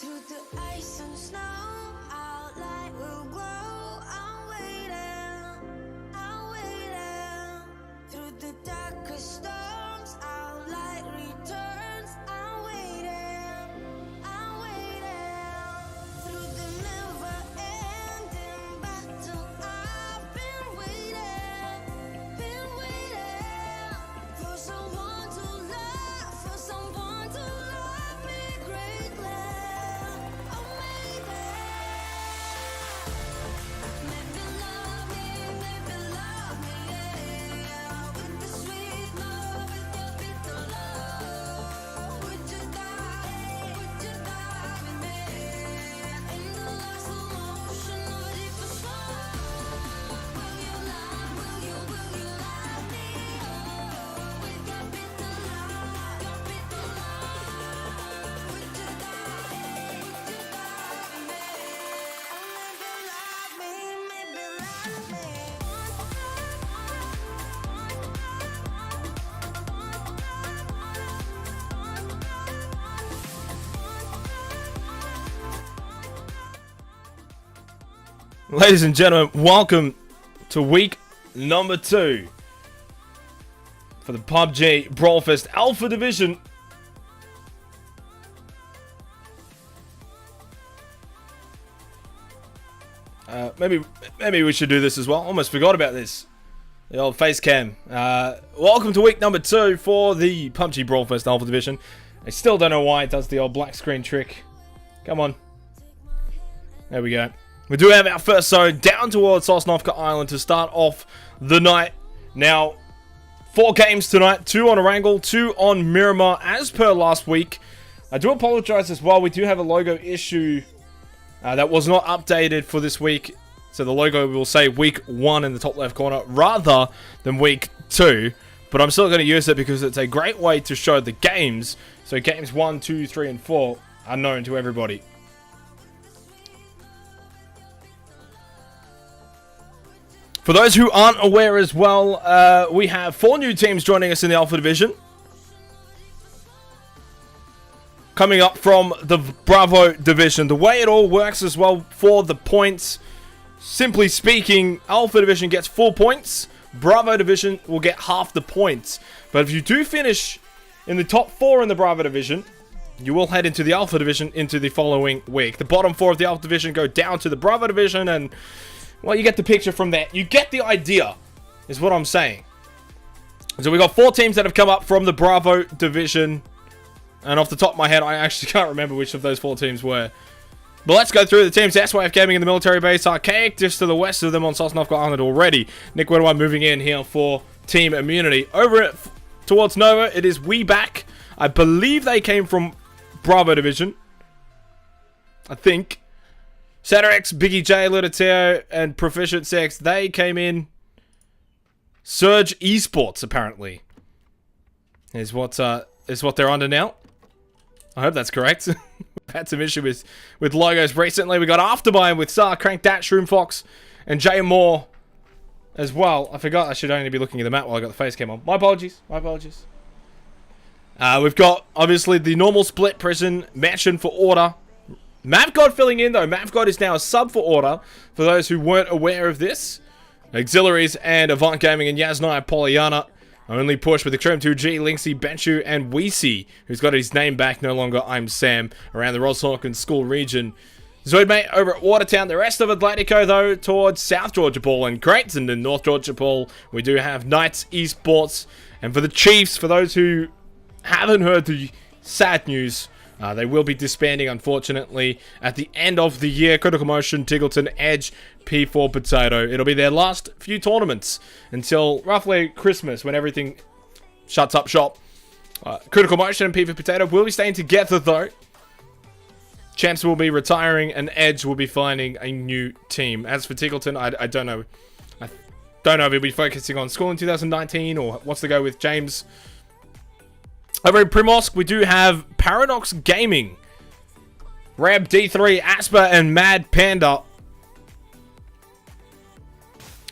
Through the ice and snow, our light will grow. I'm waiting. Through the darkest storms, our light returns. I'm waiting. Through the never-ending battle, I've been waiting. For someone to love me greatly. Ladies and gentlemen, welcome to week number 2 for the PUBG BrawlFest Alpha Division. Maybe we should do this as well. Almost forgot about this. The old face cam. Welcome to week number 2 for the PUBG BrawlFest Alpha Division. I still don't know why it does the old black screen trick. Come on. There we go. We do have our first zone down towards Sosnovka Island to start off the night. Now, 4 games tonight, 2 on Erangel, 2 on Miramar, as per last week. I do apologize as well, we do have a logo issue that was not updated for this week. So the logo will say week 1 in the top left corner rather than week 2. But I'm still going to use it because it's a great way to show the games. So games 1, 2, 3, and 4 are known to everybody. For those who aren't aware as well, we have 4 new teams joining us in the Alpha Division. Coming up from the Bravo Division. The way it all works as well for the points, simply speaking, Alpha Division gets 4 points. Bravo Division will get half the points. But if you do finish in the top 4 in the Bravo Division, you will head into the Alpha Division into the following week. The bottom 4 of the Alpha Division go down to the Bravo Division and... well, you get the picture from that. You get the idea, is what I'm saying. So we got 4 teams that have come up from the Bravo Division. And off the top of my head, I actually can't remember which of those 4 teams were. But let's go through the teams. SYF Gaming in the military base. Archaic just to the west of them on Sosnovka Island already. Nick Wedaway moving in here for Team Immunity. Over towards Nova, it is We Back. I believe they came from Bravo Division. I think. Satyrx, Biggie J, Lutateo, and Proficient Sex, they came in. Surge Esports, apparently, is what they're under now. I hope that's correct. We've had some issue with logos recently. We got Afterbuy with Sar, Crank Dat, Shroom Fox, and Jay Moore as well. I forgot I should only be looking at the map while I got the face cam on. My apologies. We've got, obviously, the normal split prison, Mansion for Order. Mavgod filling in though. Mavgod is now a sub for Order. For those who weren't aware of this, Auxiliaries and Avant Gaming and Yasnai Polyana only push with Extreme 2G, Linksy, Benchu, and Weesey, who's got his name back. No longer I'm Sam around the Roshawken School region. Zoidmate over at Watertown. The rest of Atletico though towards South Georgia Ball and Creighton and North Georgia Ball. We do have Knights Esports, and for the Chiefs, for those who haven't heard the sad news. They will be disbanding, unfortunately, at the end of the year. Critical Motion, Tiggleton, Edge, P4 Potato. It'll be their last few tournaments until roughly Christmas when everything shuts up shop. Critical Motion and P4 Potato will be staying together, though. Champs will be retiring and Edge will be finding a new team. As for Tiggleton, I don't know. I don't know if he'll be focusing on school in 2019 or what's the go with James. Over in Primosk, we do have Paradox Gaming, Rab D3, Asper, and Mad Panda.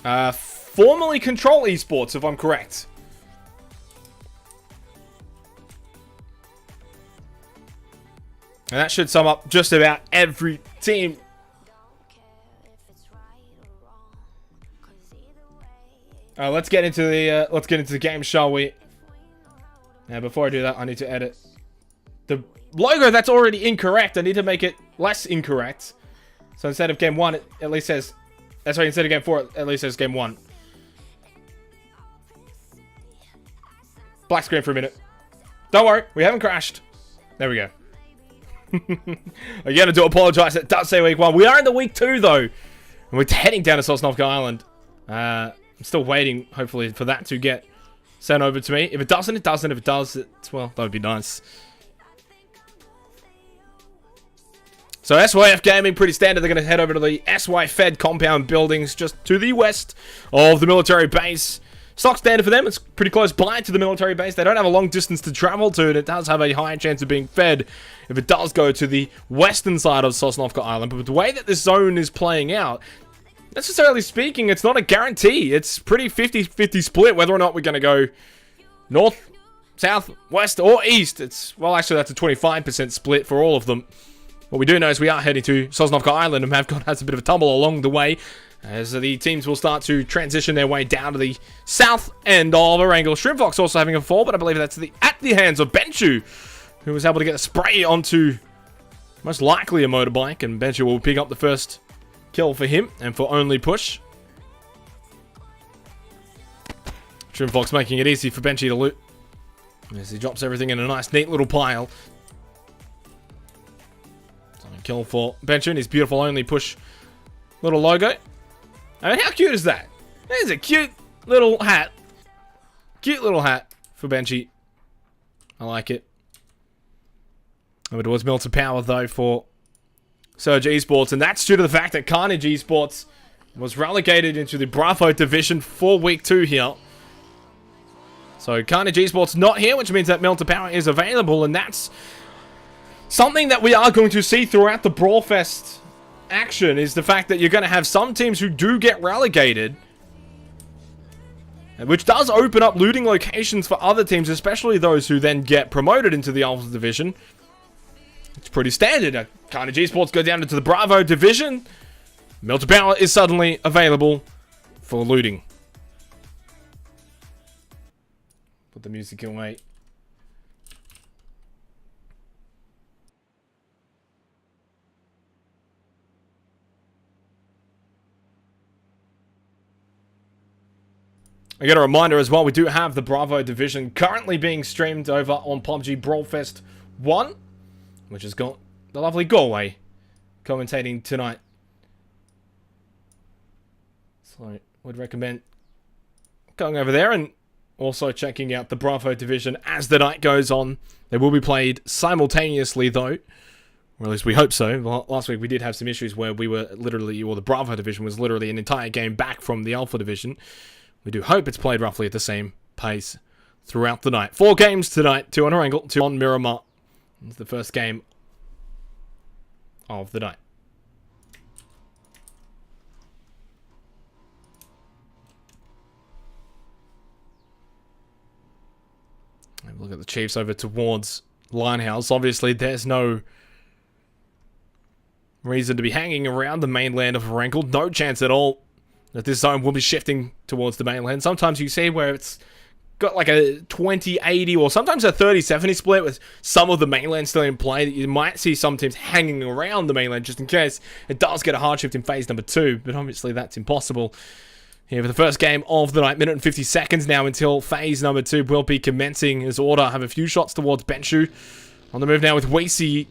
Formerly Control Esports, if I'm correct. And that should sum up just about every team. Let's get into the game, shall we? Now, before I do that, I need to edit the logo that's already incorrect. I need to make it less incorrect. So instead of game 1, it at least says... Sorry, instead of game 4, it at least says game 1. Black screen for a minute. Don't worry, we haven't crashed. There we go. Again, I do apologize. It does say week 1. We are in the week 2, though. And we're heading down to Sosnovka Island. I'm still waiting, hopefully, for that to get sent over to me. If it doesn't, it doesn't. If it does, it's, well, that would be nice. So SYF Gaming, pretty standard. They're going to head over to the SY Fed compound buildings just to the west of the military base. Stock standard for them. It's pretty close by to the military base. They don't have a long distance to travel to, and it does have a high chance of being fed if it does go to the western side of Sosnovka Island. But with the way that this zone is playing out, necessarily speaking, it's not a guarantee. It's pretty 50-50 split whether or not we're going to go north, south, west, or east. It's, well, actually, that's a 25% split for all of them. What we do know is we are heading to Sosnovka Island, and Mavcon has a bit of a tumble along the way, as the teams will start to transition their way down to the south end of Erangel. Shrimpfox also having a fall, but I believe that's at the hands of Benchu, who was able to get a spray onto most likely a motorbike, and Benchu will pick up the first kill for him and for only push. Shrimpfox making it easy for Benchu to loot as he drops everything in a nice, neat little pile. Kill for Benchu and his beautiful only push little logo. I mean, how cute is that? That is a cute little hat. Cute little hat for Benji. I like it. Over towards Melter Power, though, for Surge Esports. And that's due to the fact that Carnage Esports was relegated into the Bravo division for week 2 here. So Carnage Esports not here, which means that Melter Power is available. And that's something that we are going to see throughout the BrawlFest action, is the fact that you're going to have some teams who do get relegated, which does open up looting locations for other teams, especially those who then get promoted into the Alpha division. It's pretty standard. Carnage Esports go down into the Bravo division. Melter Power is suddenly available for looting. Put the music away. I get a reminder as well, we do have the Bravo division currently being streamed over on PUBG BrawlFest 1, which has got the lovely Galway commentating tonight. So I would recommend going over there and also checking out the Bravo division as the night goes on. They will be played simultaneously though, or at least we hope so. Well, last week we did have some issues where we were literally, or the Bravo division was literally an entire game back from the Alpha division. We do hope it's played roughly at the same pace throughout the night. 4 games tonight, 2 on Erangel, 2 on Miramar. It's the first game of the night. Have a look at the Chiefs over towards Linehouse. Obviously, there's no reason to be hanging around the mainland of Erangel. No chance at all that this zone will be shifting towards the mainland. Sometimes you see where it's got like a 20-80 or sometimes a 30-70 split with some of the mainland still in play. That you might see some teams hanging around the mainland just in case it does get a hard shift in phase number 2. But obviously that's impossible. Here for the first game of the night, minute and 50 seconds now until phase number 2 will be commencing. As Order have a few shots towards Benchu. On the move now with Weesey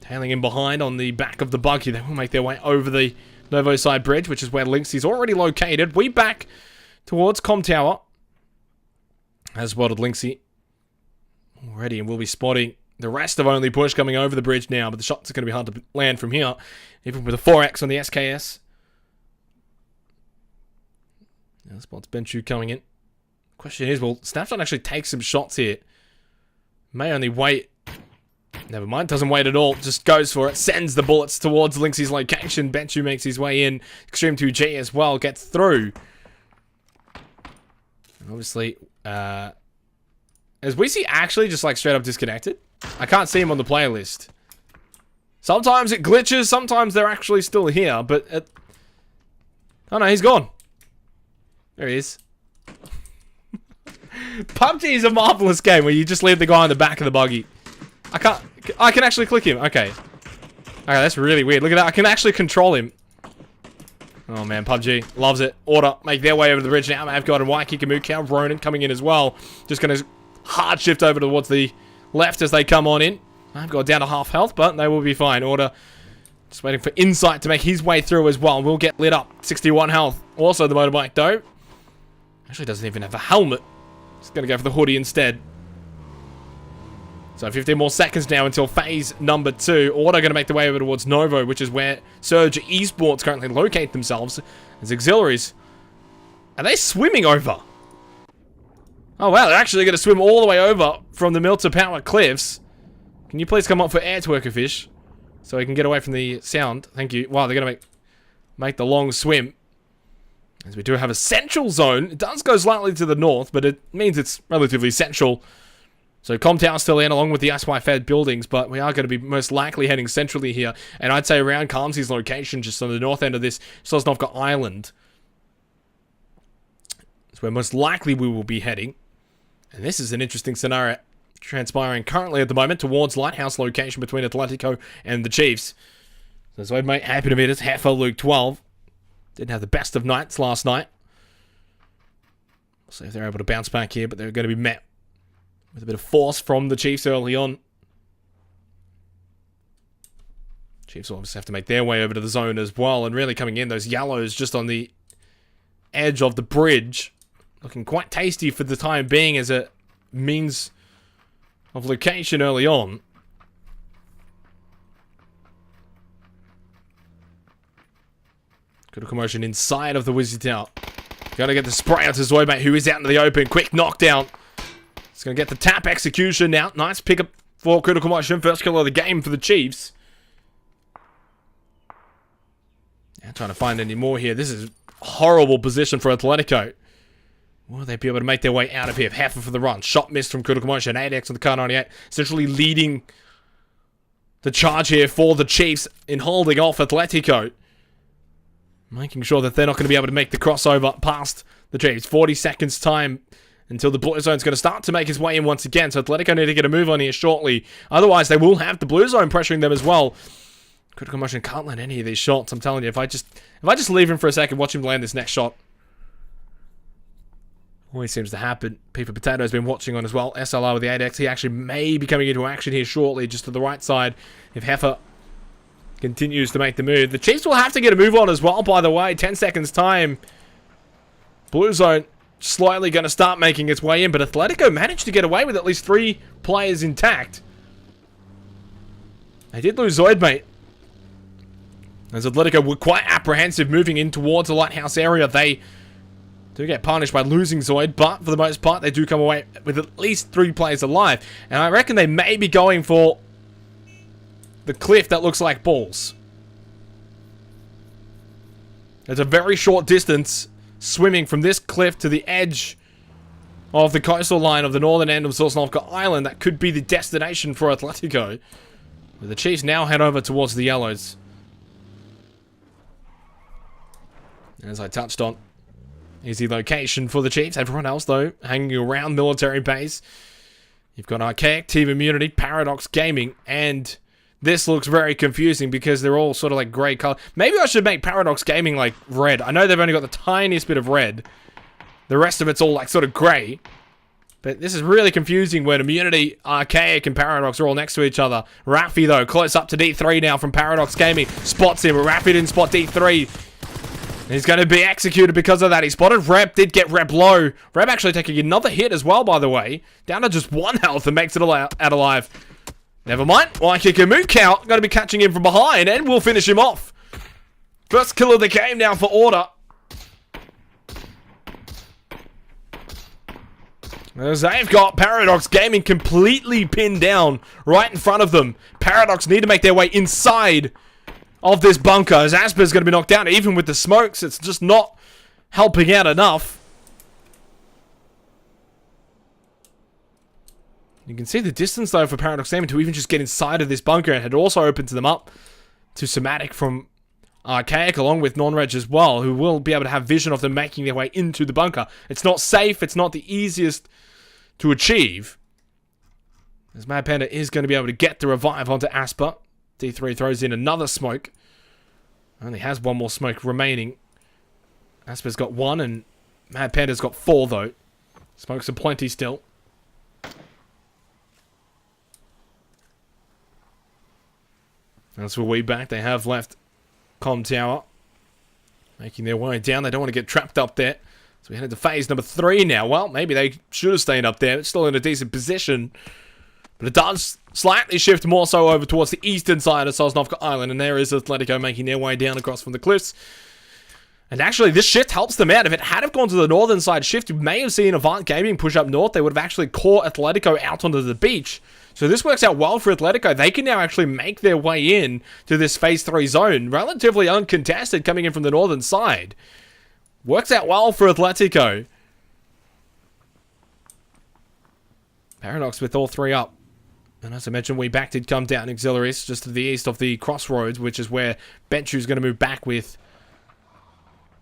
tailing in behind on the back of the buggy. They will make their way over the Novo Side Bridge, which is where Lynx is already located. We back towards Com Tower. Has spotted Lynxie already, and we'll be spotting the rest of Only Push coming over the bridge now, but the shots are going to be hard to land from here, even with a 4x on the SKS. Now spots Benchu coming in. Question is, will Snapshot actually take some shots here? May only wait. Never mind, doesn't wait at all, just goes for it, sends the bullets towards Lynxie's location. Benchu makes his way in, Extreme 2G as well, gets through. And obviously, as we see actually just like straight up disconnected. I can't see him on the playlist. Sometimes it glitches, sometimes they're actually still here, but... Oh no, he's gone. There he is. PUBG is a marvelous game where you just leave the guy on the back of the buggy. I can actually click him. Okay. Okay, that's really weird. Look at that. I can actually control him. Oh man, PUBG loves it. Order make their way over the bridge now. I've got a Waikiki Mukau, Ronan coming in as well. Just going to hard shift over towards the left as they come on in. I've got down to half health, but they will be fine. Order just waiting for Insight to make his way through as well. We'll get lit up. 61 health. Also the motorbike though. Actually doesn't even have a helmet. Just going to go for the hoodie instead. So 15 more seconds now until phase number 2. Order going to make their way over towards Novo, which is where Surge Esports currently locate themselves as auxiliaries. Are they swimming over? Oh wow, they're actually going to swim all the way over from the Milter Power Cliffs. Can you please come up for air twerker fish? So we can get away from the sound. Thank you. Wow, they're going to make the long swim. As we do have a central zone. It does go slightly to the north, but it means it's relatively central. So Com Tower's still in along with the SY Fed buildings, but we are going to be most likely heading centrally here. And I'd say around Kalmsi's location, just on the north end of this Sosnovka Island. That's where most likely we will be heading. And this is an interesting scenario transpiring currently at the moment towards Lighthouse location between Atletico and the Chiefs. So Zoidmate happy to meet us. Heifer Luke 12. Didn't have the best of nights last night. We'll see if they're able to bounce back here, but they're going to be met with a bit of force from the Chiefs early on. Chiefs will obviously have to make their way over to the zone as well. And really coming in, those yellows just on the edge of the bridge. Looking quite tasty for the time being as a means of location early on. Good commotion inside of the Wizzy Tower. Gotta get the spray out to Zoidmate, who is out into the open. Quick knockdown. It's going to get the tap execution now. Nice pickup for Critical Motion. First kill of the game for the Chiefs. Now trying to find any more here. This is a horrible position for Atletico. Will they be able to make their way out of here? Heifer for the run. Shot missed from Critical Motion. 8x on the car 98. Essentially leading the charge here for the Chiefs in holding off Atletico. Making sure that they're not going to be able to make the crossover past the Chiefs. 40 seconds time until the blue zone's going to start to make its way in once again. So Atletico need to get a move on here shortly. Otherwise, they will have the blue zone pressuring them as well. Critical Motion can't land any of these shots. I'm telling you, if I just leave him for a second, watch him land this next shot. Always seems to happen. Pipa Potato's been watching on as well. SLR with the 8x. He actually may be coming into action here shortly, just to the right side. If Heifer continues to make the move. The Chiefs will have to get a move on as well, by the way. 10 seconds time. Blue zone slowly going to start making its way in, but Atletico managed to get away with at least 3 players intact. They did lose Zoidmate, as Atletico were quite apprehensive moving in towards the Lighthouse area. They do get punished by losing Zoid, but for the most part, they do come away with at least 3 players alive. And I reckon they may be going for the cliff that looks like balls. There's a very short distance swimming from this cliff to the edge of the coastal line of the northern end of Sosnovka Island. That could be the destination for Atletico. But the Chiefs now head over towards the Yellows. As I touched on, easy location for the Chiefs. Everyone else, though, hanging around military base. You've got Archaic, Team Immunity, Paradox Gaming, and this looks very confusing because they're all sort of like grey color. Maybe I should make Paradox Gaming like red. I know they've only got the tiniest bit of red. The rest of it's all like sort of grey. But this is really confusing when Immunity, Archaic, and Paradox are all next to each other. Raffy, though, close up to D3 now from Paradox Gaming. Spots him, but Raffy didn't spot D3. He's going to be executed because of that. He spotted Rep, did get Rep low. Rep actually taking another hit as well, by the way. Down to just 1 health and makes it out alive. Never mind. Waikiki Mukau going to be catching him from behind, and we'll finish him off. First kill of the game now for Order. As they've got Paradox Gaming completely pinned down right in front of them. Paradox need to make their way inside of this bunker, as Asper's going to be knocked down. Even with the smokes, it's just not helping out enough. You can see the distance, though, for Paradox Gaming to even just get inside of this bunker. And had also opened them up to Somatic from Archaic, along with Non-Reg as well, who will be able to have vision of them making their way into the bunker. It's not safe. It's not the easiest to achieve. As Mad Panda is going to be able to get the revive onto Asper. D3 throws in another smoke. Only has one more smoke remaining. Asper's got one, and Mad Panda's got 4, though. Smokes are plenty still. That's for back. They have left Com Tower, making their way down. They don't want to get trapped up there. So we head into phase number 3 now. Well, maybe they should have stayed up there. It's still in a decent position. But it does slightly shift more so over towards the eastern side of Sosnovka Island. And there is Atletico making their way down across from the cliffs. And actually, this shift helps them out. If it had have gone to the northern side shift, you may have seen Avant Gaming push up north. They would have actually caught Atletico out onto the beach. So this works out well for Atletico. They can now actually make their way in to this phase 3 zone. Relatively uncontested coming in from the northern side. Works out well for Atletico. Paradox with all 3 up. And as I mentioned, we back did come down auxiliaries just to the east of the crossroads, which is where Benchu's going to move back with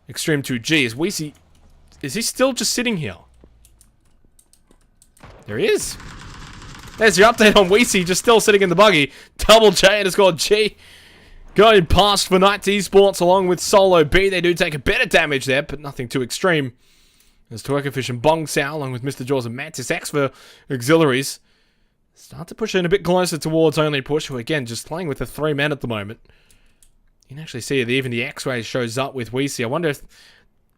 Extreme 2G. Is he still just sitting here? There he is. There's your update on Weezy, just still sitting in the buggy. Double J has got G. Going past for Knights Esports along with Solo B. They do take a bit of damage there, but nothing too extreme. There's Twerkerfish and Bong Sao along with Mr. Jaws and Mantis X for auxiliaries. Start to push in a bit closer towards Only Push, who again just playing with the 3 men at the moment. You can actually see that even the X-ray shows up with Weezy. I wonder if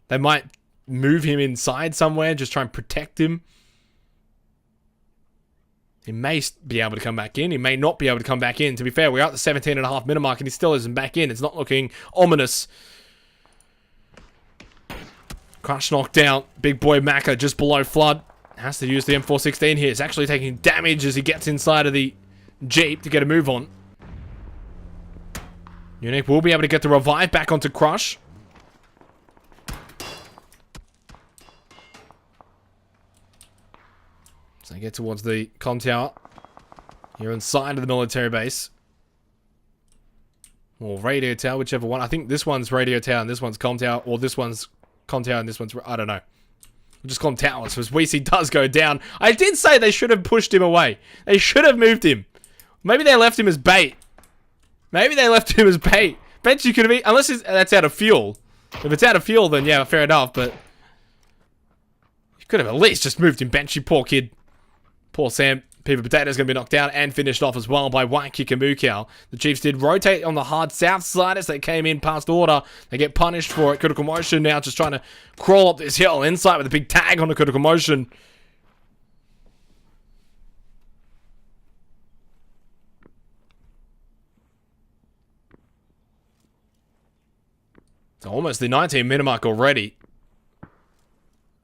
they might move him inside somewhere, just try and protect him. He may be able to come back in. He may not be able to come back in. To be fair, we're at the 17.5 minute mark and he still isn't back in. It's not looking ominous. Crush knocked out. Big boy Macca just below Flood. Has to use the M416 here. It's actually taking damage as he gets inside of the Jeep to get a move on. Unique will be able to get the revive back onto Crush. So they get towards the comm tower. Here inside of the military base. Or radio tower, whichever one. I think this one's radio tower and this one's comm tower. Or this one's comm tower and this one's... I don't know. We'll just call him towers. Because Weezy does go down. I did say they should have pushed him away. They should have moved him. Maybe they left him as bait. Maybe they left him as bait. Bet you could have... Unless that's out of fuel. If it's out of fuel, then yeah, fair enough. But... you could have at least just moved him. Benchy, poor kid. Poor Sam. Peter Potato's going to be knocked down and finished off as well by White Kikamukau. The Chiefs did rotate on the hard south side as they came in past order. They get punished for it. Critical Motion now just trying to crawl up this hill inside with a big tag on the Critical Motion. It's almost the 19-minute mark already.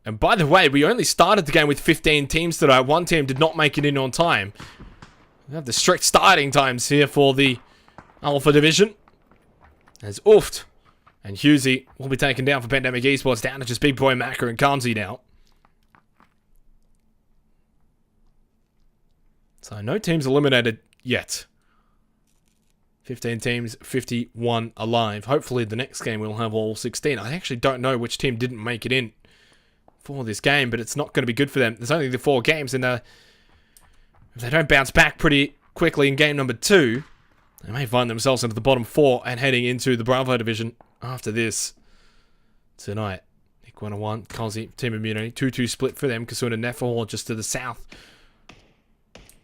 And by the way, we only started the game with 15 teams today. One team did not make it in on time. We have the strict starting times here for the Alpha Division. As Ooft and Husey will be taken down for Pandemic Esports, down to just Big Boy Macca and Kamsi now. So no teams eliminated yet. 15 teams, 51 alive. Hopefully the next game we'll have all 16. I actually don't know which team didn't make it in for this game, but it's not going to be good for them. There's only the 4 games, and if they don't bounce back pretty quickly in game number 2, they may find themselves into the bottom 4 and heading into the Bravo Division after this tonight. Nick 101, Kazi, Team Immunity, 2-2 split for them. Kasuna Nefahor just to the south.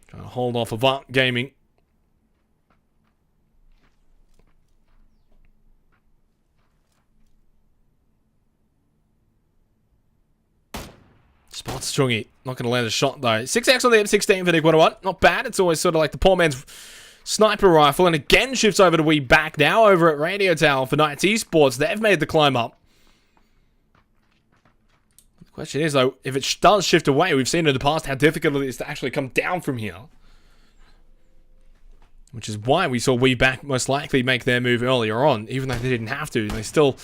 Trying to hold off Avant Gaming. Spots Chungi. Not going to land a shot, though. 6x on the M16 for Nick 101. Not bad. It's always sort of like the poor man's sniper rifle. And again shifts over to We Back now over at Radio Tower for Knights Esports. They've made the climb up. The question is, though, if it does shift away, we've seen in the past how difficult it is to actually come down from here. Which is why we saw We Back most likely make their move earlier on. Even though they didn't have to. They still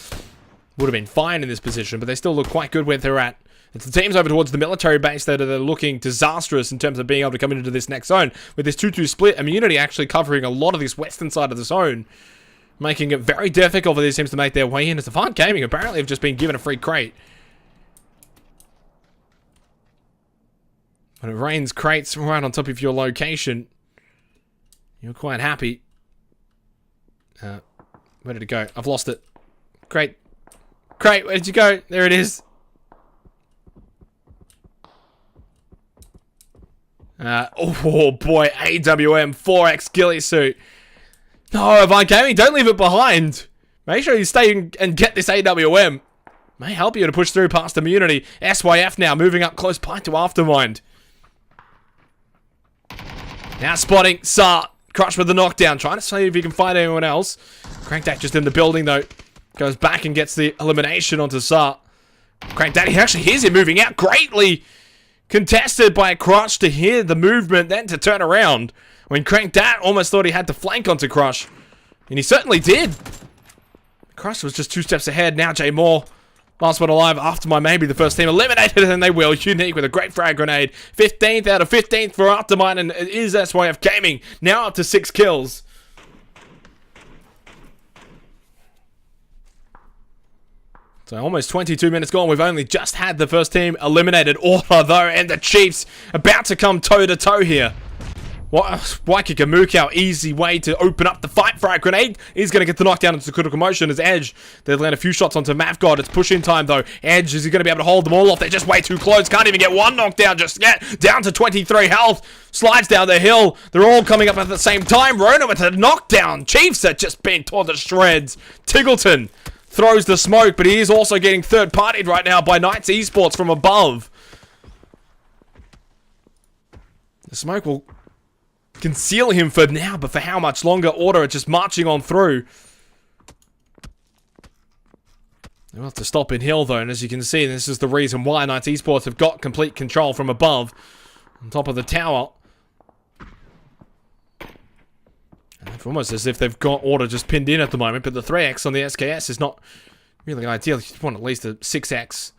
would have been fine in this position. But they still look quite good where they're at It's the teams over towards the military base that are looking disastrous in terms of being able to come into this next zone. With this 2-2 split, Immunity actually covering a lot of this western side of the zone, making it very difficult for these teams to make their way in. As Avant Gaming apparently have just been given a free crate. When it rains crates right on top of your location, you're quite happy. Where did it go? I've lost it. Crate. Crate, where did you go? There it is. Oh boy, AWM 4x ghillie suit. No, Avant Gaming, don't leave it behind. Make sure you stay and get this AWM. May help you to push through past Immunity. SYF now moving up close by to Aftermind. Now spotting Sa. Crush with the knockdown. Trying to see if he can find anyone else. Crankdat just in the building though. Goes back and gets the elimination onto Sa. Crankdat, he actually hears him moving out. Greatly contested by Crush to hear the movement, then to turn around. When Crankdat almost thought he had to flank onto Crush. And he certainly did. Crush was just 2 steps ahead. Now Jay Moore. Last one alive after my maybe the first team eliminated, and they will. Unique with a great frag grenade. 15th out of 15th for Aftermind, and it is SYF Gaming. Now up to 6 kills. So almost 22 minutes gone. We've only just had the first team eliminated. Order though, and the Chiefs about to come toe to toe here. Waikika Mukau, easy way to open up the fight. Frag grenade. He's going to get the knockdown into critical motion as Edge. They land a few shots onto Mavgod. It's push-in time though. Edge, is he going to be able to hold them all off? They're just way too close. Can't even get one knockdown just yet. Down to 23 health. Slides down the hill. They're all coming up at the same time. Rona with a knockdown. Chiefs are just being torn to shreds. Tiggleton throws the smoke, but he is also getting third-partied right now by Knights Esports from above. The smoke will conceal him for now, but for how much longer? Order just marching on through. They'll have to stop in hill though, and as you can see, this is the reason why Knights Esports have got complete control from above, on top of the tower. And it's almost as if they've got Order just pinned in at the moment, but the 3x on the SKS is not really ideal. You want at least a 6x.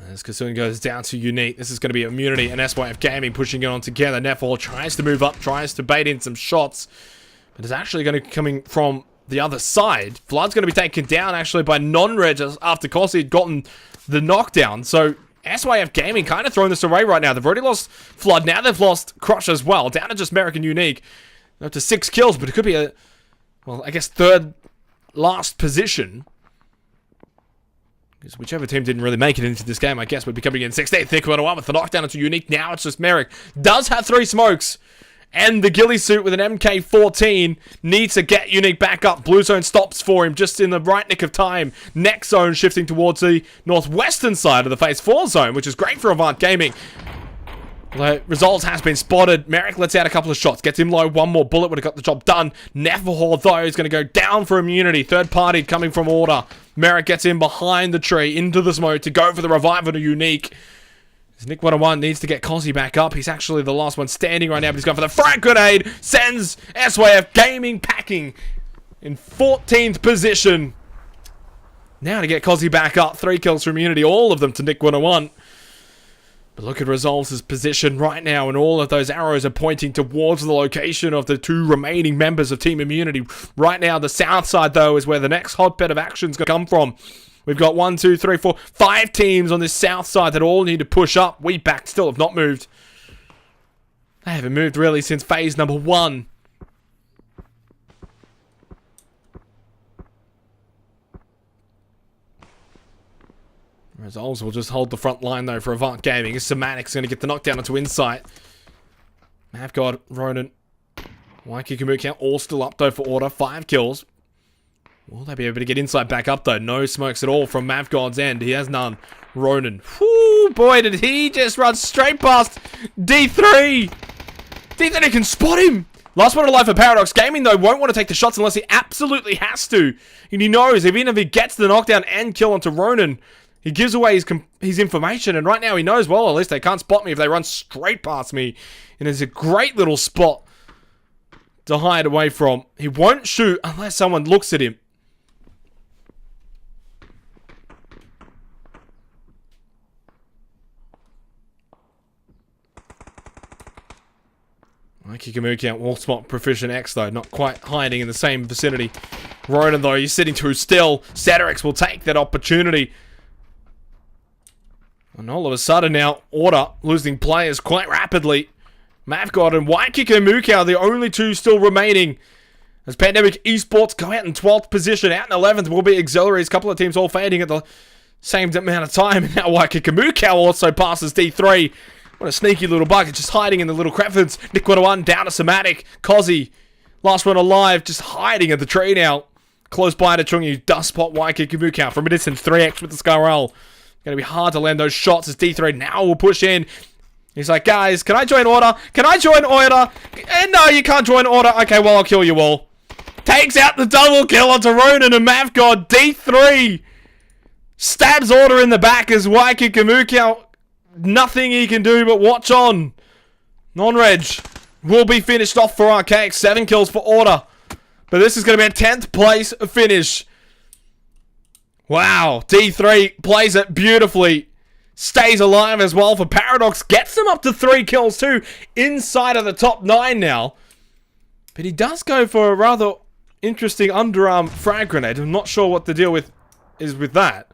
As Kassoon goes down to Unique, this is going to be Immunity and SYF Gaming pushing it on together. Nefall tries to move up, tries to bait in some shots, but it's actually going to be coming from the other side. Flood's going to be taken down actually by non-reg after Kossi had gotten the knockdown. So SYF Gaming kind of throwing this away right now. They've already lost Flood, now they've lost Crush as well. Down to just Merrick and Unique. Up to 6 kills, but it could be a, well, I guess third last position. Because whichever team didn't really make it into this game, I guess, would be coming in 16th. Thick 101 with the knockdown into Unique. Now it's just Merrick. Does have 3 smokes. And the ghillie suit with an MK14 needs to get Unique back up. Blue zone stops for him just in the right nick of time. Next zone shifting towards the northwestern side of the phase 4 zone, which is great for Avant Gaming. The results has been spotted. Merrick lets out a couple of shots. Gets him low. One more bullet would have got the job done. Neverhall, though, is going to go down for Immunity. Third party coming from Order. Merrick gets in behind the tree into the smoke to go for the revival to Unique. Nick 101 needs to get Kossi back up. He's actually the last one standing right now, but he's going for the frag grenade. Sends SYF Gaming packing in 14th position. Now to get Kossi back up. 3 kills from Immunity. All of them to Nick 101. But look at Resolve's position right now, and all of those arrows are pointing towards the location of the 2 remaining members of Team Immunity. Right now, the south side, though, is where the next hotbed of action is going to come from. We've got 1, 2, 3, 4, 5 teams on this south side that all need to push up. We back still have not moved. They haven't moved really since phase number 1. Resolves will just hold the front line though for Avant Gaming. Somatic's going to get the knockdown into Insight. Mavgod, Ronan, Waikikamuka all still up though for Order. 5 kills. Will they be able to get Insight back up though? No smokes at all from Mavgod's end. He has none. Ronan. Whoo, boy, did he just run straight past D3. D3 can spot him. Last one alive for Paradox Gaming though. Won't want to take the shots unless he absolutely has to. And he knows even if he gets the knockdown and kill onto Ronan, he gives away his information, and right now he knows, well, at least they can't spot me if they run straight past me. And it's a great little spot to hide away from. He won't shoot unless someone looks at him. Kikamuki at wall spot proficient X though, not quite hiding in the same vicinity. Ronan though, he's sitting too still. Cedrix will take that opportunity. And all of a sudden now, Order losing players quite rapidly. Mavgod and Waikiki are the only two still remaining. As Pandemic Esports go out in 12th position, out in 11th will be Auxiliaries. A couple of teams all fading at the same amount of time. And now Waikiki also passes D3. What a sneaky little bug. It's just hiding in the little crevices. Nick 101 down to Somatic. Kozi, last one alive, just hiding at the tree now. Close by to Chungi. Dust spot Waikiki from a distance. 3x with the Scarrel. Going to be hard to land those shots as D3 now will push in. He's like, guys, can I join Order? Can I join Order? No, you can't join Order. Okay, well, I'll kill you all. Takes out the double kill onto Ronan and Mavgod. D3 stabs Order in the back as Waikiki nothing he can do but watch on. Non-reg will be finished off for Archaic. 7 kills for Order. But this is going to be a 10th place finish. Wow. D3 plays it beautifully. Stays alive as well for Paradox. Gets them up to 3 kills too. Inside of the top 9 now. But he does go for a rather interesting underarm frag grenade. I'm not sure what the deal is with that.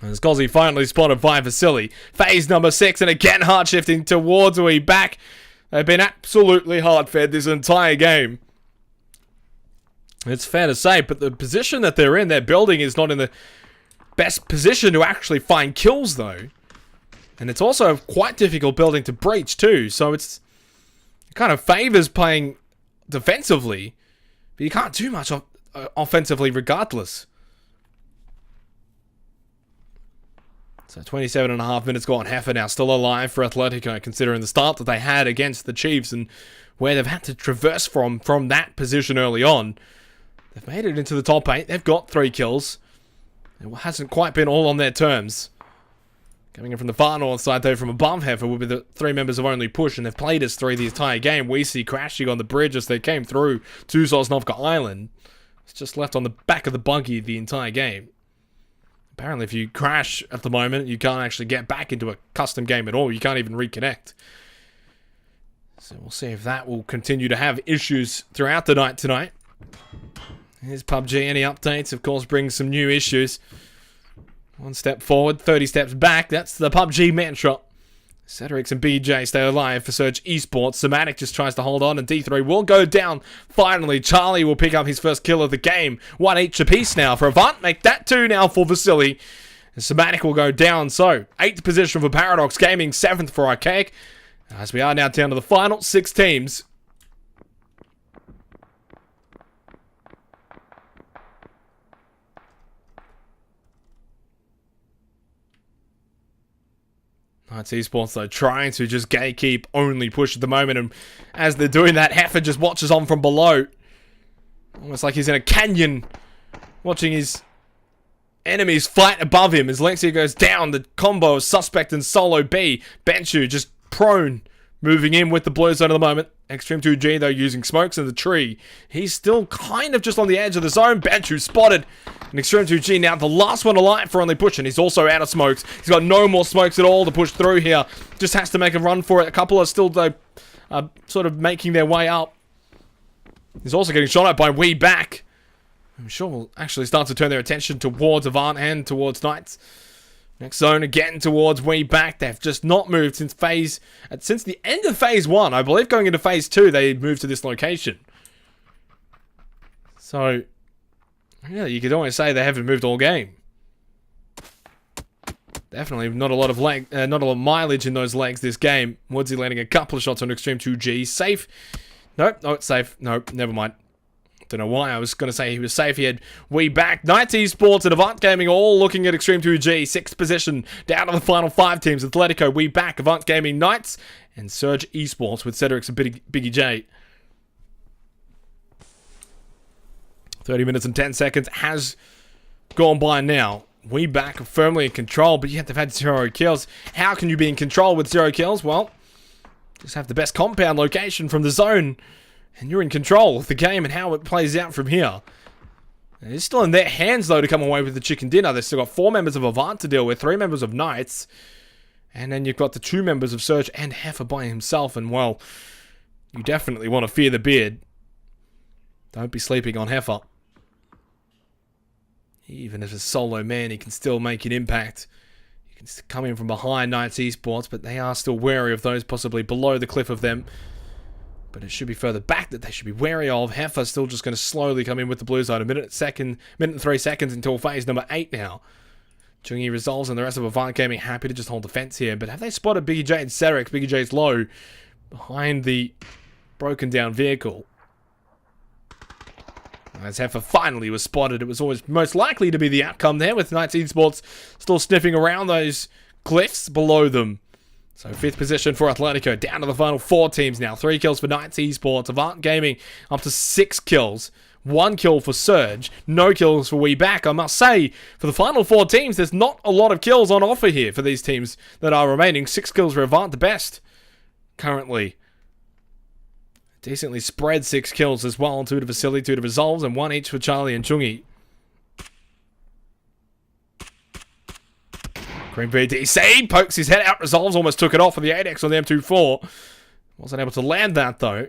As Gozzy finally spotted 5 Vasily. Phase number 6, and again hard shifting towards We back. They've been absolutely hard fed this entire game. It's fair to say, but the position that they're in, their building is not in the best position to actually find kills though. And it's also quite difficult building to breach too, so it kind of favors playing defensively, but you can't do much offensively regardless. So 27.5 minutes gone, Heifer now still alive for Atletico, considering the start that they had against the Chiefs and where they've had to traverse from that position early on. They've made it into the top 8, they've got 3 kills. It hasn't quite been all on their terms. Coming in from the far north side though, from above Heifer will be the 3 members of Only Push, and they've played as 3 the entire game. We see crashing on the bridge as they came through to Sosnovka Island. It's just left on the back of the buggy the entire game. Apparently, if you crash at the moment, you can't actually get back into a custom game at all. You can't even reconnect. So we'll see if that will continue to have issues throughout the night tonight. Here's PUBG. Any updates, of course, brings some new issues. 1 step forward, 30 steps back. That's the PUBG mantra. Cedrix and BJ stay alive for Surge Esports. Somatic just tries to hold on, and D3 will go down. Finally, Charlie will pick up his first kill of the game. 1 each apiece now for Avant. Make that 2 now for Vasily. And Somatic will go down. So, 8th position for Paradox Gaming, 7th for Archaic. As we are now down to the final 6 teams. Knights Esports though trying to just gatekeep Only Push at the moment, and as they're doing that, Heifer just watches on from below. Almost like he's in a canyon watching his enemies fight above him. As Lexia goes down, the combo of Suspect and Solo B. Benchu just prone, moving in with the blue zone at the moment. Extreme 2G though using smokes in the tree. He's still kind of just on the edge of the zone. Benchu spotted. And Extreme 2G now the last one alive for Only Push, and he's also out of smokes. He's got no more smokes at all to push through here. Just has to make a run for it. A couple are still though sort of making their way up. He's also getting shot at by We Back. I'm sure we'll actually start to turn their attention towards Avant and towards Knights. Next zone again towards We Back. They've just not moved since the end of phase 1. I believe going into phase 2 they moved to this location. So yeah, you could always say they haven't moved all game. Definitely not a lot of not a lot of mileage in those legs this game. Woodsy landing a couple of shots on Extreme 2G. Safe. Nope, no, it's safe. Nope, never mind. Don't know why I was going to say he was safe. He had We Back. Knights Esports and Avant Gaming all looking at Extreme 2G. 6th position. Down to the final 5 teams. Atletico, We Back, Avant Gaming, Knights, and Surge Esports with Cedrix and Biggie J. 30 minutes and 10 seconds has gone by now. We Back firmly in control, but yet they've had 0 kills. How can you be in control with 0 kills? Well, just have the best compound location from the zone. And you're in control of the game and how it plays out from here. It's still in their hands, though, to come away with the chicken dinner. They've still got 4 members of Avant to deal with, 3 members of Knights. And then you've got the 2 members of Surge and Heifer by himself. And, well, you definitely want to fear the beard. Don't be sleeping on Heifer. Even as a solo man, he can still make an impact. He can come in from behind Knights Esports, but they are still wary of those possibly below the cliff of them. But it should be further back that they should be wary of. Heifer still just going to slowly come in with the blue side. Minute and 3 seconds until phase number 8 now. Chungi resolves and the rest of Avant Gaming happy to just hold defense here. But have they spotted Biggie J and Cerex? Biggie J's low behind the broken down vehicle. As Heifer finally was spotted, it was always most likely to be the outcome there, with Knights Esports still sniffing around those cliffs below them. So 5th position for Atletico, down to the final 4 teams now. 3 kills for Knights Esports, Avant Gaming up to 6 kills. 1 kill for Surge, no kills for WeBack. I must say, for the final 4 teams, there's not a lot of kills on offer here for these teams that are remaining. 6 kills for Avant, the best currently. Decently spread 6 kills as well. 2 to Vasily, 2 to Resolves, and 1 each for Charlie and Chungi. Green BDC pokes his head out. Resolves almost took it off with the 8x on the M24. Wasn't able to land that though.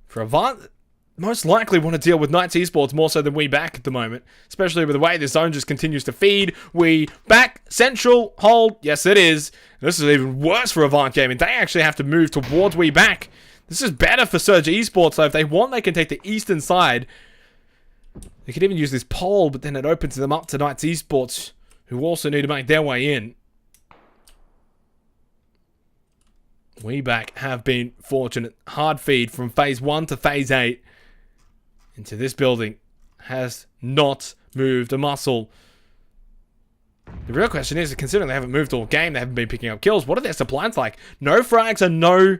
For Avant, most likely want to deal with Knights Esports more so than WeBack at the moment. Especially with the way this zone just continues to feed. WeBack, central, hold. Yes, it is. This is even worse for Avant Gaming. They actually have to move towards WeBack. This is better for Surge Esports, so if they want, they can take the eastern side. They could even use this pole, but then it opens them up to Knights Esports, who also need to make their way in. WeBack have been fortunate. Hard feed from phase 1 to phase 8 into this building has not moved a muscle. The real question is, considering they haven't moved all game, they haven't been picking up kills, what are their supplies like? No frags and no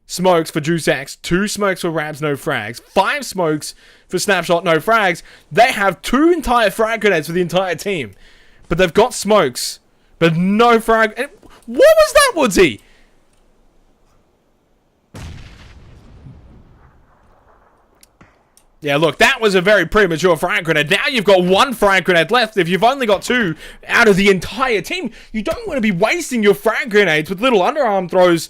smokes for Juice X, 2 smokes for Rabs, no frags, 5 smokes for Snapshot, no frags. They have 2 entire frag grenades for the entire team, but they've got smokes, but no frag. And what was that, Woodsy? Yeah, look, that was a very premature frag grenade. Now you've got 1 frag grenade left. If you've only got 2 out of the entire team, you don't want to be wasting your frag grenades with little underarm throws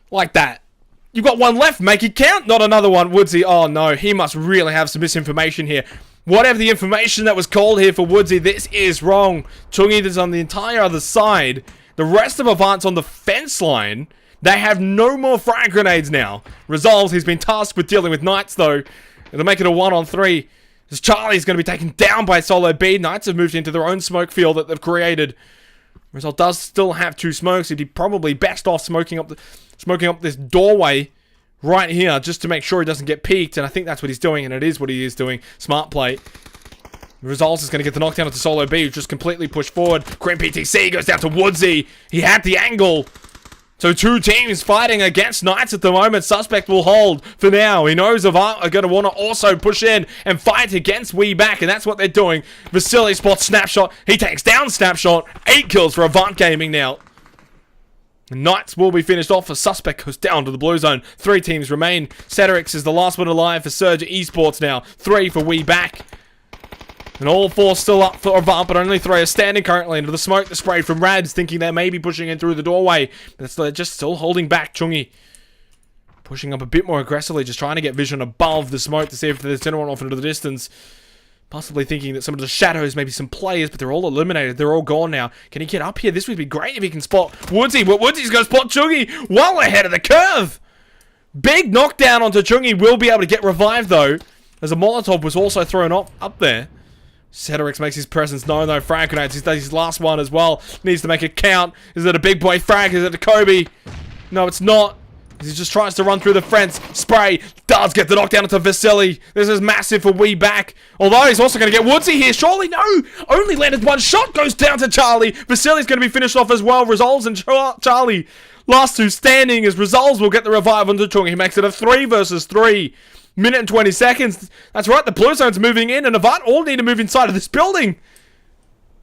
like that. You've got 1 left. Make it count. Not another one. Woodsy. Oh, no. He must really have some misinformation here. Whatever the information that was called here for Woodsy, this is wrong. Chungi is on the entire other side. The rest of Avant's on the fence line. They have no more frag grenades now. Resolves. He's been tasked with dealing with Knights, though. It'll make it a 1-on-3. As Charlie's going to be taken down by Solo B. Knights have moved into their own smoke field that they've created. Result does still have 2 smokes. He'd be probably best off smoking up this doorway right here just to make sure he doesn't get peeked. And I think that's what he's doing, and it is what he is doing. Smart play. Results is going to get the knockdown onto Solo B, who's just completely pushed forward. Cream PTC goes down to Woodsy. He had the angle. So 2 teams fighting against Knights at the moment. Suspect will hold for now. He knows Avant are going to want to also push in and fight against WeBack, and that's what they're doing. Vasily spots Snapshot. He takes down Snapshot. 8 kills for Avant Gaming now. Knights will be finished off. A Suspect goes down to the blue zone. 3 teams remain. Ceterix is the last one alive for Surge Esports now. 3 for WeBack. And all 4 still up for Avant, but only 3 are standing currently into the smoke. The spray from Rads, thinking they may be pushing in through the doorway. But they're just still holding back. Chungi pushing up a bit more aggressively, just trying to get vision above the smoke to see if there's anyone off into the distance. Possibly thinking that some of the shadows, maybe some players, but they're all eliminated. They're all gone now. Can he get up here? This would be great if he can spot Woodsy, but Woodsy's going to spot Chungi well ahead of the curve. Big knockdown onto Chungi. Will be able to get revived, though, as a Molotov was also thrown up there. Ceterix makes his presence known, though. Frag grenades. He does his last one as well. Needs to make it count. Is it a big boy frag? Is it a Kobe? No, it's not. He just tries to run through the fence. Spray does get the knockdown into Vasily. This is massive for WeBack. Although he's also going to get Woodsy here. Surely no. Only landed 1 shot. Goes down to Charlie. Vasily's going to be finished off as well. Resolves and Charlie. Last 2 standing as Resolves will get the revive onto Chungi. He makes it a 3 versus 3. Minute and 20 seconds. That's right, the blue zone's moving in, and Avant all need to move inside of this building.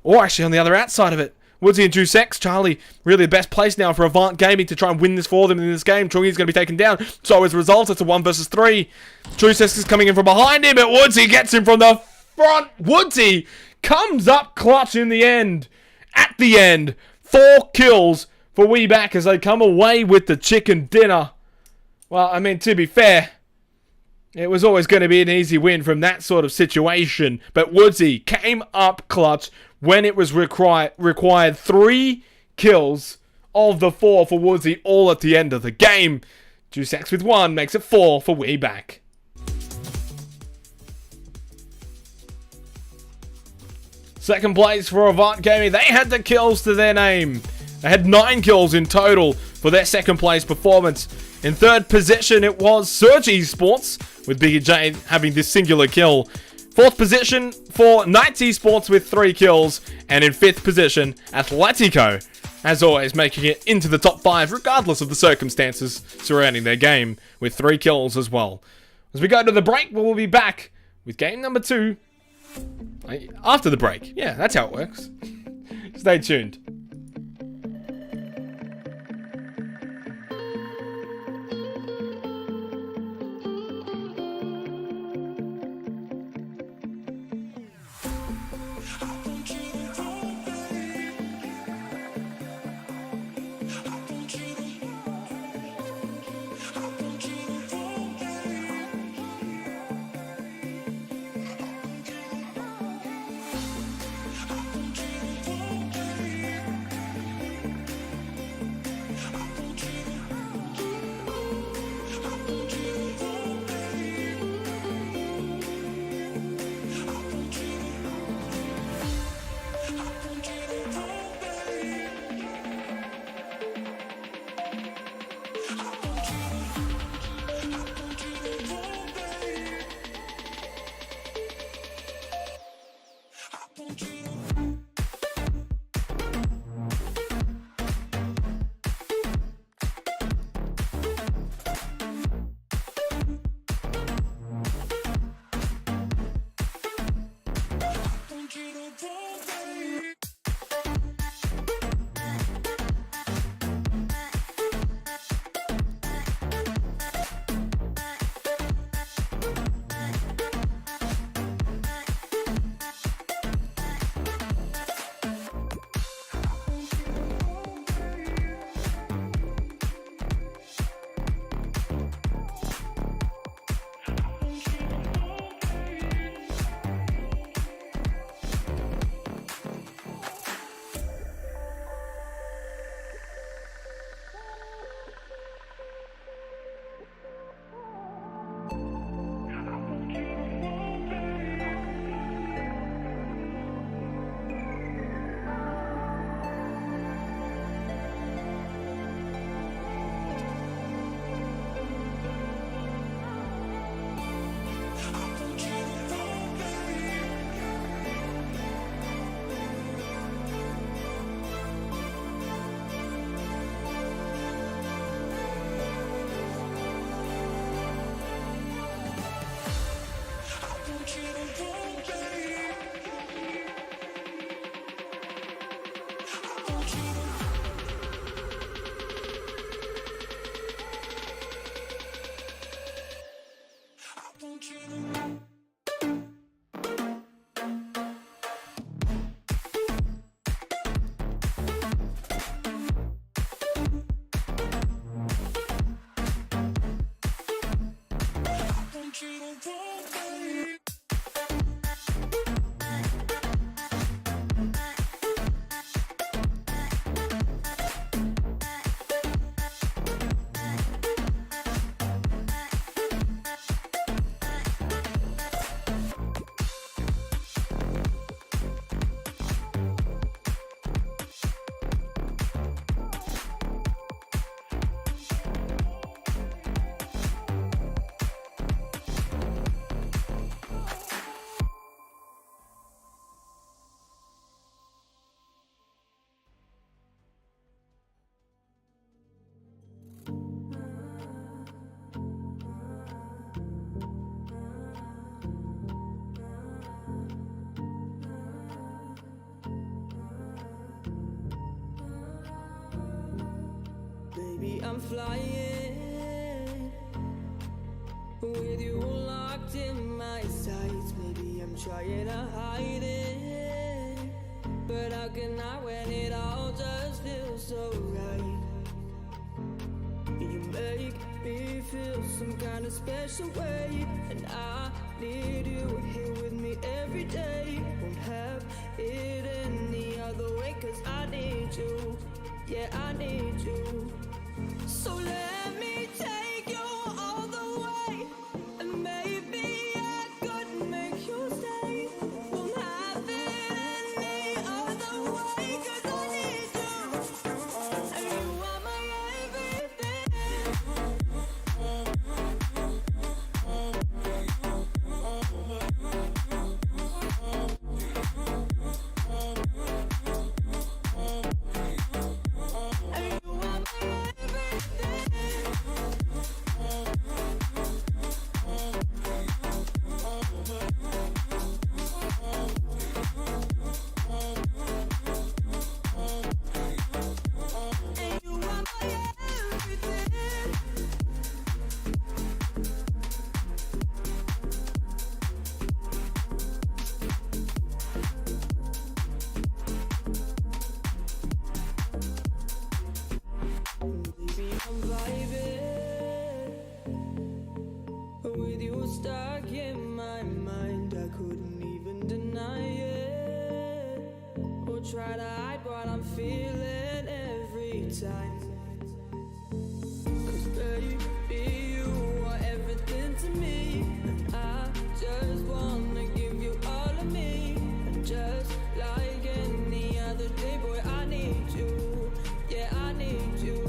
Or actually on the other outside of it. Woodsy and Juicex. Charlie, really the best place now for Avant Gaming to try and win this for them in this game. Chungi's going to be taken down. So as a result, it's a 1 versus 3. Juicex is coming in from behind him, but Woodsy gets him from the front. Woodsy comes up clutch in the end. At the end, 4 kills for WeBack as they come away with the chicken dinner. Well, I mean, to be fair, it was always going to be an easy win from that sort of situation. But Woodsy came up clutch when it was required 3 kills of the 4 for Woodsy, all at the end of the game. Juicex with 1 makes it 4 for WeBack. Second place for Avant Gaming. They had the kills to their name. They had 9 kills in total for their second place performance. In third position, it was Surge Esports, with Biggie J having this singular kill. Fourth position for Knights Esports with 3 kills. And in fifth position, Atletico, as always, making it into the top 5, regardless of the circumstances surrounding their game, with 3 kills as well. As we go to the break, we'll be back with game number 2 after the break. Yeah, that's how it works. Stay tuned. flying. With you locked in my sights, maybe I'm trying to hide it. But how can I when it all just feels so right? You make me feel some kind of special way, and I need you here with me every day. Won't have it any other way, 'cause I need you. Yeah, I need you. So let me take you all the way, and maybe I could make you stay. Won't have it any other way, 'cause I need you. And you are my everything. With you stuck in my mind, I couldn't even deny it, or try to hide what I'm feeling every time. 'Cause baby, you are everything to me, and I just wanna give you all of me. And just like any other day, boy, I need you. Yeah, I need you.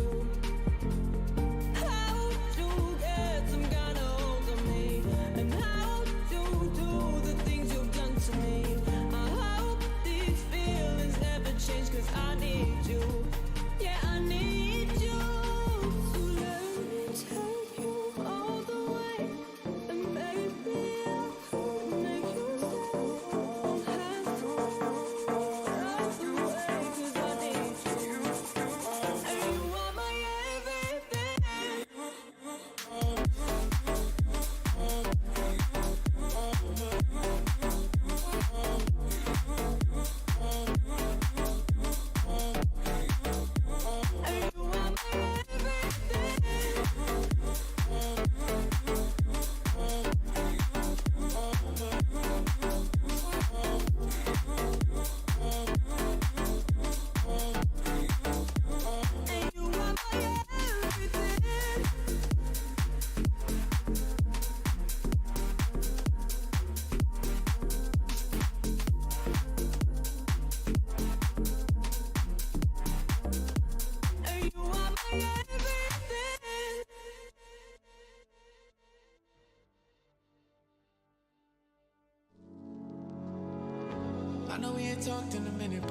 I know we ain't talked in a minute,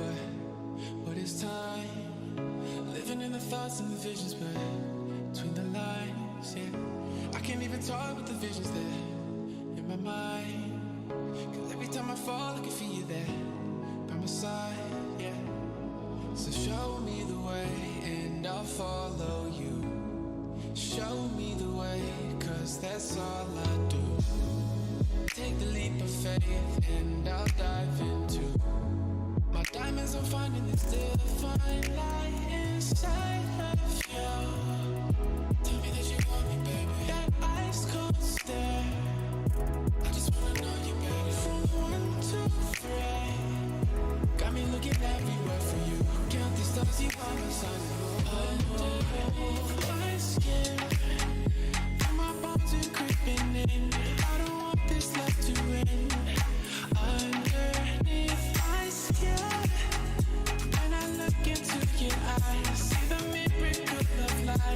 but it's time. Living in the thoughts and the visions, but between the lines, yeah. I can't even talk with the visions there in my mind. 'Cause every time I fall, I can feel you there by my side, yeah. So show me the way and I'll follow you. Show me the way, 'cause that's all I do. Take the leap of faith and I'll dive into my diamonds. I'm finding this divine light inside of you. Tell me that you want me, baby. That ice cold stare, I just wanna know you better. From 1 to 3, got me looking everywhere for you. Count the stars, you are my sun. Underneath my skin, feel my bones are creeping in. I don't want this love to end. Underneath my skin, when I look into your eyes, see the miracle of life.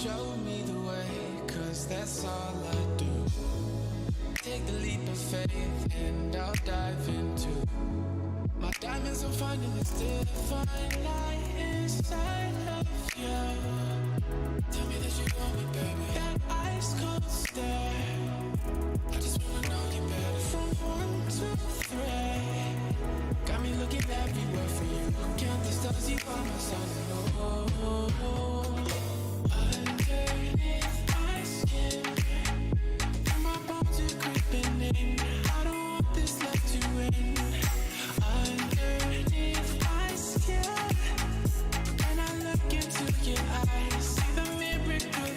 show me the way, cause that's all I do. Take the leap of faith and I'll dive into my diamonds. I'm finding this divine light inside of you. Tell me that you want me, baby. That ice cold stare, I just wanna know you better. From 1 to 3, got me looking everywhere for you. Count the stars, you are my sun. Oh, underneath my skin, and my bones are creeping in. I don't want this love to end. Underneath my skin, and I look into your eyes, see the miracle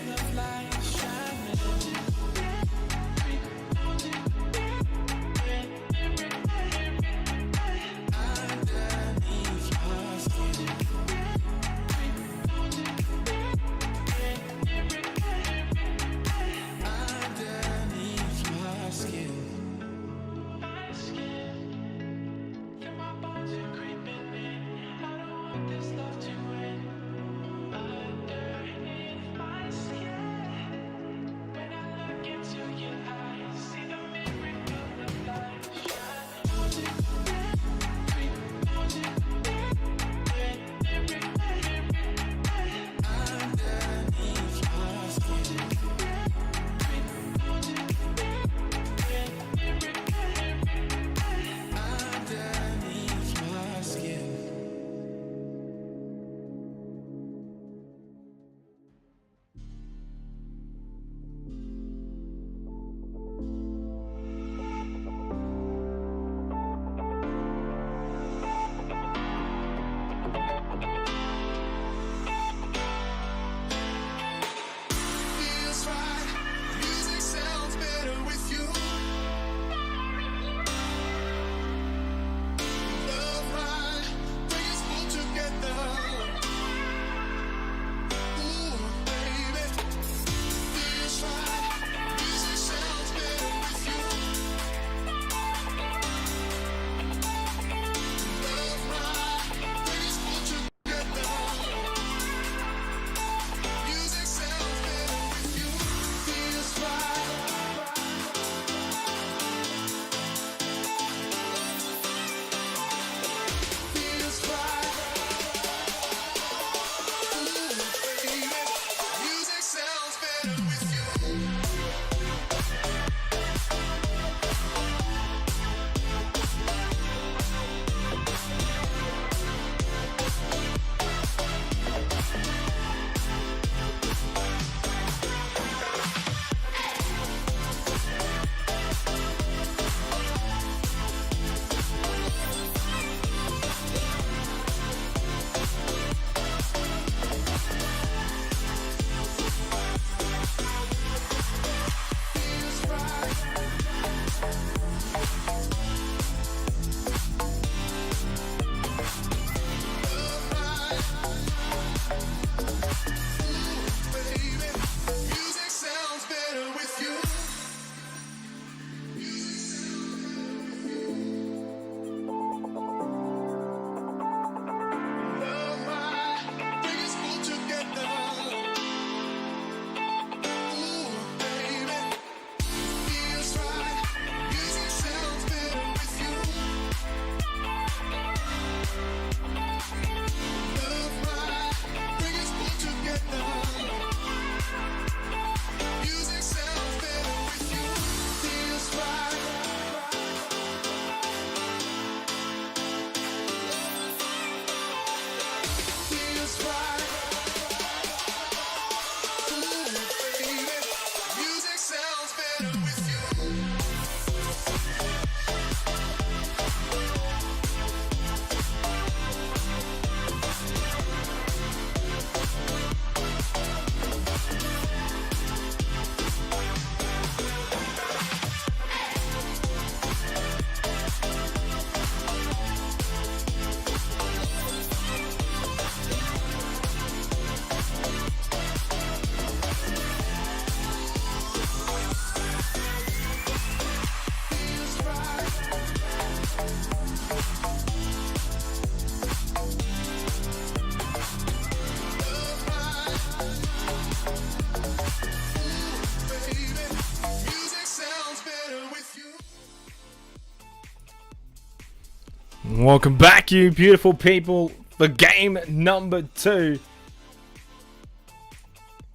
Welcome back, you beautiful people, for game number 2.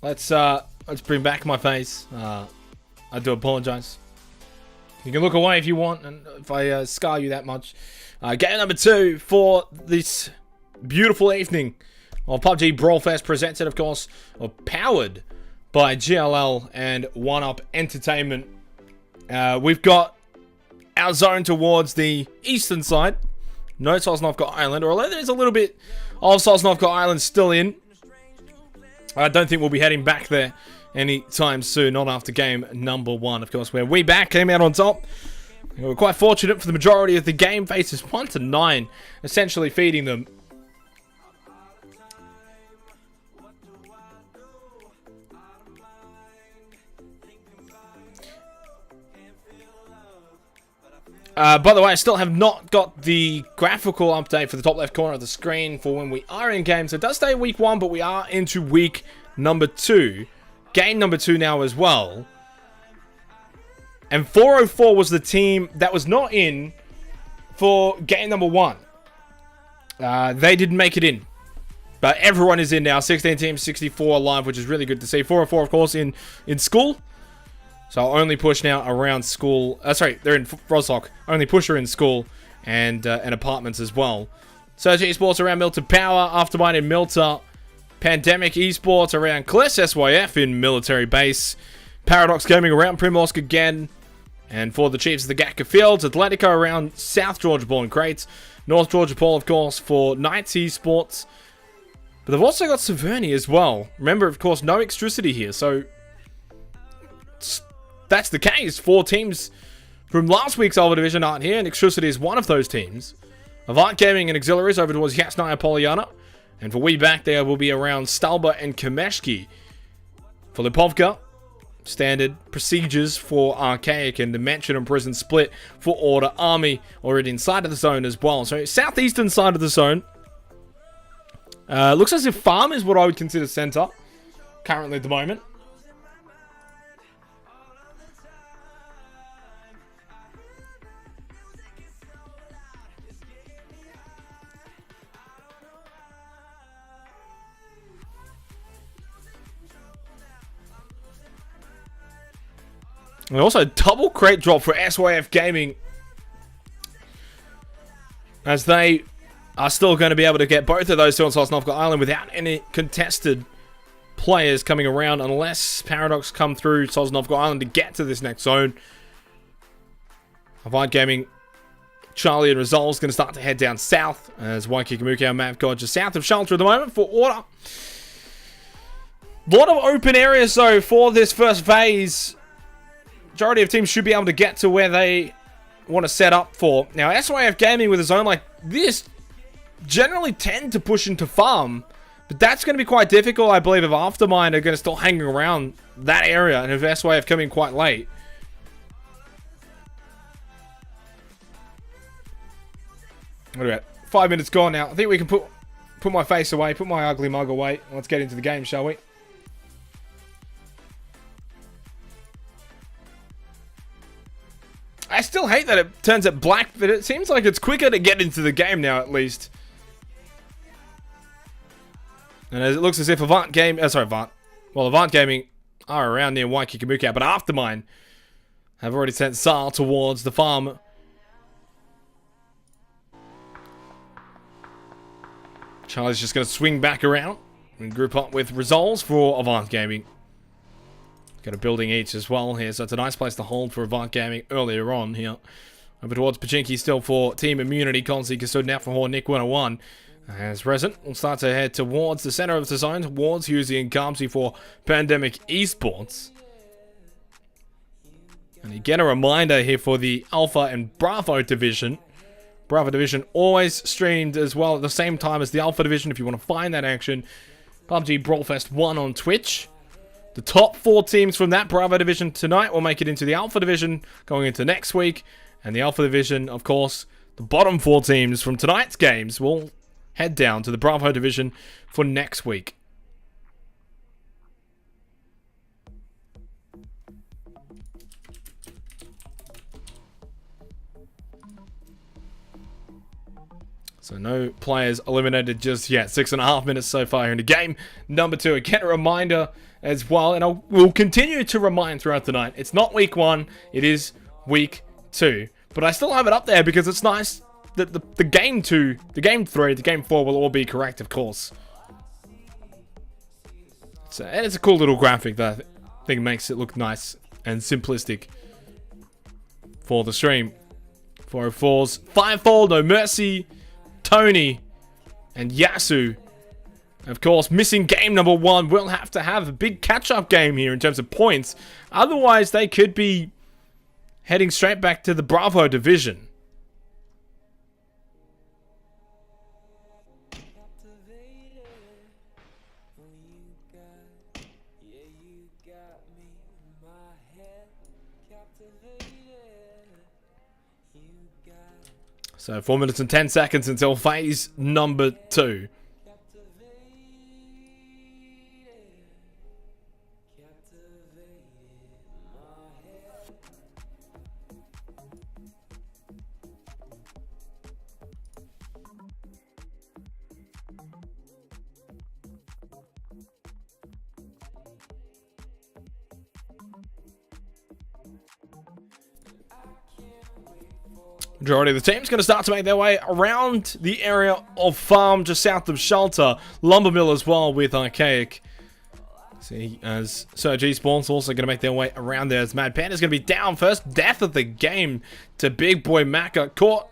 Let's bring back my face. I do apologize. You can look away if you want, and if I scar you that much. Game number 2 for this beautiful evening of PUBG BrawlFest, presented, of course, or powered by GLL and 1UP Entertainment. We've got our zone towards the eastern side. No Sosnovka Island, or although there's a little bit of Sosnovka Island still in, I don't think we'll be heading back there anytime soon, not after game number 1, of course, where we back came out on top. We were quite fortunate for the majority of the game, faces 1 to 9, essentially feeding them. By the way, I still have not got the graphical update for the top left corner of the screen for when we are in game. So it does stay week 1, but we are into week number 2. Game number 2 now as well. And 404 was the team that was not in for game number 1. They didn't make it in. But everyone is in now. 16 teams, 64 alive, which is really good to see. 404, of course, in school. So I'll only push now around school. Sorry, they're in Frostlock. Only pusher in school and apartments as well. Surge Esports around Milton Power. Aftermind in Milta. Pandemic Esports around Kless SYF in Military Base. Paradox Gaming around Primorsk again. And for the Chiefs of the Gatka Fields, Athletico around South Georgia Ball and Crates. North Georgia Ball, of course, for Knights Esports. But they've also got Severny as well. Remember, of course, no Extricity here, so that's the case. 4 teams from last week's Alpha Division aren't here, and Extricity is one of those teams. Avant Gaming and Auxiliaries over towards Yasnaya Polyana. And for we back there will be around Stalba and Kameshki. For Lipovka, standard procedures for Archaic and Dimension and Prison Split for Order Army, already inside of the zone as well. So southeastern side of the zone. Looks as if Farm is what I would consider center currently at the moment. And also double crate drop for SYF Gaming, as they are still going to be able to get both of those two on Sosnovka Island without any contested players coming around, unless Paradox come through Sosnovka Island to get to this next zone. Avant Gaming, Charlie and Resolve's going to start to head down south, as Waikikamuki and Map God just south of Shelter at the moment for Order. A lot of open areas though for this first phase. Majority of teams should be able to get to where they want to set up for. Now, SYF Gaming with a zone like this generally tend to push into farm, but that's going to be quite difficult, I believe, if Aftermind are going to still hanging around that area, and if SYF come in quite late. What about 5 minutes gone now? I think we can put my face away, put my ugly mug away. Let's get into the game, shall we? I still hate that it turns it black, but it seems like it's quicker to get into the game now, at least. And as it looks as if Avant Gaming are around near Waikikamuka, but Aftermind have already sent Sal towards the farm. Charlie's just going to swing back around and group up with Resolves for Avant Gaming. Got a building each as well here, so it's a nice place to hold for Avant Gaming earlier on here. Over towards Pachinki still for Team Immunity, Consi Kasud now for Nick 101. As Resident will start to head towards the center of the zone, towards Husey and Kamsi for Pandemic Esports. And you get a reminder here for the Alpha and Bravo Division. Bravo Division always streamed as well at the same time as the Alpha Division if you want to find that action. PUBG BrawlFest 1 on Twitch. The top 4 teams from that Bravo Division tonight will make it into the Alpha Division going into next week. And the Alpha Division, of course, the bottom 4 teams from tonight's games will head down to the Bravo Division for next week. So no players eliminated just yet. 6.5 minutes so far into game number 2. Again, a reminder as well, and we'll continue to remind throughout the night. It's not week 1, it is week 2. But I still have it up there because it's nice that the game 2, the game 3, the game 4 will all be correct, of course. And it's a cool little graphic that I think makes it look nice and simplistic for the stream. 404's Firefall, No Mercy, Tony, and Yasu. Of course, missing game number 1 will have to have a big catch-up game here in terms of points. Otherwise, they could be heading straight back to the Bravo division. So 4 minutes and 10 seconds until phase number 2. Majority of the team's going to start to make their way around the area of farm just south of Shelter. Lumbermill as well with Archaic. See, as Surge Esports also going to make their way around there as Mad Panda's going to be down. First death of the game to Big Boy Macca. Caught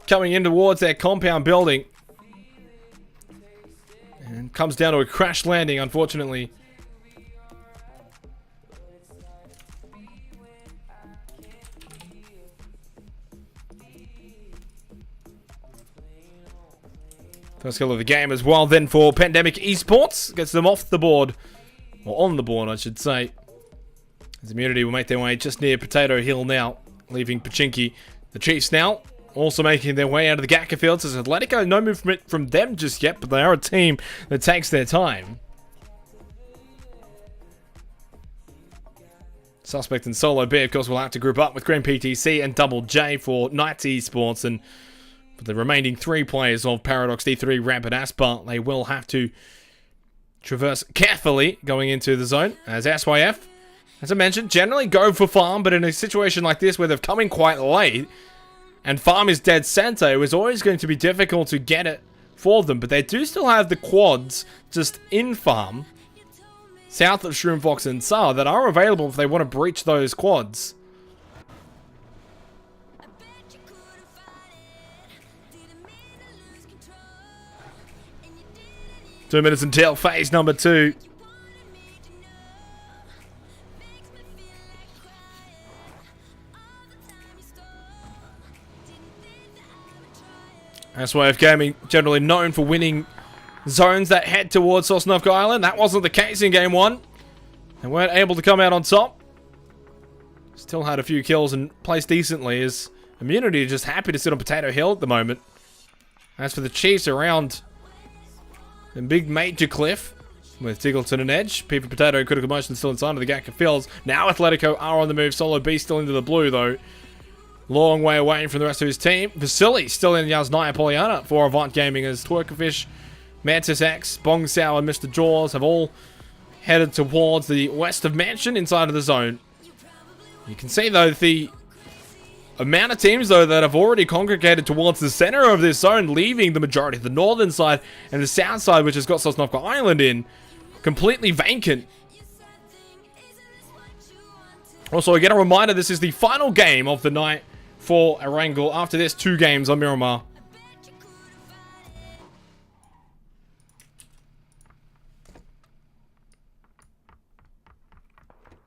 coming in towards their compound building. And comes down to a crash landing, unfortunately. First kill of the game as well then for Pandemic Esports. Gets them off the board. Or on the board, I should say. As Immunity will make their way just near Potato Hill now. Leaving Pachinki. The Chiefs now also making their way out of the Gakka fields. As Atletico, no movement from them just yet. But they are a team that takes their time. Suspect and Solo B, of course, will have to group up with Green PTC and Double J for Knights Esports. And for the remaining 3 players of Paradox D3, Rampant Asper, they will have to traverse carefully going into the zone. As SYF, as I mentioned, generally go for farm, but in a situation like this where they've come in quite late and farm is dead center, it was always going to be difficult to get it for them. But they do still have the quads just in farm, south of Shroom Fox and Tsar, that are available if they want to breach those quads. 2 minutes until phase number 2. SYF Gaming generally known for winning zones that head towards Sosnovka Island. That wasn't the case in game 1. They weren't able to come out on top. Still had a few kills and placed decently, as Immunity just happy to sit on Potato Hill at the moment. As for the Chiefs around the big major cliff with Tiggleton and Edge. Peeper Potato, Critical Motion still inside of the Gakka Fields. Now Atletico are on the move. Solo B still into the blue though. Long way away from the rest of his team. Vasily still in Yasnaya Polyana for Avant Gaming, as Twerkerfish, Mantis X, Bong Sao and Mr. Jaws have all headed towards the west of Mansion inside of the zone. You can see though the amount of teams though that have already congregated towards the center of this zone, leaving the majority of the northern side and the south side, which has got Sosnovka Island in, completely vacant. Also, again, a reminder, this is the final game of the night for Erangel. After this, 2 games on Miramar.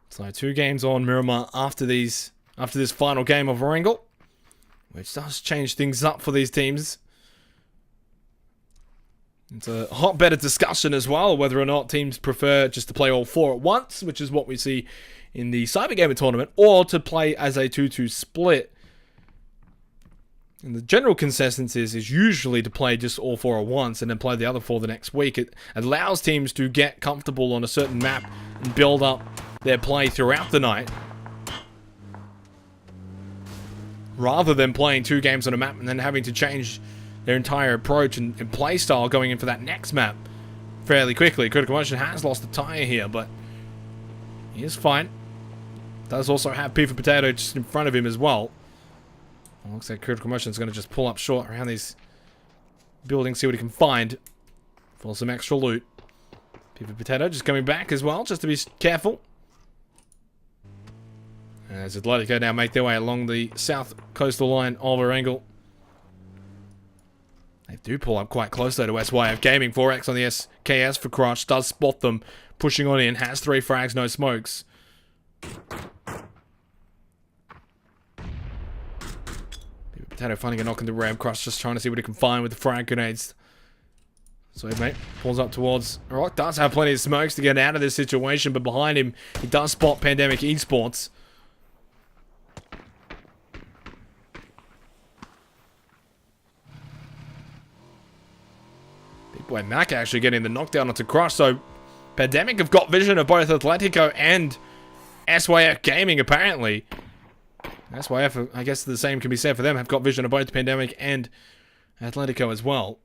So 2 games on Miramar after this final game of Erangel, which does change things up for these teams. It's a hotbed of discussion as well, whether or not teams prefer just to play all 4 at once, which is what we see in the Cyber Gamer tournament, or to play as a 2-2 split. And the general consensus is usually to play just all 4 at once and then play the other 4 the next week. It allows teams to get comfortable on a certain map and build up their play throughout the night, rather than playing 2 games on a map and then having to change their entire approach and play style going in for that next map fairly quickly. Critical Motion has lost a tire here, but he is fine. Does also have P for Potato just in front of him as well. Looks like Critical Motion is going to just pull up short around these buildings, see what he can find for some extra loot. P for Potato just coming back as well, just to be careful. As Atletico now make their way along the south coastal line of Erangel. They do pull up quite close though to SYF Gaming. 4x on the SKS for Crush. Does spot them. Pushing on in. Has 3 frags, no smokes. Potato finding a knock in the ramp. Crush just trying to see what he can find with the frag grenades. So mate pulls up towards Rock. Does have plenty of smokes to get out of this situation, but behind him he does spot Pandemic Esports. Big boy Mac actually getting the knockdown onto Crush. So Pandemic have got vision of both Atletico and SYF Gaming apparently. SYF, I guess the same can be said for them, have got vision of both Pandemic and Atletico as well.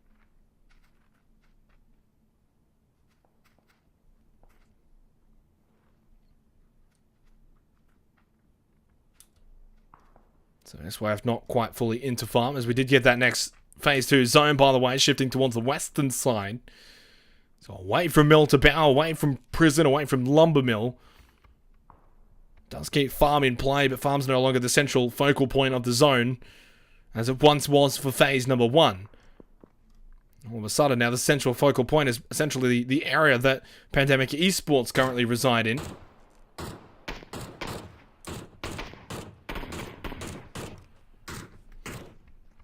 So SYF not quite fully into farm, as we did get that next phase 2 zone, by the way, shifting towards the western side. So away from mill to bow, away from prison, away from lumber mill. Does keep farm in play, but farm's no longer the central focal point of the zone, as it once was for phase number 1. All of a sudden now the central focal point is essentially the area that Pandemic Esports currently reside in.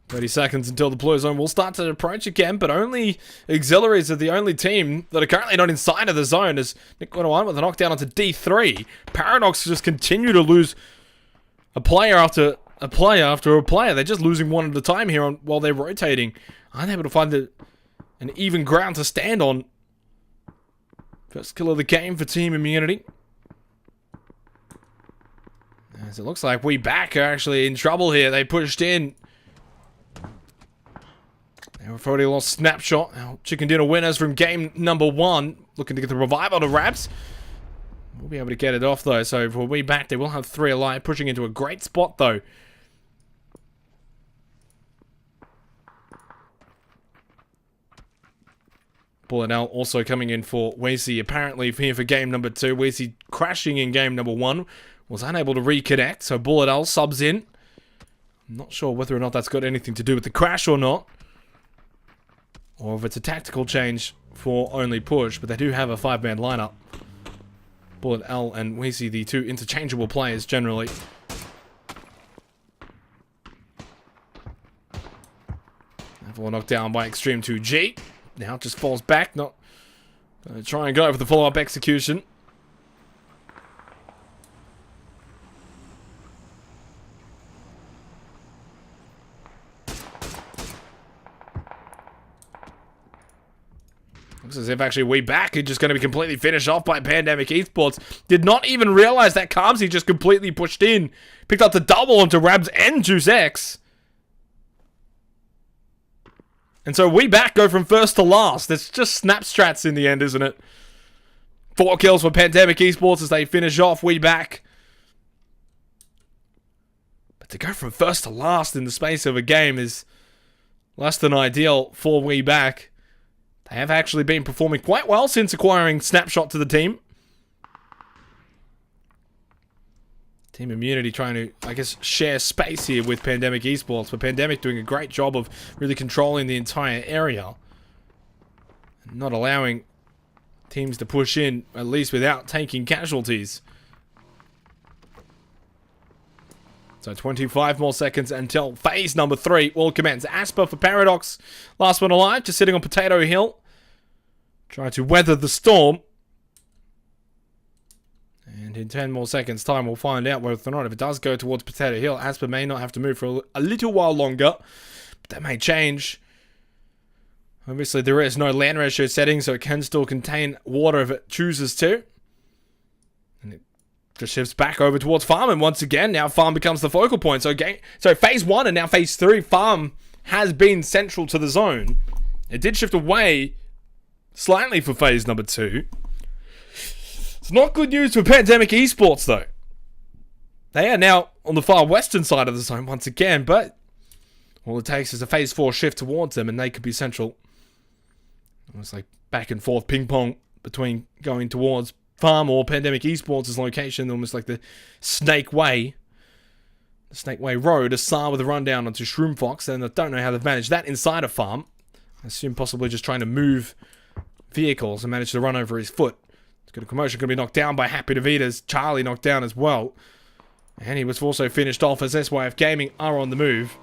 30 seconds until the blue zone will start to approach again, but only Auxiliaries are the only team that are currently not inside of the zone, as Nick 101 with a knockdown onto D3. Paradox just continue to lose a player after a player after a player. They're just losing one at a time here while they're rotating. Aren't able to find an even ground to stand on. First kill of the game for Team Immunity. As it looks like We Back are actually in trouble here. They pushed in. We've already lost Snapshot. Our Chicken Dinner winners from game number 1. Looking to get the revival to Raps. We'll be able to get it off though. So for We Back, they will have 3 alive. Pushing into a great spot though. Bullet L also coming in for Weezy. Apparently here for game number 2. Weezy crashing in game number 1. Was unable to reconnect. So Bullet L subs in. I'm not sure whether or not that's got anything to do with the crash or not. Or if it's a tactical change for only push, but they do have a 5-man lineup. Bullet L and Weezy, the 2 interchangeable players generally. Level knocked down by Extreme 2G. Now just falls back, not gonna try and go for the follow-up execution. Looks as if actually We Back are just going to be completely finished off by Pandemic Esports. Did not even realize that Kamsi just completely pushed in. Picked up the double onto Rabs and Juice X. And so We Back go from first to last. It's just snap strats in the end, isn't it? 4 kills for Pandemic Esports as they finish off We Back. But to go from first to last in the space of a game is less than ideal for We Back. They have actually been performing quite well since acquiring Snapshot to the team. Team Immunity trying to, I guess, share space here with Pandemic Esports, but Pandemic doing a great job of really controlling the entire area. Not allowing teams to push in, at least without taking casualties. So 25 more seconds until phase number 3 will commence. Asper for Paradox, last one alive, just sitting on Potato Hill. Try to weather the storm. And in 10 more seconds time, we'll find out whether or not, if it does go towards Potato Hill, Asper may not have to move for a little while longer. But that may change. Obviously, there is no land ratio setting, so it can still contain water if it chooses to. And it just shifts back over towards Farm, and once again, now Farm becomes the focal point. So phase 1 and now phase 3, Farm has been central to the zone. It did shift away slightly for phase number 2. It's not good news for Pandemic Esports, though. They are now on the far western side of the zone once again, but all it takes is a phase 4 shift towards them, and they could be central. It's like back and forth ping pong between going towards Farm or Pandemic Esports' location, almost like the Snake Way. The Snake Way Road, Asar with a rundown onto Shroom Fox, and I don't know how they've managed that inside of Farm. I assume possibly just trying to move vehicles and manage to run over his foot. It's got a commotion, going to be knocked down by Happy Davidas. Charlie knocked down as well. And he was also finished off as SYF Gaming are on the move.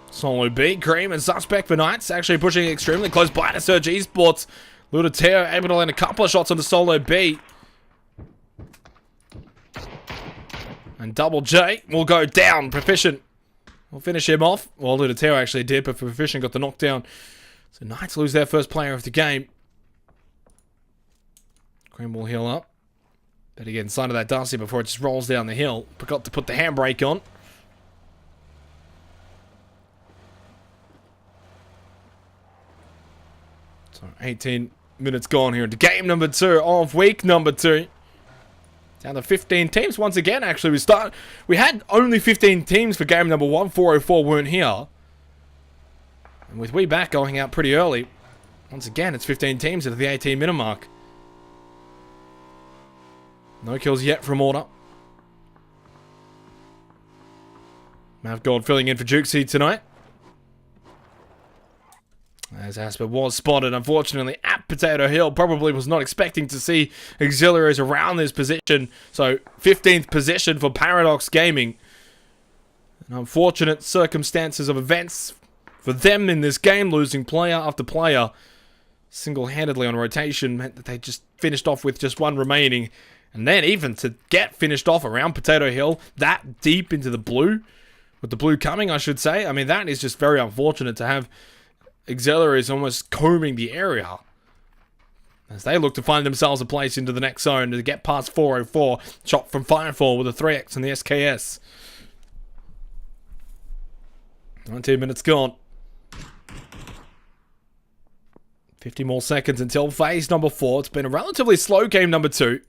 Solo B, Cream and Suspect for Knights actually pushing extremely close by to Surge Esports. Ludateo able to land a couple of shots on the Solo B. And Double J will go down. Proficient will finish him off. Well, Ludateo actually did, but Proficient got the knockdown. So Knights lose their first player of the game. Cream will heal up. Better get inside of that Darcy before it just rolls down the hill. Forgot to put the handbrake on. So 18 minutes gone here into game number 2 of week number 2. Down to 15 teams once again. Actually, we had only 15 teams for game number 1. 404 weren't here. And with we back going out pretty early, once again it's 15 teams at the 18-minute mark. No kills yet from Order. Mavgold filling in for Jukesy tonight. As Asper was spotted, unfortunately, at Potato Hill. Probably was not expecting to see auxiliaries around this position. So, 15th position for Paradox Gaming. An unfortunate circumstances of events for them in this game, losing player after player single-handedly on rotation meant that they just finished off with just one remaining. And then even to get finished off around Potato Hill, that deep into the blue, with the blue coming, I should say. I mean, that is just very unfortunate to have auxiliaries almost combing the area as they look to find themselves a place into the next zone to get past 404. Shot from Firefall with a 3x and the SKS. 19 minutes gone. 50 more seconds until phase number 4. It's been a relatively slow game number 2.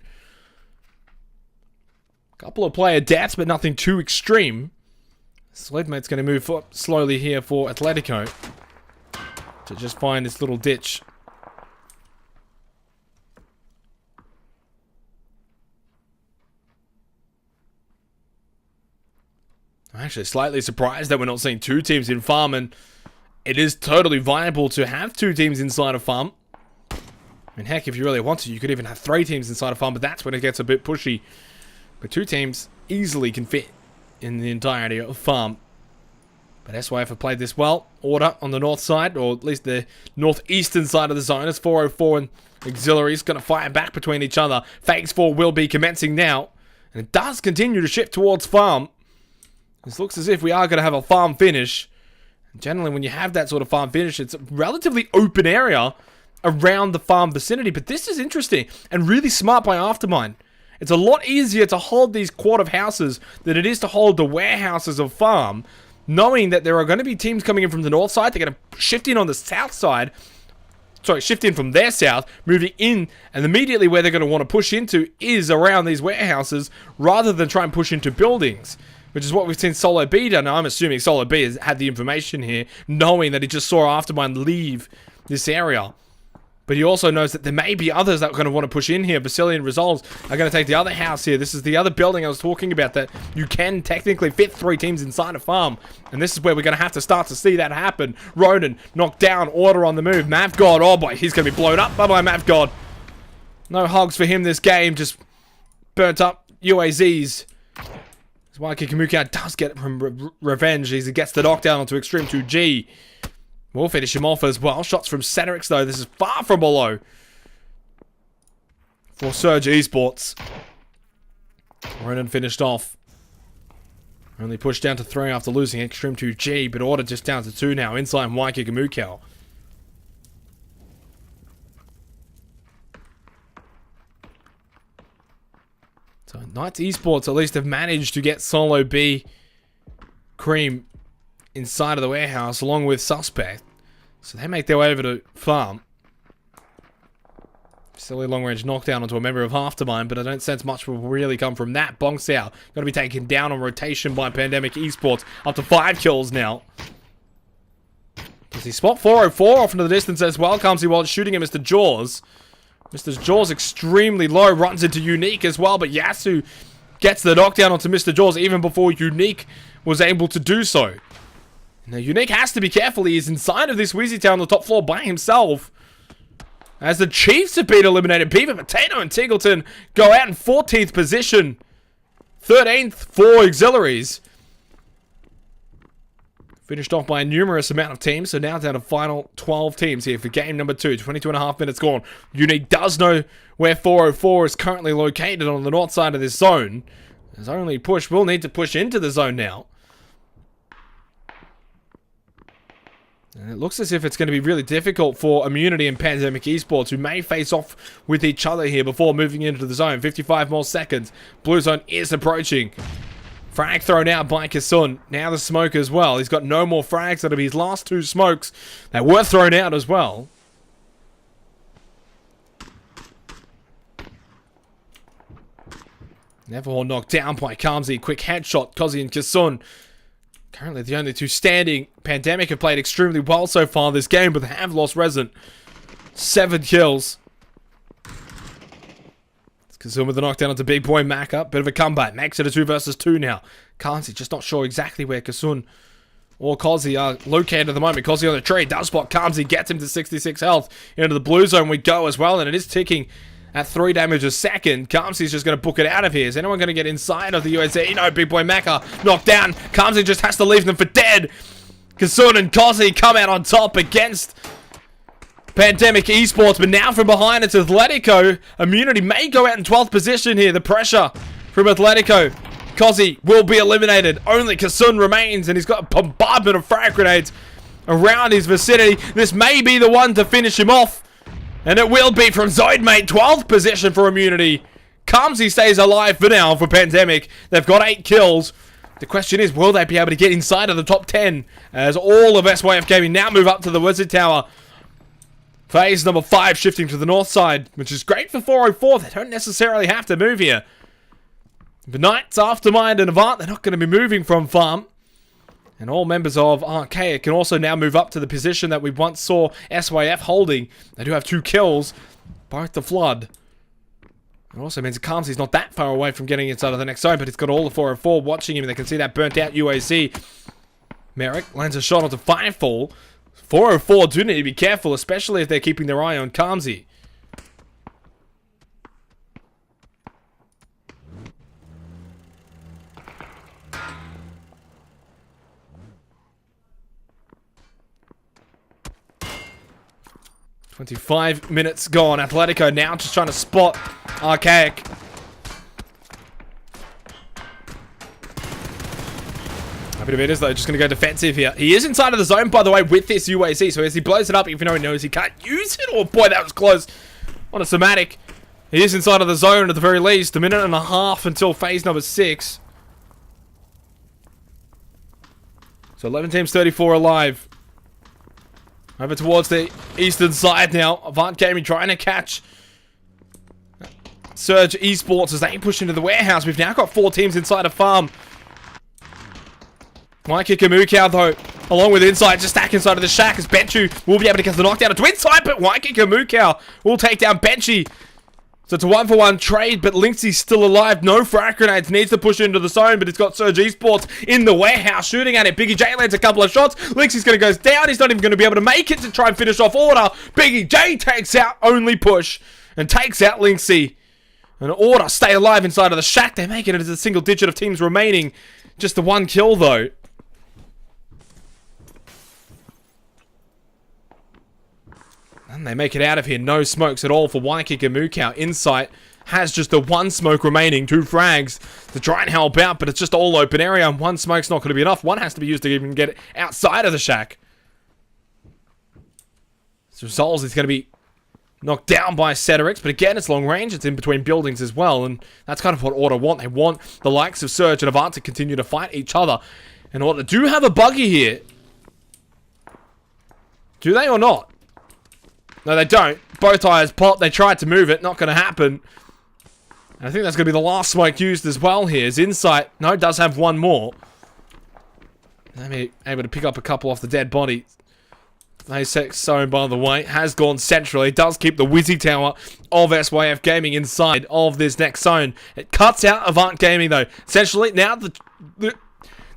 Couple of player deaths, but nothing too extreme. Sledmate's going to move slowly here for Atletico to just find this little ditch. I'm actually slightly surprised that we're not seeing 2 teams in Farm, and it is totally viable to have 2 teams inside of Farm. I mean, heck, if you really want to, you could even have 3 teams inside of Farm, but that's when it gets a bit pushy. But 2 teams easily can fit in the entirety of Farm. But SYF have played this well. Order on the north side, or at least the northeastern side of the zone, as 404 and Auxiliaries going to fire back between each other. Phase 4 will be commencing now. And it does continue to shift towards Farm. This looks as if we are going to have a Farm finish. And generally, when you have that sort of Farm finish, it's a relatively open area around the Farm vicinity. But this is interesting and really smart by Aftermind. It's a lot easier to hold these quad of houses than it is to hold the warehouses of Farm, knowing that there are going to be teams coming in from the north side. They're going to shift in on the south side. Sorry, shift in from their south, moving in, and immediately where they're going to want to push into is around these warehouses rather than try and push into buildings, which is what we've seen Solo B done. Now, I'm assuming Solo B has had the information here, knowing that he just saw Aftermind leave this area. But he also knows that there may be others that are going to want to push in here. Vasilian Resolves are going to take the other house here. This is the other building I was talking about that you can technically fit 3 teams inside a Farm. And this is where we're going to have to start to see that happen. Ronan knocked down. Order on the move. Mavgod. Oh boy, he's going to be blown up. Bye-bye, Mavgod. No hogs for him this game. Just burnt up UAZs. That's why Kikamuka does get revenge as he gets the knockdown onto Extreme 2G. We'll finish him off as well. Shots from Cenerix, though. This is far from below for Surge Esports. Ronan finished off. Only pushed down to 3 after losing Extreme 2G, but order just down to 2 now. Inside Waikiki Mukau. So Knights Esports at least have managed to get Solo B Cream inside of the warehouse along with Suspect. So they make their way over to Farm. Silly long-range knockdown onto a member of Halftermind, but I don't sense much will really come from that. Bong Sao going to be taken down on rotation by Pandemic Esports. Up to 5 kills now. Does he spot 404 off into the distance as well? Comes he while shooting at Mr. Jaws. Mr. Jaws extremely low, runs into Unique as well, but Yasu gets the knockdown onto Mr. Jaws even before Unique was able to do so. Now, Unique has to be careful. He is inside of this Wheezy Town on the top floor by himself. As the Chiefs have been eliminated, Beaver Potato and Tiggleton go out in 14th position. 13th for Auxiliaries. Finished off by a numerous amount of teams, so now down to final 12 teams here for game number 2. 22.5 minutes gone. Unique does know where 404 is currently located on the north side of this zone. His only push will need to push into the zone now. And it looks as if it's going to be really difficult for Immunity and Pandemic Esports, who may face off with each other here before moving into the zone. 55 more seconds. Blue zone is approaching. Frag thrown out by Kasun. Now the smoke as well. He's got no more frags. That'll be his last 2 smokes that were thrown out as well. Neverhorn knocked down by Kamzi. Quick headshot. Kozi and Kasun. Currently the only 2 standing. Pandemic have played extremely well so far this game, but they have lost Resident. 7 kills. It's Kazuma with the knockdown onto Big Boy Maka. Bit of a comeback. Makes it a 2 versus 2 now. Kanzi just not sure exactly where Kasun or Kozi are located at the moment. Kozi on the tree. Does spot Kamzi. Gets him to 66 health. Into the blue zone we go as well, and it is ticking at 3 damage a second. Kamsi's just going to book it out of here. Is anyone going to get inside of the USA? No, Big Boy Maka knocked down. Kamsi just has to leave them for dead. Kasun and Kozi come out on top against Pandemic Esports, but now from behind it's Atletico. Immunity may go out in 12th position here. The pressure from Atletico. Kozi will be eliminated. Only Kasun remains, and he's got a bombardment of frag grenades around his vicinity. This may be the one to finish him off. And it will be from Zodemate, 12th position for Immunity. Kamsi stays alive for now for Pandemic. They've got 8 kills. The question is, will they be able to get inside of the top 10? As all of SYF Gaming now move up to the Wizard Tower. Phase number 5 shifting to the north side, which is great for 404. They don't necessarily have to move here. The Knights, Aftermind, and Avant, they're not going to be moving from Farm. And all members of Archaic can also now move up to the position that we once saw SYF holding. They do have 2 kills, both the Flood. It also means that Kamsi's not that far away from getting inside of the next zone, but it's got all the 404 watching him. They can see that burnt out UAC. Merrick lands a shot onto Firefall. 404 do need to be careful, especially if they're keeping their eye on Kamsi. "25 minutes gone. Atletico now just trying to spot Archaic. Happy to beat us though, just going to go defensive here. He is inside of the zone, by the way, with this UAC. So as he blows it up, even though he knows he can't use it. Oh boy, that was close. On a somatic. He is inside of the zone at the very least. A minute and a half until phase number 6. So 11 teams, 34 alive. Over towards the eastern side now. Avant Gaming trying to catch Surge Esports as they push into the warehouse. We've now got 4 teams inside a farm. Mikey Kamukau, though, along with Inside, just stack inside of the shack as Benchu will be able to get the knockdown to Inside, but Mikey Kamukau will take down Benchy. So it's a 1-for-1 trade, but Lynxie's still alive. No frag grenades. Needs to push into the zone, but it's got Surge Esports in the warehouse shooting at it. Biggie J lands a couple of shots. Lynxie's going to go down. He's not even going to be able to make it to try and finish off Order. Biggie J takes out Only Push and takes out Lynxie. And Order stay alive inside of the shack. They're making it as a single digit of teams remaining. Just the 1 kill, though. And they make it out of here. No smokes at all for Waikiki Mukau. Insight has just the one smoke remaining, 2 frags to try and help out, but it's just all open area, and 1 smoke's not going to be enough. 1 has to be used to even get it outside of the shack. So Souls is going to be knocked down by Cedrix, but again, it's long range. It's in between buildings as well, and that's kind of what Order want. They want the likes of Surge and Avant to continue to fight each other. And Order do have a buggy here. Do they or not? No, they don't. Both tires pop. They tried to move it. Not going to happen. And I think that's going to be the last smoke used as well here. Is Insight. No, it does have 1 more. Maybe able to pick up a couple off the dead body. Asex Zone, by the way, has gone centrally. It does keep the Wizzy Tower of SYF Gaming inside of this next zone. It cuts out Avant Gaming, though. Essentially, now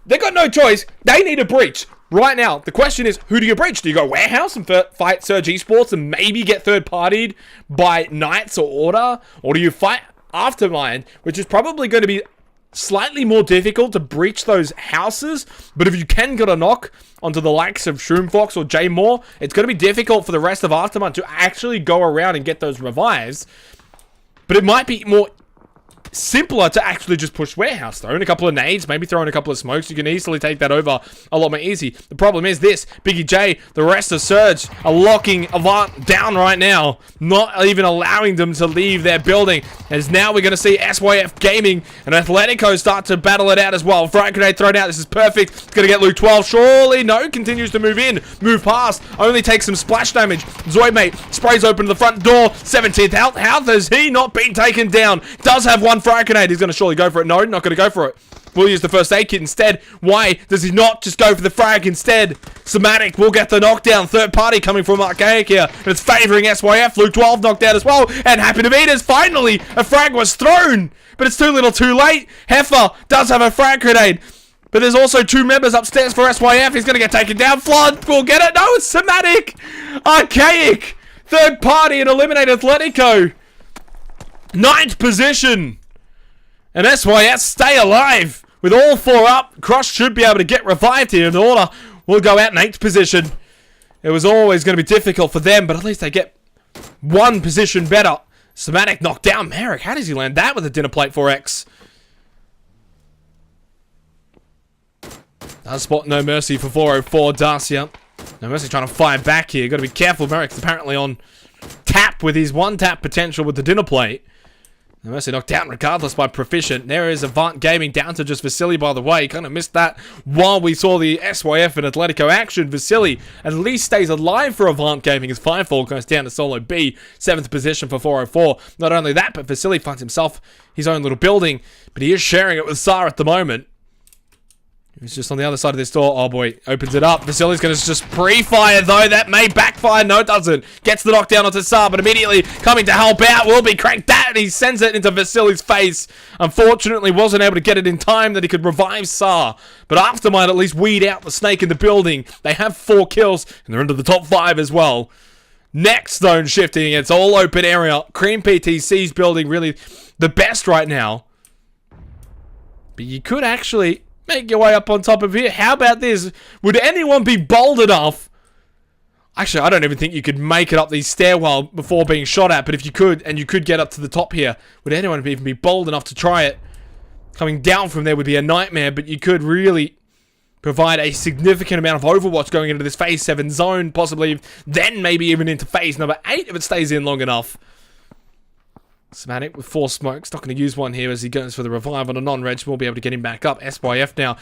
they got no choice. They need a breach. Right now, the question is, who do you breach? Do you go Warehouse and fight Surge Esports and maybe get third-partied by Knights or Order? Or do you fight Aftermind, which is probably going to be slightly more difficult to breach those houses, but if you can get a knock onto the likes of Shroomfox or J Moore, it's going to be difficult for the rest of Aftermind to actually go around and get those revives. But it might be more simpler to actually just push Warehouse. Throw in a couple of nades, maybe throw in a couple of smokes. You can easily take that over a lot more easy. The problem is this: Biggie J, the rest of Surge are locking Avant down right now, not even allowing them to leave their building. As now we're going to see SYF Gaming and Athletico start to battle it out as well. Front grenade thrown out. This is perfect. It's going to get Luke 12. Surely no. Continues to move in. Move past. Only takes some splash damage. Zoidmate sprays open the front door. 17th health. How has he not been taken down? Does have 1 frag grenade. He's going to surely go for it. No, not going to go for it. We'll use the first aid kit instead. Why does he not just go for the frag instead? Somatic will get the knockdown. Third party coming from Archaic here. And it's favoring SYF. Luke 12 knocked out as well. And Happy to Beat us. Finally, a frag was thrown. But it's too little too late. Heifer does have a frag grenade. But there's also 2 members upstairs for SYF. He's going to get taken down. Flood will get it. No, it's Somatic. Archaic. Third party and eliminate Athletico. 9th position. And SYS stay alive. With all 4 up, Crush should be able to get revived here. And the Order will go out in 8th position. It was always going to be difficult for them, but at least they get 1 position better. Somatic knocked down Merrick. How does he land that with a dinner plate 4X? Does spot No Mercy for 404. Darcia. No Mercy trying to fire back here. Got to be careful. Merrick's apparently on tap with his 1-tap potential with the dinner plate. No Mercy knocked down regardless by Proficient. There is Avant Gaming down to just Vasily, by the way. Kind of missed that while we saw the SYF and Athletico action. Vasily at least stays alive for Avant Gaming as Firefall goes down to Solo B. 7th position for 404. Not only that, but Vasily finds himself his own little building. But he is sharing it with Sar at the moment. He's just on the other side of this door. Oh boy, opens it up. Vasily's going to just pre-fire though. That may backfire. No, it doesn't. Gets the knockdown onto Sar, but immediately coming to help out will be cranked that, and he sends it into Vasily's face. Unfortunately, wasn't able to get it in time that he could revive Sar. But Aftermind at least weed out the snake in the building. They have 4 kills, and they're into the top 5 as well. Next zone shifting. It's all open area. Cream PTC's building really the best right now. But you could actually make your way up on top of here. How about this? Would anyone be bold enough? Actually, I don't even think you could make it up these stairwell before being shot at, but if you could, and you could get up to the top here, would anyone even be bold enough to try it? Coming down from there would be a nightmare, but you could really provide a significant amount of Overwatch going into this Phase 7 zone, possibly then maybe even into Phase number 8 if it stays in long enough. Somatic with 4 smokes. Not going to use one here as he goes for the revive on a non-reg. We'll be able to get him back up. SYF now.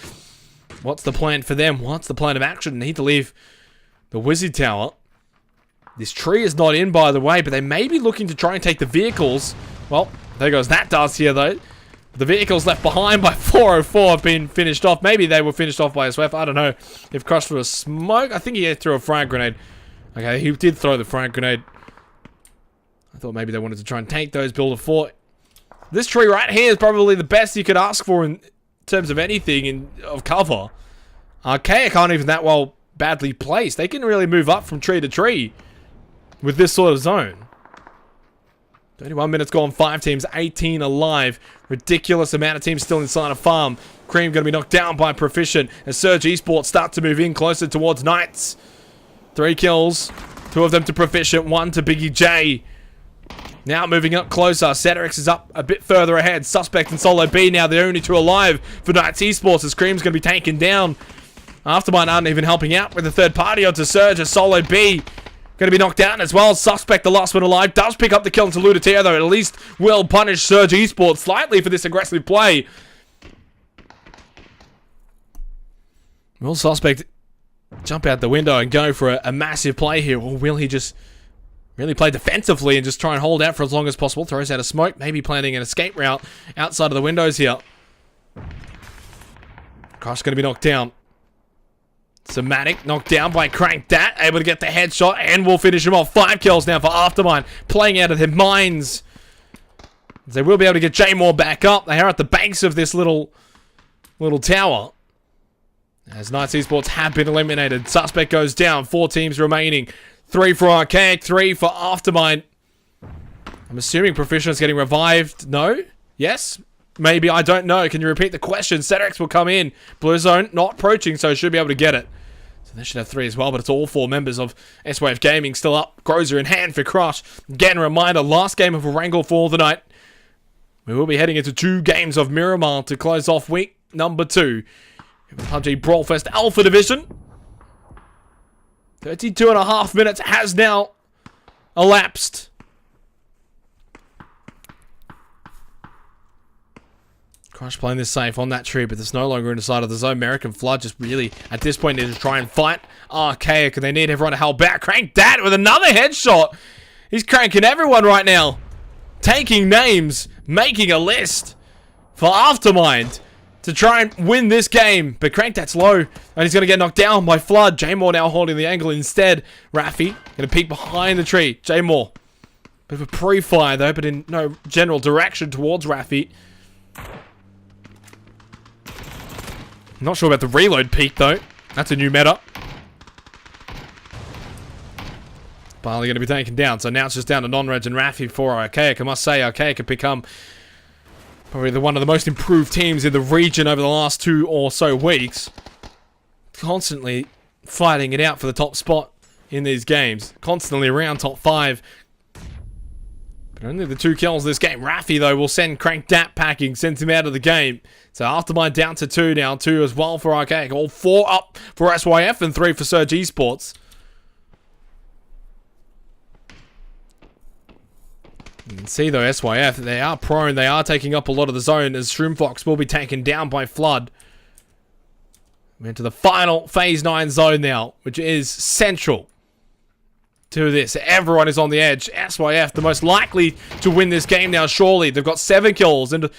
What's the plan for them? What's the plan of action? They need to leave the Wizard Tower. This tree is not in, by the way, but they may be looking to try and take the vehicles. Well, there goes that dust here, though. The vehicles left behind by 404 have been finished off. Maybe they were finished off by SWF. I don't know. If crushed through a smoke. I think he threw a frag grenade. Okay, he did throw the frag grenade. I thought maybe they wanted to try and tank those, build a fort. This tree right here is probably the best you could ask for in terms of anything of cover. Archaic aren't even that well badly placed. They can really move up from tree to tree with this sort of zone. 31 minutes gone, 5 teams, 18 alive. Ridiculous amount of teams still inside a farm. Cream going to be knocked down by Proficient as Surge Esports start to move in closer towards Knights. 3 kills, 2 of them to Proficient, 1 to Biggie J. Now moving up closer. Cedrix is up a bit further ahead. Suspect and Solo B now the only two alive for Knights Esports as Cream's going to be taken down. Aftermind aren't even helping out with the third party onto Surge as Solo B going to be knocked down as well. Suspect, the last one alive, does pick up the kill into Ludatia, though at least will punish Surge Esports slightly for this aggressive play. Will Suspect jump out the window and go for a massive play here, or will he just really play defensively and just try and hold out for as long as possible? Throws out a smoke, maybe planning an escape route outside of the windows here. Crush going to be knocked down. Somatic knocked down by Crank Dat, able to get the headshot, and will finish him off. 5 kills now for Aftermind, playing out of their minds. They will be able to get J-More back up. They are at the base of this little tower. As Knights Esports have been eliminated. Suspect goes down. 4 teams remaining. 3 for Archaic, 3 for Aftermind. I'm assuming Proficient's getting revived. No? Yes? Maybe, I don't know. Can you repeat the question? Cedrix will come in. Blue Zone not approaching, so should be able to get it. So they should have 3 as well, but it's all 4 members of S-Wave Gaming still up. Grozer in hand for Crush. Again, a reminder, last game of a Wrangle for the night. We will be heading into 2 games of Miramar to close off week number 2. PUBG BrawlFest Alpha Division. 32.5 minutes has now elapsed. Crush playing this safe on that tree, but it's no longer inside of the zone. American Flood just really, at this point, need to try and fight Archaic, and they need everyone to help back. Crank that with another headshot. He's cranking everyone right now. Taking names, making a list for Aftermind to try and win this game. But Crank that's low, and he's going to get knocked down by Flood. J-More now holding the angle instead. Raffi going to peek behind the tree. J-More. Bit of a pre-fire though, but in no general direction towards Raffi. Not sure about the reload peak though. That's a new meta. Barley going to be taken down. So now it's just down to Non-Reg and Raffi for Archaic. I must say, Archaic have become probably one of the most improved teams in the region over the last 2 or so weeks. Constantly fighting it out for the top spot in these games. Constantly around top 5. But only the 2 kills this game. Raffi, though, will send Crank Dat packing, sends him out of the game. So Aftermind down to 2 now. 2 as well for Archaic. All 4 up for SYF and 3 for Surge Esports. You can see, though, SYF, they are prone. They are taking up a lot of the zone as Shroomfox will be taken down by Flood. We're into the final Phase 9 zone now, which is central to this. Everyone is on the edge. SYF, the most likely to win this game now, surely. They've got 7 kills into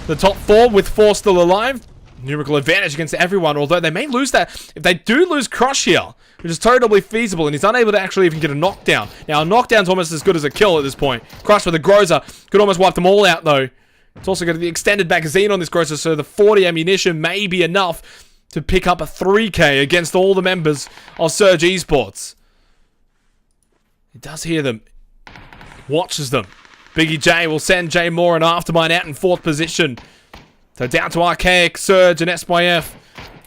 the top 4 with 4 still alive. Numerical advantage against everyone, although they may lose that. If they do lose Crush here, which is totally feasible, and he's unable to actually even get a knockdown. Now, a knockdown's almost as good as a kill at this point. Crush with a Grozer could almost wipe them all out, though. It's also got the extended magazine on this Grozer, so the 40 ammunition may be enough to pick up a 3k against all the members of Surge Esports. He does hear them. Watches them. Biggie J will send J Moore and Aftermind out in 4th position. So down to Archaic, Surge, and SYF.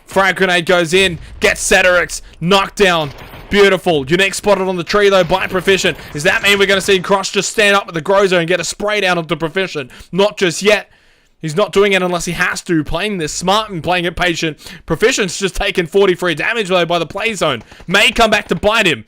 Frag grenade goes in, gets Cedrix, knocked down. Beautiful. Unique spotted on the tree, though, by Proficient. Does that mean we're going to see Crush just stand up with the Grozer and get a spray down onto Proficient? Not just yet. He's not doing it unless he has to. Playing this smart and playing it patient. Proficient's just taken 43 damage, though, by the play zone. May come back to bite him.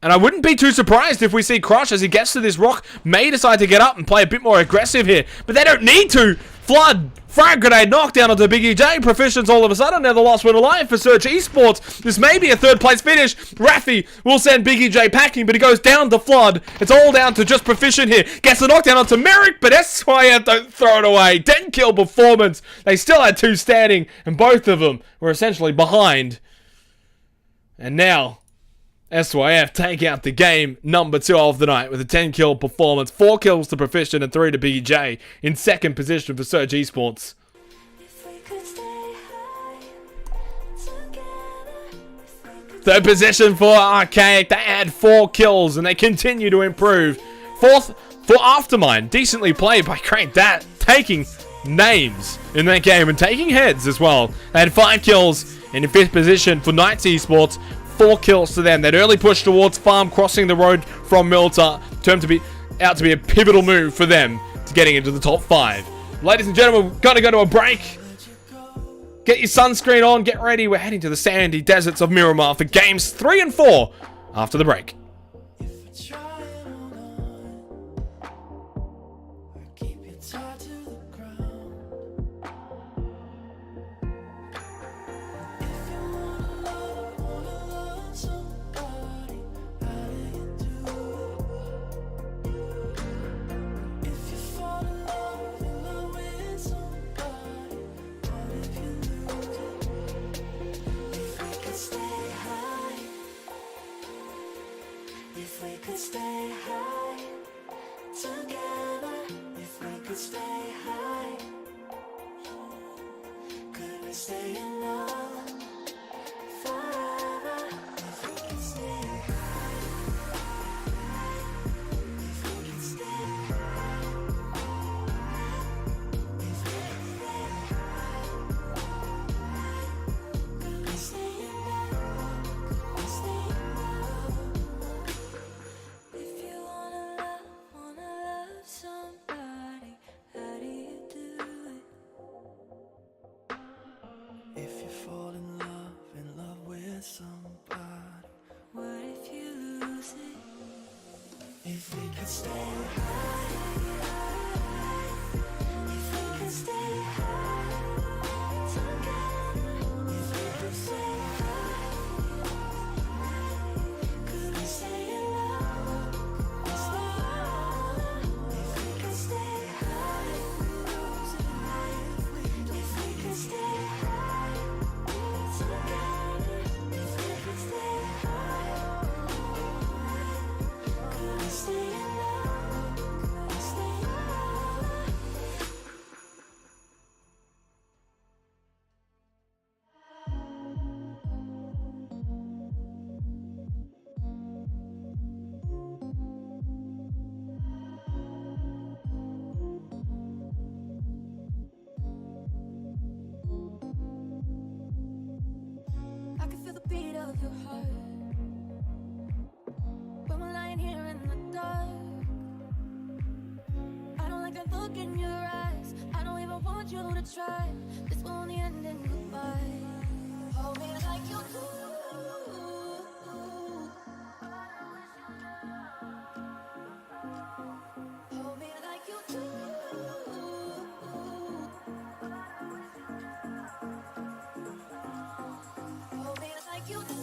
And I wouldn't be too surprised if we see Crush as he gets to this rock, may decide to get up and play a bit more aggressive here. But they don't need to. Flood, frag grenade, knockdown onto Biggie J. Proficient's all of a sudden now the last one alive for Surge Esports. This may be a 3rd place finish. Raffi will send Biggie J packing, but he goes down to Flood. It's all down to just Proficient here. Gets the knockdown onto Merrick, but SYF don't throw it away. 10 kill performance. They still had 2 standing, and both of them were essentially behind. And now SYF take out the game number 2 of the night with a 10 kill performance. 4 kills to Proficient and 3 to Biggie J in 2nd position for Surge Esports. If we could stay high together, 3rd position for Archaic. They had 4 kills and they continue to improve. 4th for Aftermind. Decently played by Crank Dat, taking names in that game and taking heads as well. They had 5 kills in 5th position for Knights Esports. 4 kills to them. That early push towards farm, crossing the road from Milta. Termed to be out to be a pivotal move for them to getting into the top 5. Ladies and gentlemen, we're going to go to a break. Get your sunscreen on, get ready. We're heading to the sandy deserts of Miramar for games 3 and 4 after the break. If we could stay high together, if we could stay high, could we stay in love forever? If we could stay high, if we could stay high, if we could stay high, could we stay in love? Could we stay in love? If you wanna love somebody, how do you do it? If you fall in love with somebody, what if you lose it? If we could stay high, if we could stay high together, if we could stay high, could we stay in love? If we could stay high, if we could stay high together, if we could stay high, could we stay in love? Could we stay in love? I can feel the beat of your heart when we're lying here in the dark. I don't like that look in your eyes. I don't even want you to try. This will only end in goodbye. Hold me like you do. Hold me like you do. Hold me like you do.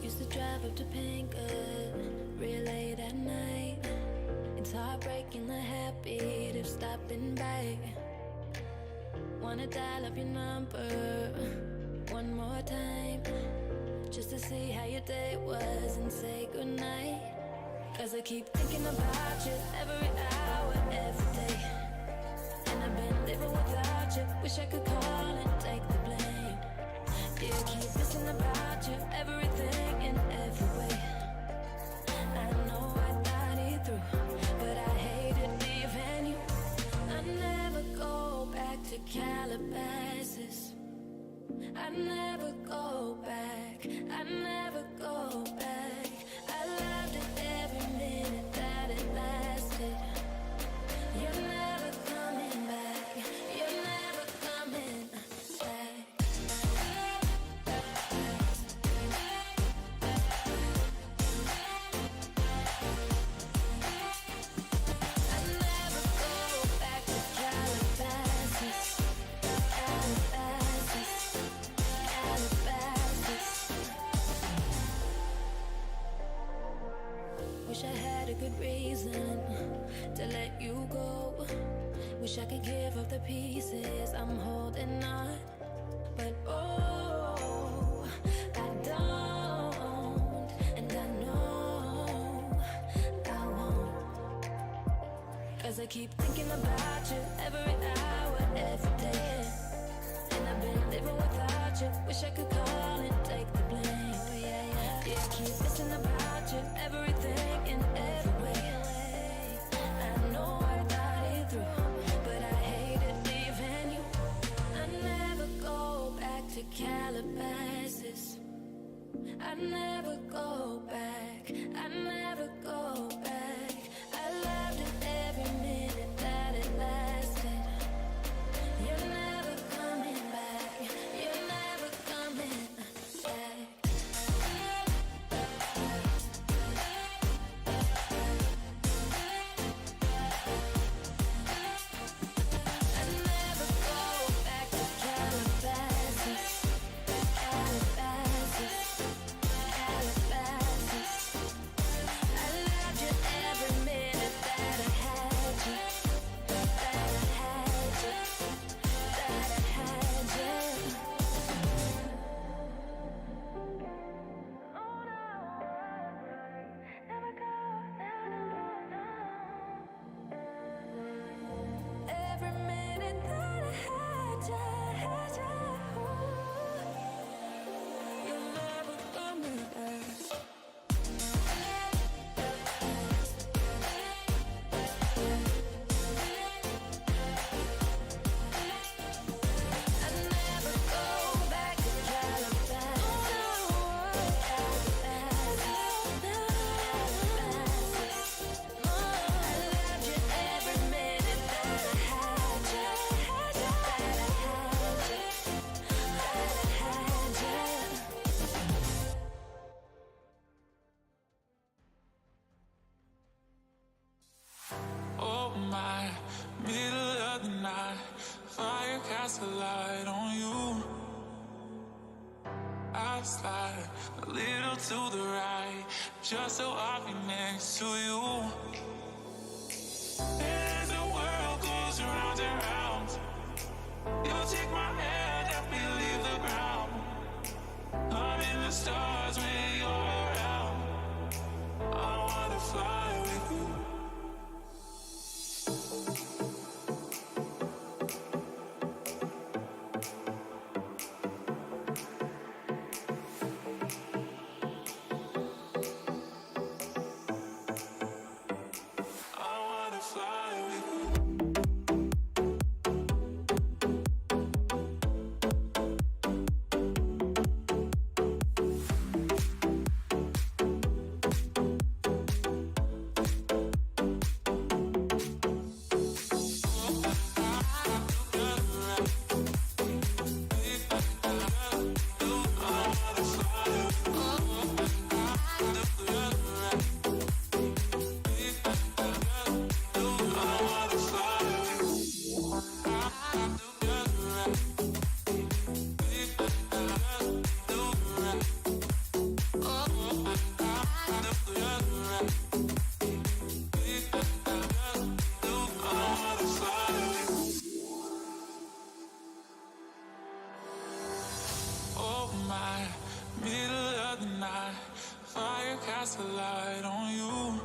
Used to drive up to Pinkwood real late at night. It's heartbreaking the habit of stopping by. Wanna dial up your number one more time, just to see how your day was and say goodnight. Cause I keep thinking about you every hour, every day. And I've been living without you, wish I could call and take the blame. Yeah, I keep missing about you, everything in every way. I know I thought it through, but I hated leaving you. I never go back to Calabasas. I never go back, I never go back. I loved it every minute that it lasted. You're never coming back, you're never coming back. I never go back to Calabasas. Calabasas, Calabasas. Wish I had a good reason to let you go. Wish I could give up the pieces I'm holding on. But oh, I don't, and I know I won't. Cause I keep thinking about you every hour, every day. And I've been living without you, wish I could call and take the blame. Oh yeah, yeah, yeah, I keep missing about you, everything in every way. I know I thought it through, but I hated leaving you. I never go back to Calabasas. I never go back, I never go back. I loved it every minute that it lasted. You're never coming back, you're never coming back. I never go back to Calabasas. Calabasas, Calabasas. I loved you every minute that I had you. That I had you. That I had you. Oh no, never go, no. Every minute that I had you. You're never coming back. I never go back to Calabasas. Calabasas. I loved you every minute that I had you. That I had you. That I had you. Oh my, middle of the night, fire casts a light on you. I slide a little to the right, just so I'll be next to you. As the world goes round and round, you'll take my hand, help me leave the ground. I'm in the stars when you're around. I wanna fly with you. I wanna fly with you. cast a light on you.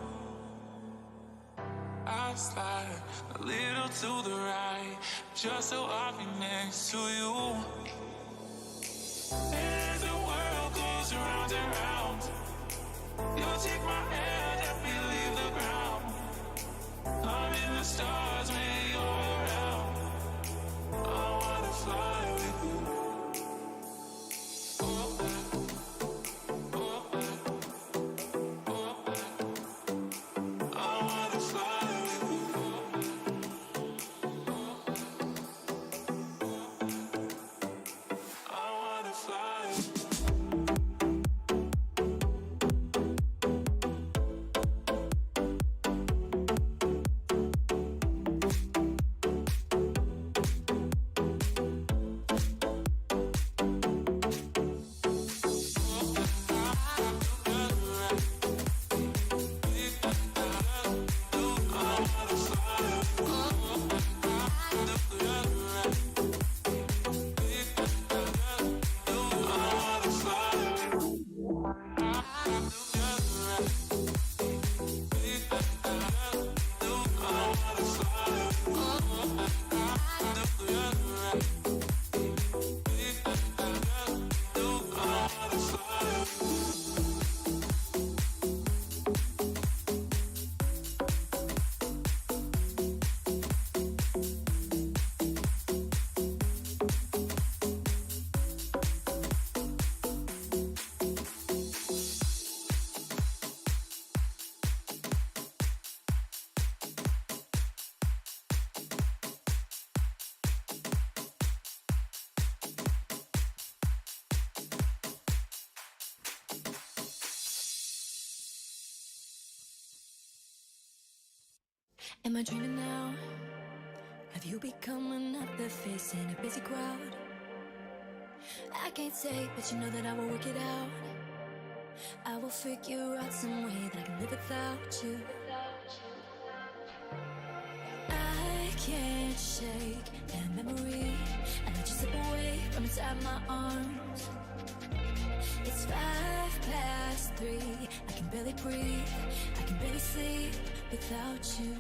I slide a little to the right, just so I'll be next to you. As the world goes round and round, you'll take my hand and we leave the ground. I'm in the stars when you're around. I wanna fly with you. Am I dreaming now? Have you become another face in a busy crowd? I can't say, but you know that I will work it out. I will figure out some way that I can live without you. I can't shake that memory. I let you slip away from inside my arms. It's 3:05. I can barely breathe. I can barely sleep without you.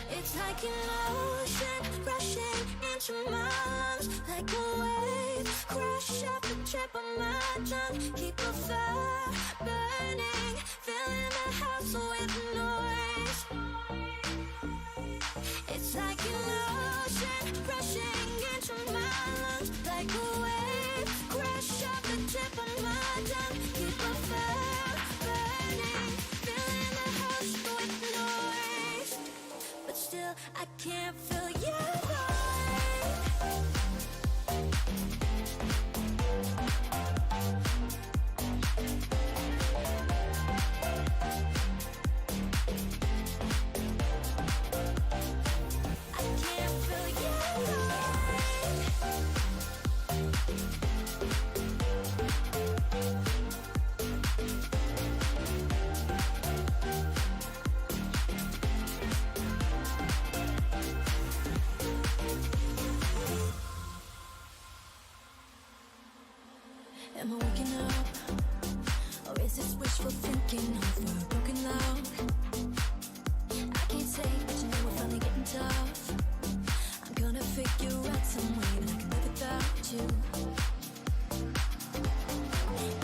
It's like an ocean rushing into my lungs, like a wave crash off the trip of my tongue. Keep a fire burning, filling the house with noise. It's like an ocean rushing into my lungs, like a wave crash off the tip of my tongue. Keep a fire burning, filling the house with noise. But still, I can't feel your vibe. I can't feel your vibe. Am I waking up? Or is this wishful thinking over a broken love? I can't say, but you know we're finally getting tough. I'm gonna figure out some way that I can live without you. I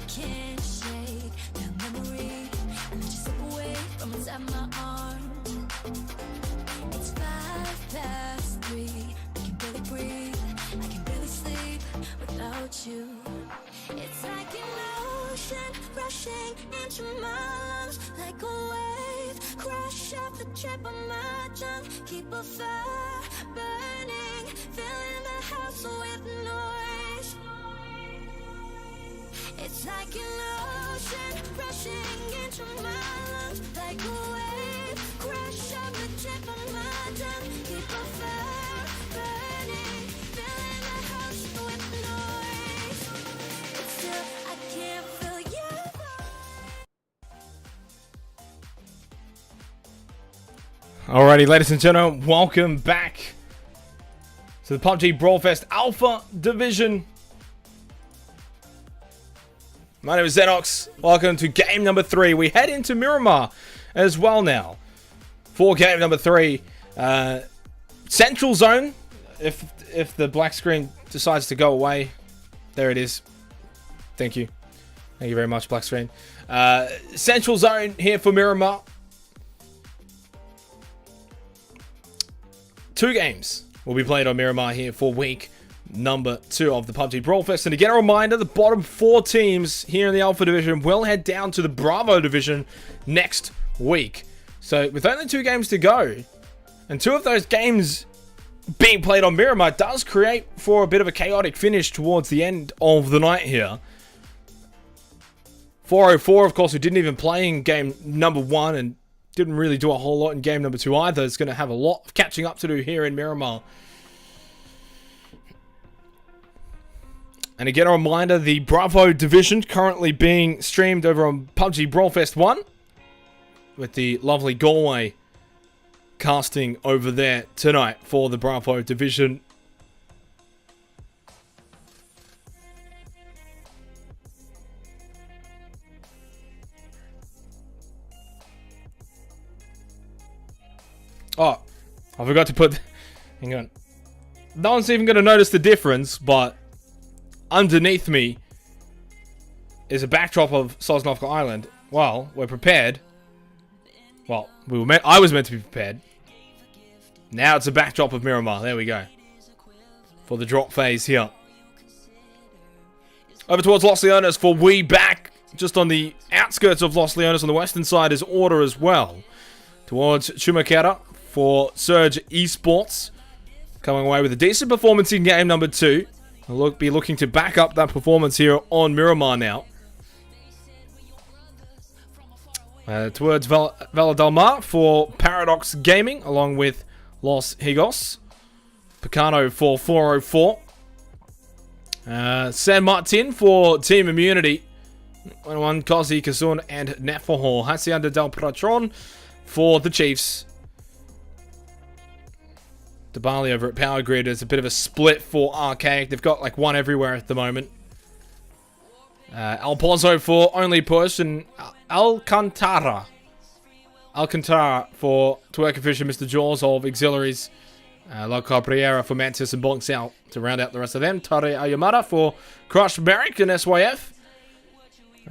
can't shake that memory. I let you slip away from inside my arms. It's 3:05. I can barely breathe. I can barely sleep without you. It's like an ocean rushing into my lungs, like a wave crash off the tip of my tongue. Keep a fire burning, filling the house with noise. It's like an ocean rushing into my lungs, like a wave crash off the tip of my tongue. Keep a fire burning, filling the house with noise. But still, I can't feel your vibe. Alrighty, ladies and gentlemen, welcome back to the PUBG BrawlFest Alpha Division. My name is Xenox. Welcome to game number 3. We head into Miramar as well now. For game number 3. Central Zone. If the black screen decides to go away. There it is. Thank you. Thank you very much, black screen. Central Zone here for Miramar. 2 games will be played on Miramar here for week number 2 of the PUBG BrawlFest. And again, a reminder, the bottom 4 teams here in the Alpha Division will head down to the Bravo Division next week. So with only 2 games to go, and 2 of those games being played on Miramar does create for a bit of a chaotic finish towards the end of the night here. 404, of course, who didn't even play in game number 1 and didn't really do a whole lot in game number 2 either. Is going to have a lot of catching up to do here in Miramar. And again, a reminder, the Bravo Division currently being streamed over on PUBG BrawlFest 1. With the lovely Galway casting over there tonight for the Bravo Division. Oh, I forgot to put... Hang on. No one's even going to notice the difference, but underneath me is a backdrop of Sosnovka Island. Well, we're prepared. Well, I was meant to be prepared. Now it's a backdrop of Miramar. There we go. For the drop phase here. Over towards Los Leones for We Back. Just on the outskirts of Los Leones on the western side is Order as well. Towards Chumakera for Surge Esports. Coming away with a decent performance in game number 2. We'll be looking to back up that performance here on Miramar now. Towards Vela Del Mar for Paradox Gaming, along with Los Higos. Picano for 404. San Martin for Team Immunity. 21 Kozi, Kazun, and Nefohor. Hacienda del Patron for the Chiefs. Debali over at Power Grid is a bit of a split for Archaic. They've got like one everywhere at the moment. El Pozo for Only Push and Alcantara for Twerk Fisher, Mr. Jaws of Auxiliaries. La Cabriera for Mantis and Bonk South to round out the rest of them. Tare Ayamada for Crush Merrick and SYF.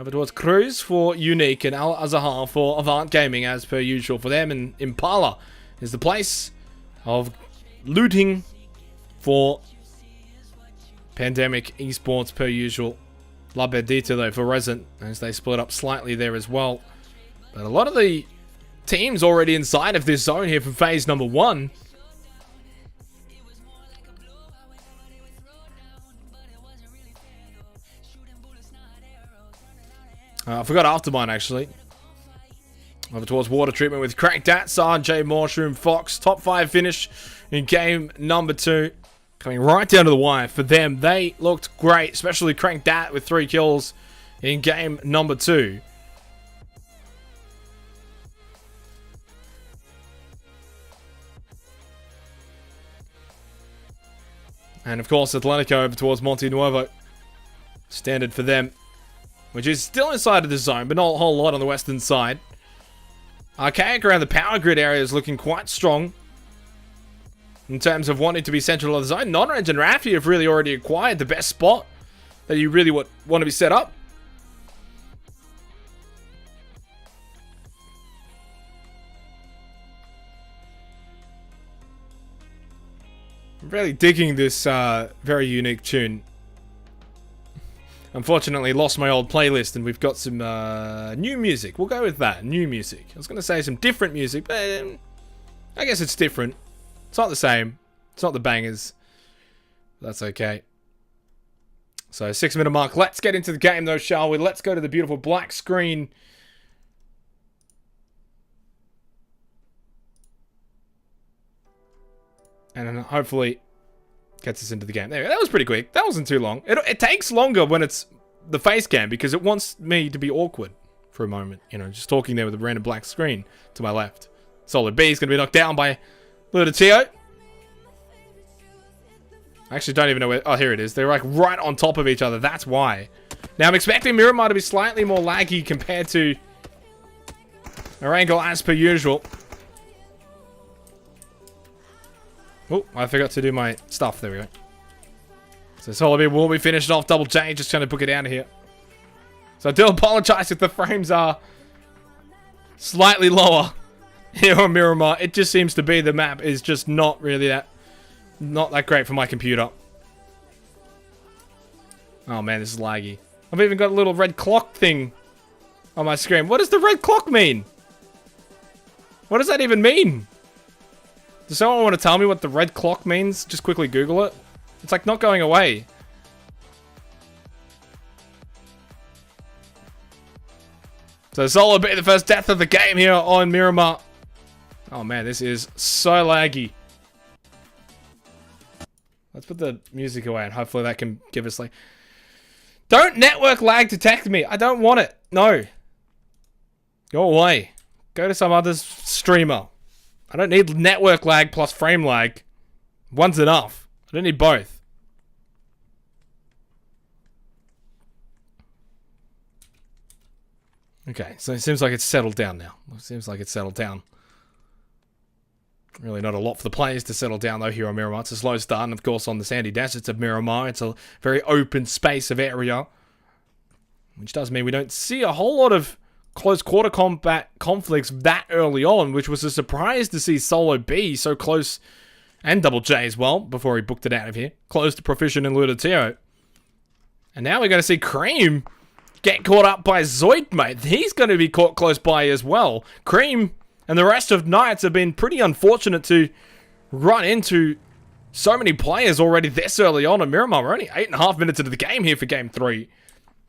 Over towards Cruz for Unique and Al Azahar for Avant Gaming as per usual for them. And Impala is the place of looting for Pandemic Esports per usual. La Bendita though for Resident as they split up slightly there as well. But a lot of the teams already inside of this zone here for phase number 1. I forgot Aftermine actually. Over towards Water Treatment with Crack Dat, J Mushroom, Fox. Top 5 finish in game number 2. Coming right down to the wire for them. They looked great, especially Crank Dat with 3 kills in game number 2. And of course, Atletico over towards Monte Nuevo. Standard for them. Which is still inside of the zone, but not a whole lot on the western side. Archaic around the Power Grid area is looking quite strong. In terms of wanting to be central of the zone. Non-Range and Rafi have really already acquired the best spot that you really want to be set up. I'm really digging this very unique tune. Unfortunately, lost my old playlist and we've got some new music. We'll go with that. New music. I was going to say some different music, but I guess it's different. It's not the same. It's not the bangers. That's okay. So, 6-minute mark. Let's get into the game, though, shall we? Let's go to the beautiful black screen. And then hopefully gets us into the game. There, that was pretty quick. That wasn't too long. It takes longer when it's the face cam because it wants me to be awkward for a moment. You know, just talking there with a random black screen to my left. Solid B is going to be knocked down by Ludatio. I actually don't even know where... Oh, here it is. They're like right on top of each other. That's why. Now, I'm expecting Miramar to be slightly more laggy compared to Erangel as per usual. Oh, I forgot to do my stuff. There we go. So Solo will be finished off. Double J, just trying to book it out of here. So I do apologize if the frames are slightly lower here on Miramar. It just seems to be the map is just not really not that great for my computer. Oh man, this is laggy. I've even got a little red clock thing on my screen. What does the red clock mean? What does that even mean? Does someone want to tell me what the red clock means? Just quickly Google it. It's like not going away. So Solo be the first death of the game here on Miramar. Oh man, this is so laggy. Let's put the music away and hopefully that can give us like... Don't network lag detect me. I don't want it. No. Go away. Go to some other streamer. I don't need network lag plus frame lag. One's enough. I don't need both. Okay, so it seems like it's settled down now. It seems like it's settled down. Really not a lot for the players to settle down though here on Miramar. It's a slow start, and of course on the sandy deserts of Miramar, it's a very open space of area. Which does mean we don't see a whole lot of close quarter combat conflicts that early on, which was a surprise to see Solo be so close, and Double J as well, before he booked it out of here. Close to Proficient and Ludatio. And now we're going to see Cream get caught up by Zoid, mate. He's going to be caught close by as well. Cream and the rest of Knights have been pretty unfortunate to run into so many players already this early on in Miramar. We're only 8.5 minutes into the game here for Game 3.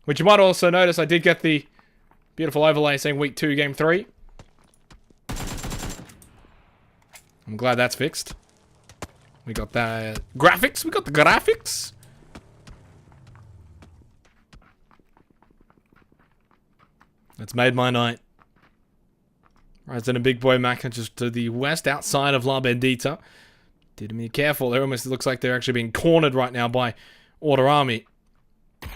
Which you might also notice I did get the beautiful overlay saying Week 2, Game 3. I'm glad that's fixed. We got the graphics. We got the graphics. That's made my night. Resident Big Boy Mac just to the west outside of La Bendita. Did me careful. It almost looks like they're actually being cornered right now by Order Army. But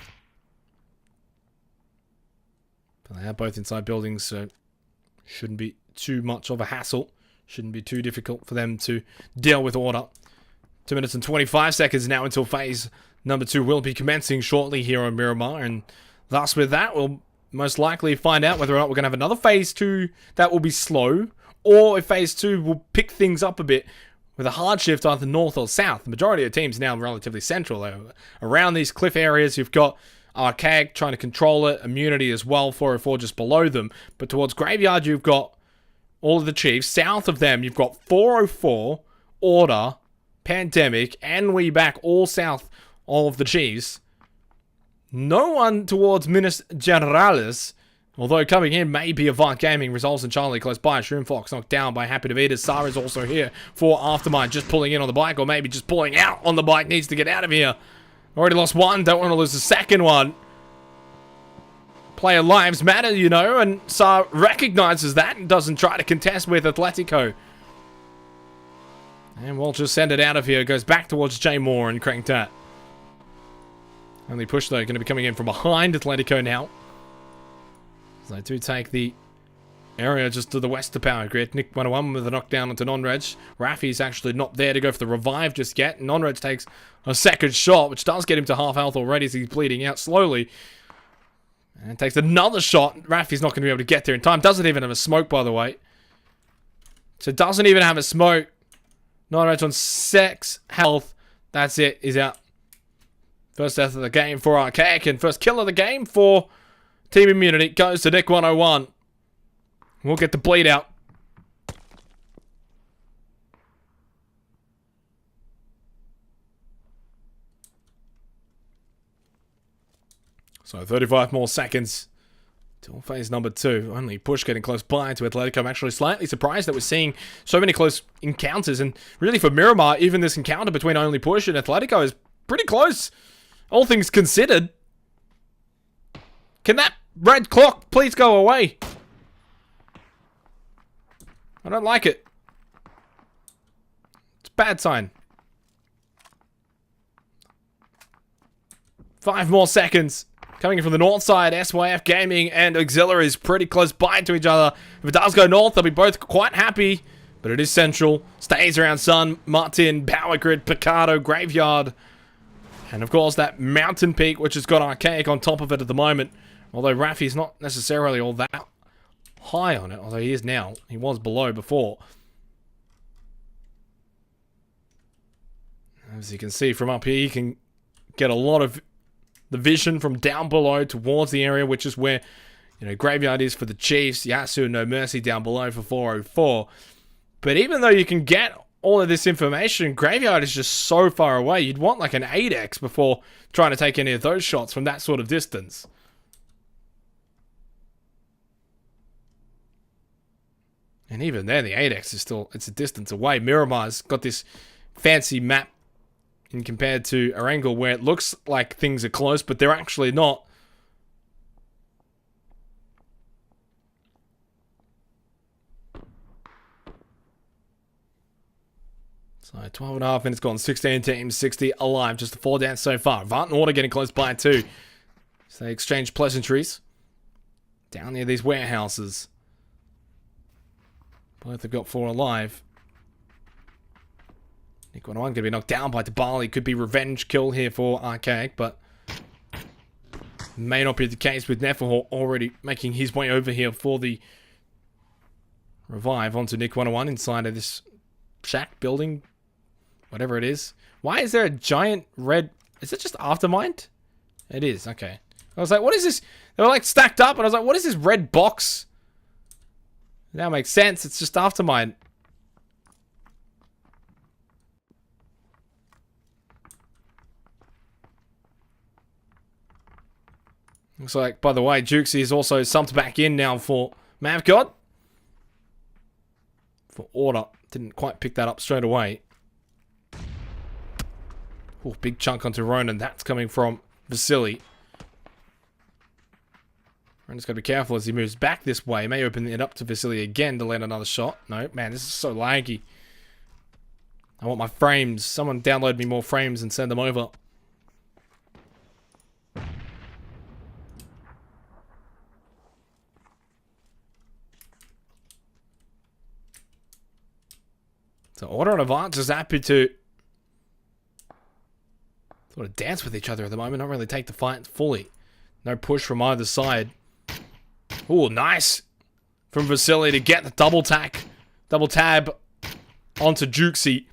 they are both inside buildings, so shouldn't be too much of a hassle. Shouldn't be too difficult for them to deal with Order. 2 minutes and 25 seconds now until phase number 2 will be commencing shortly here on Miramar. And thus with that, we'll most likely find out whether or not we're going to have another phase 2 that will be slow, or if phase 2 will pick things up a bit with a hard shift either north or south. The majority of teams now relatively central, though. Around these cliff areas, you've got Archaic trying to control it, Immunity as well, 404 just below them. But towards Graveyard, you've got all of the Chiefs. South of them, you've got 404, Order, Pandemic, and We Back, all south of the Chiefs. No one towards Minas Generalis, although coming in may be Avant Gaming. Results in Charlie close by. Shroom Fox knocked down by Happy to Vita. Sar is also here for Aftermind, just pulling in on the bike, or maybe just pulling out on the bike. Needs to get out of here. Already lost one, don't want to lose the second one. Player lives matter, you know, and Sar recognizes that and doesn't try to contest with Atletico. And we'll just send it out of here. Goes back towards J Moore and cranked that. Only push, though, going to be coming in from behind Atletico now. So they do take the area just to the west of Power Grid. Nick 101 with a knockdown onto Non-Reg. Rafi's actually not there to go for the revive just yet. Non-Reg takes a second shot, which does get him to half health already as he's bleeding out slowly. And takes another shot. Rafi's not going to be able to get there in time. Doesn't even have a smoke, by the way. So doesn't even have a smoke. Non-Reg on 6 health. That's it. He's out. First death of the game for Archaic, and first kill of the game for Team Immunity goes to Nick 101. We'll get the bleed out. So 35 more seconds till phase number 2. Only push getting close by to Atletico. I'm actually slightly surprised that we're seeing so many close encounters, and really for Miramar, even this encounter between Only Push and Atletico is pretty close. All things considered. Can that red clock please go away? I don't like it. It's a bad sign. 5 more seconds. Coming in from the north side, SYF Gaming and Auxiliary is pretty close by to each other. If it does go north, they'll be both quite happy. But it is central. Stays around Sun, Martin, Power Grid, Picardo, Graveyard. And of course that Mountain Peak, which has got Archaic on top of it at the moment. Although Rafi's not necessarily all that high on it. Although he is now. He was below before. As you can see from up here, you can get a lot of the vision from down below towards the area, which is where, you know, Graveyard is for the Chiefs. Yasu and No Mercy down below for 404. But even though you can get all of this information, Graveyard is just so far away. You'd want like an 8x before trying to take any of those shots from that sort of distance. And even then, the 8x is still, it's a distance away. Miramar's got this fancy map in compared to Erangel where it looks like things are close, but they're actually not. So 12.5 minutes gone, 16 teams, 60 alive, just the 4 down so far. Vant and Order getting close by too. So they exchange pleasantries down near these warehouses. Both have got 4 alive. Nick 101 going to be knocked down by Tabali. Could be revenge kill here for Archaic, but may not be the case with Neferhor already making his way over here for the revive onto Nick 101 inside of this shack building. Whatever it is. Why is there a giant red... Is it just Aftermind? It is, okay. I was like, what is this? They were like stacked up, and I was like, what is this red box? Now it makes sense. It's just Aftermind. Looks like, by the way, Jukesy is also sumped back in now for Mavgod. For Order. Didn't quite pick that up straight away. Oh, big chunk onto Ronan. That's coming from Vasily. Ronan's got to be careful as he moves back this way. He may open it up to Vasily again to land another shot. No, man, this is so laggy. I want my frames. Someone download me more frames and send them over. So Order and Avant is happy to sort of dance with each other at the moment. Not really take the fight fully. No push from either side. Oh, nice from Vasily to get the double tab onto Jukesy.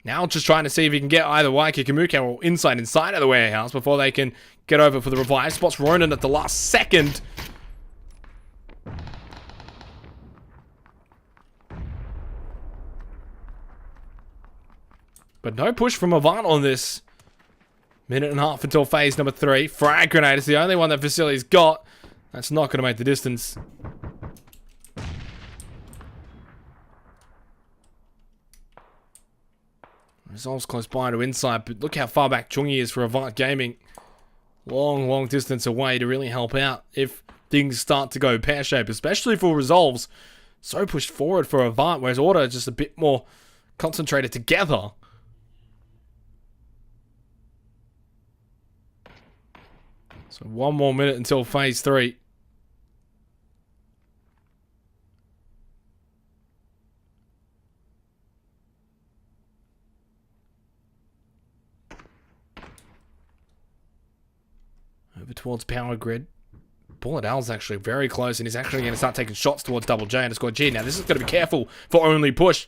Now just trying to see if he can get either Waika Kamuka or inside of the warehouse before they can get over for the revive. Spots Ronan at the last second. But no push from Avant on this. Minute and a half until phase number 3. Frag grenade is the only one that Vasily's got. That's not going to make the distance. Resolve's close by to inside, but look how far back Chungi is for Avant Gaming. Long, long distance away to really help out if things start to go pear-shaped, especially for Resolves. So pushed forward for Avant, whereas Order is just a bit more concentrated together. So 1 more minute until phase 3. Over towards Power Grid. Bullet Owl's actually very close, and he's actually going to start taking shots towards Double J and Squad G. Now, this is going to be careful for Only Push,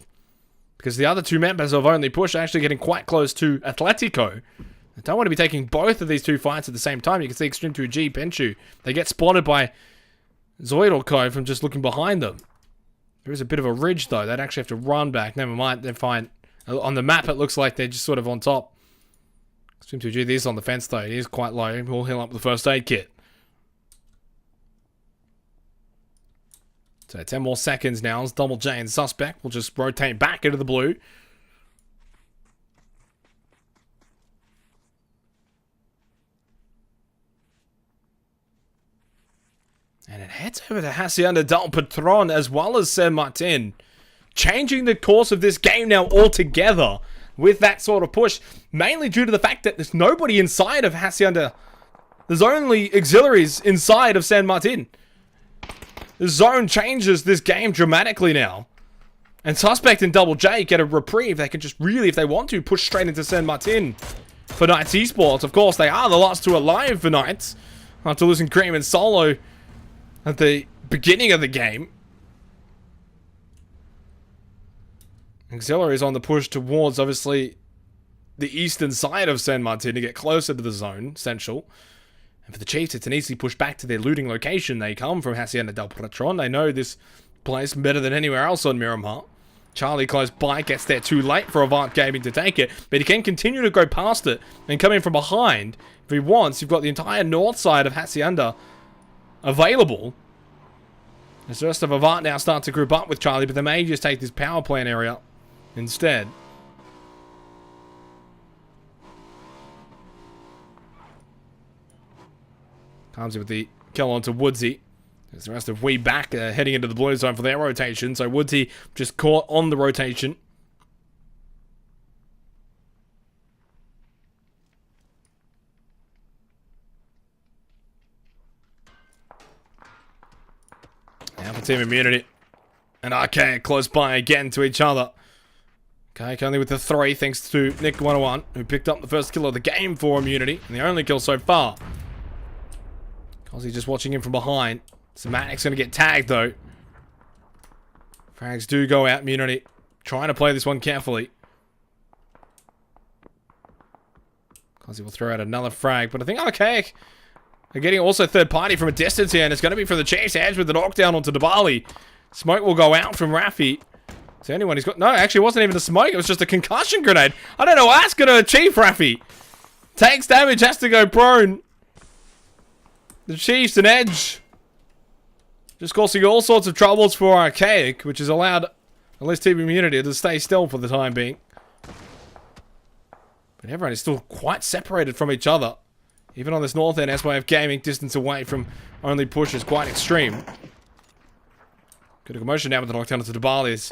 because the other 2 members of Only Push are actually getting quite close to Atletico. I don't want to be taking both of these 2 fights at the same time. You can see Extreme 2G, Penchu. They get spotted by Zoidalco from just looking behind them. There is a bit of a ridge, though. They'd actually have to run back. Never mind. They're fine. On the map, it looks like they're just sort of on top. Extreme 2G, this is on the fence, though. It is quite low. We'll heal up with the first aid kit. So 10 more seconds now. As Double J and Suspect will just rotate back into the blue. And it heads over to Hacienda del Patron as well as San Martin. Changing the course of this game now altogether with that sort of push. Mainly due to the fact that there's nobody inside of Hacienda There's only auxiliaries inside of San Martin. The zone changes this game dramatically now. And Suspect and Double J get a reprieve. They can just really, if they want to, push straight into San Martin for Knights Esports. Of course, they are the last two alive for Knights after losing Cream and Solo at the beginning of the game. Auxiliary is on the push towards, obviously, the eastern side of San Martin to get closer to the zone, Central. And for the Chiefs, it's an easy push back to their looting location. They come from Hacienda del Patron. They know this place better than anywhere else on Miramar. Charlie close by, gets there too late for Avant Gaming to take it, but he can continue to go past it and come in from behind. If he wants, you've got the entire north side of Hacienda available. As the rest of Avant now start to group up with Charlie, but they may just take this power plant area instead. Comes in with the kill onto Woodsy. There's the rest of We back heading into the blue zone for their rotation. So Woodsy just caught on the rotation. Now for Team Immunity. And Archaic close by again to each other. Archaic only with the 3 thanks to Nick 101, who picked up the first kill of the game for Immunity. And the only kill so far. Cozzy just watching him from behind. Somatic's going to get tagged, though. Frags do go out, Immunity. Trying to play this one carefully. Cozzy will throw out another frag, but I think Archaic are getting also third party from a distance here, and it's going to be from the Chiefs' edge with the knockdown onto Dabali. Smoke will go out from Rafi. Is there anyone who's got... No, actually, it wasn't even a smoke. It was just a concussion grenade. I don't know what's going to achieve Rafi. Takes damage, has to go prone. The Chiefs an edge. Just causing all sorts of troubles for Archaic, which has allowed at least Team Immunity to stay still for the time being. But everyone is still quite separated from each other. Even on this north end, SYF Gaming, distance away from only push is quite extreme. Good motion now with the knockdown to Dabali.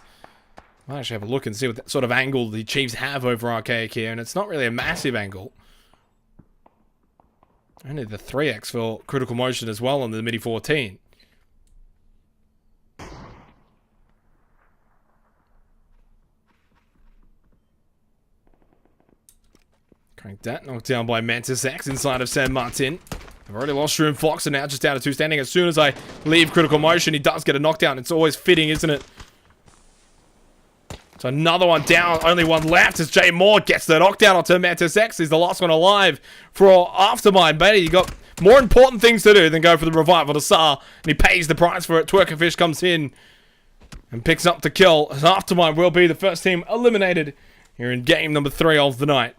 Might actually have a look and see what sort of angle the Chiefs have over Archaic here, and it's not really a massive angle. Only the 3x for critical motion as well on the Midi 14. Crank that, knocked down by Mantis X inside of San Martin. I've already lost Shroom Fox and now just down to 2 standing. As soon as I leave critical motion, he does get a knockdown. It's always fitting, isn't it? So another one down, only one left as Jay Moore gets the knockdown onto Mantis X. He's the last one alive for Aftermind. Baby, you got more important things to do than go for the revival to Sar, and he pays the price for it. Twerkerfish comes in and picks up the kill. As Aftermind will be the first team eliminated here in game number 3 of the night.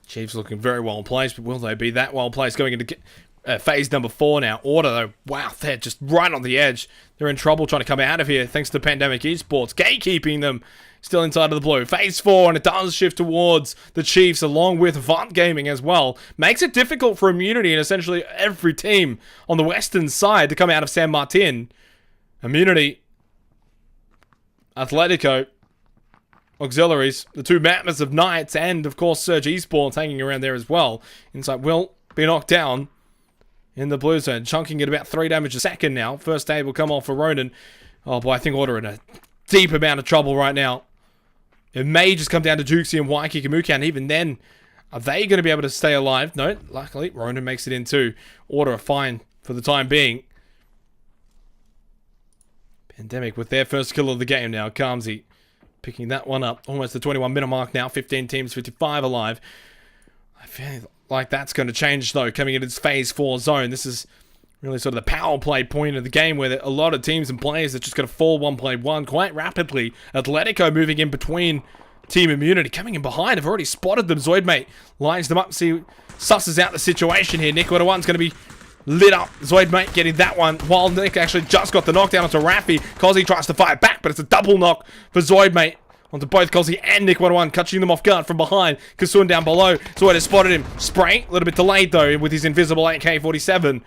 Chiefs looking very well placed, but will they be that well placed going into phase number 4 now? Order, though, wow, they're just right on the edge. They're in trouble trying to come out of here thanks to Pandemic Esports, gatekeeping them still inside of the blue. Phase 4, and it does shift towards the Chiefs along with Avant Gaming as well. Makes it difficult for Immunity and essentially every team on the western side to come out of San Martin. Immunity, Atletico, Auxiliaries, the 2 Mammoths of Knights, and of course Surge Esports hanging around there as well. Insight will be knocked down in the blue zone, chunking at about 3 damage a second now. First aid will come off for Ronan. Oh boy, I think Order in a deep amount of trouble right now. It may just come down to Jukesy and Waiki Kamuka, and even then, are they going to be able to stay alive? No, luckily Ronan makes it in too. Order are fine for the time being. Pandemic with their first kill of the game now. Kamzi picking that one up. Almost the 21-minute mark now. 15 teams, 55 alive. I feel like that's going to change, though, coming into this Phase 4 zone. This is really sort of the power play point of the game where a lot of teams and players are just going to fall 1-play-1 quite rapidly. Atletico moving in between Team Immunity. Coming in behind. I've already spotted them. Zoidmate lines them up. Susses out the situation here. Nick 101's going to be lit up. Zoidmate getting that one while Nick actually just got the knockdown onto Rafi. Cozzy tries to fight back, but it's a double knock for Zoidmate onto both Cosy and Nick 101, catching them off guard from behind. Kasun down below. Zoid has spotted him. Spray, a little bit delayed though with his invisible AK-47.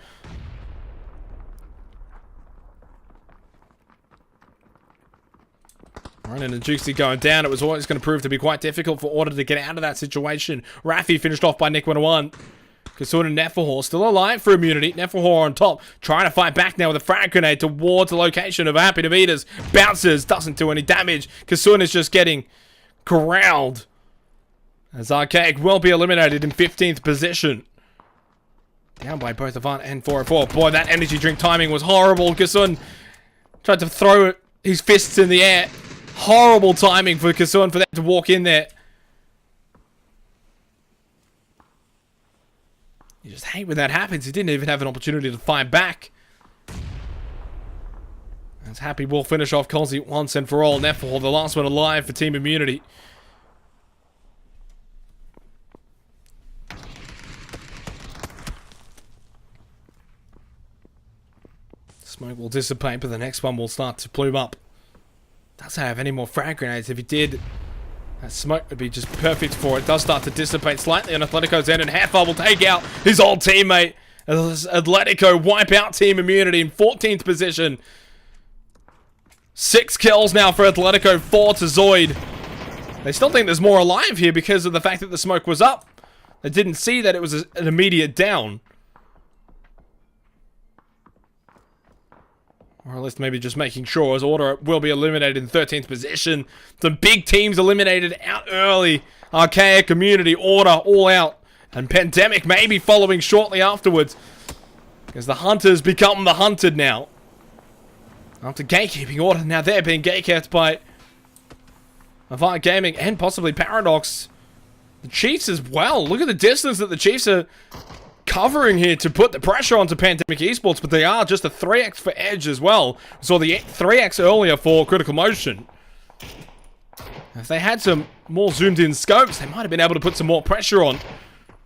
Ronan and Juicy going down. It was always going to prove to be quite difficult for Order to get out of that situation. Rafi finished off by Nick 101. Kasun and Nefahor still alive for immunity. Nefahor on top, trying to fight back now with a frag grenade towards the location of Happy Navitas. Bounces, doesn't do any damage. Kasun is just getting corralled. As Archaic will be eliminated in 15th position. Down by both Avant and 404. Boy, that energy drink timing was horrible. Kasun tried to throw his fists in the air. Horrible timing for Kasun for them to walk in there. You just hate when that happens. He didn't even have an opportunity to fight back. As Happy will finish off Cosy once and for all. Nefahor, the last one alive for Team Immunity. Smoke will dissipate, but the next one will start to plume up. Doesn't have any more frag grenades. If he did, that smoke would be just perfect for it. Does start to dissipate slightly on Atletico's end, and Halfar will take out his old teammate. As Atletico wipe out Team Immunity in 14th position. 6 kills now for Atletico, 4 to Zoid. They still think there's more alive here because of the fact that the smoke was up. They didn't see that it was an immediate down. Or at least maybe just making sure, as Order will be eliminated in 13th position. Some big teams eliminated out early. Archaic, Community, Order, all out. And Pandemic maybe following shortly afterwards. Because the Hunters become the Hunted now. After gatekeeping Order, now they're being gatekept by Avant Gaming and possibly Paradox. The Chiefs as well. Look at the distance that the Chiefs are covering here to put the pressure onto Pandemic Esports, but they are just a 3x for Edge as well. We saw the 3x earlier for Critical Motion. If they had some more zoomed in scopes, they might have been able to put some more pressure on.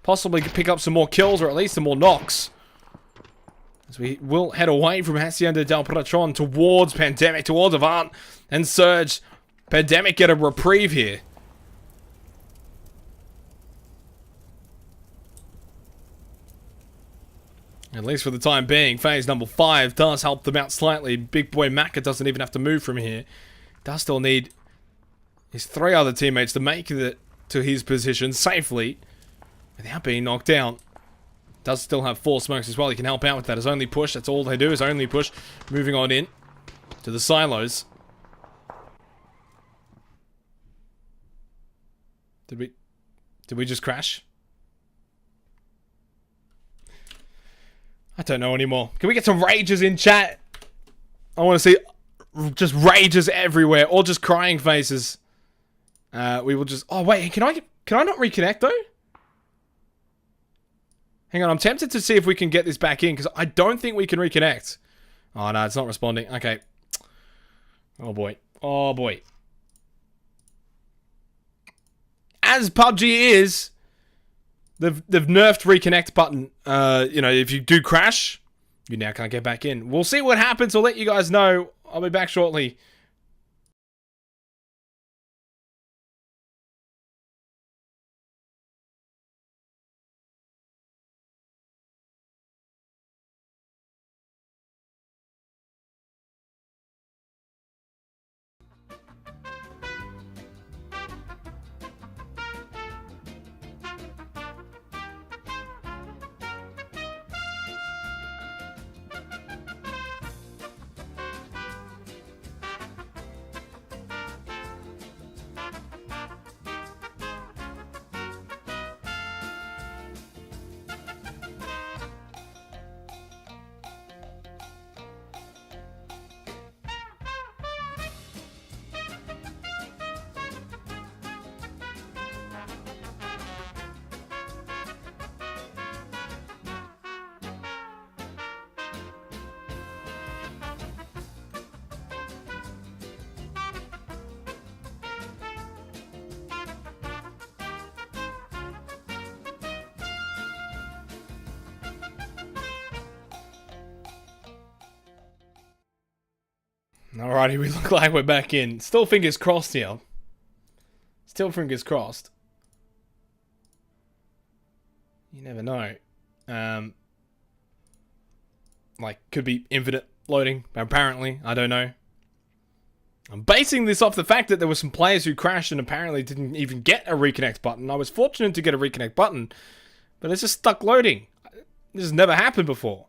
Possibly pick up some more kills or at least some more knocks. As we will head away from Hacienda del Patron towards Pandemic, towards Avant and Surge. Pandemic get a reprieve here. At least for the time being, phase number 5 does help them out slightly. Big boy Maka doesn't even have to move from here. Does still need his 3 other teammates to make it to his position safely without being knocked down. Does still have 4 smokes as well. He can help out with that. His only push, that's all they do is only push. Moving on in to the silos. Did we just crash? I don't know anymore. Can we get some rages in chat? I want to see just rages everywhere, or just crying faces. We will just. Oh wait, can I not reconnect though? Hang on, I'm tempted to see if we can get this back in because I don't think we can reconnect. Oh no, it's not responding. Okay. Oh boy. Oh boy. As PUBG is. They've nerfed reconnect button. You know, if you do crash, you now can't get back in. We'll see what happens. I'll let you guys know. I'll be back shortly. Alrighty, we look like we're back in. Still fingers crossed here. Still fingers crossed. You never know. Like, could be infinite loading, apparently. I don't know. I'm basing this off the fact that there were some players who crashed and apparently didn't even get a reconnect button. I was fortunate to get a reconnect button, but it's just stuck loading. This has never happened before.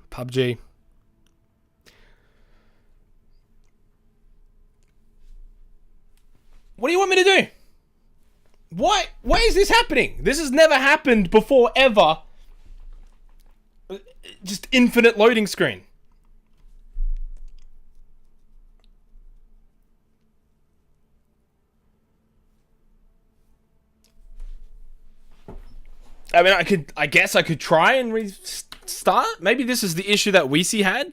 PUBG. What do you want me to do? Why is this happening? This has never happened before, ever. Just infinite loading screen. I mean, I guess I could try and restart. Maybe this is the issue that Weezy had.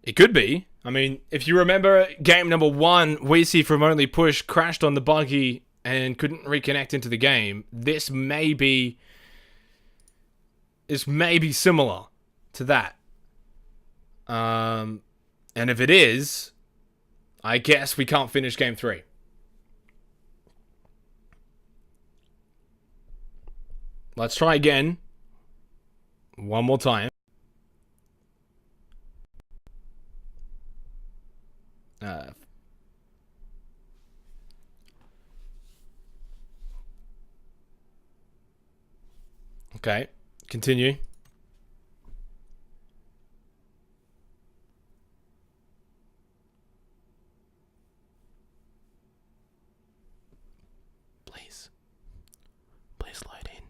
It could be. I mean, if you remember game number 1, Weezy from Only Push crashed on the buggy and couldn't reconnect into the game. This may be similar to that. And if it is, I guess we can't finish game 3. Let's try again. One more time. Okay, continue. Please load in.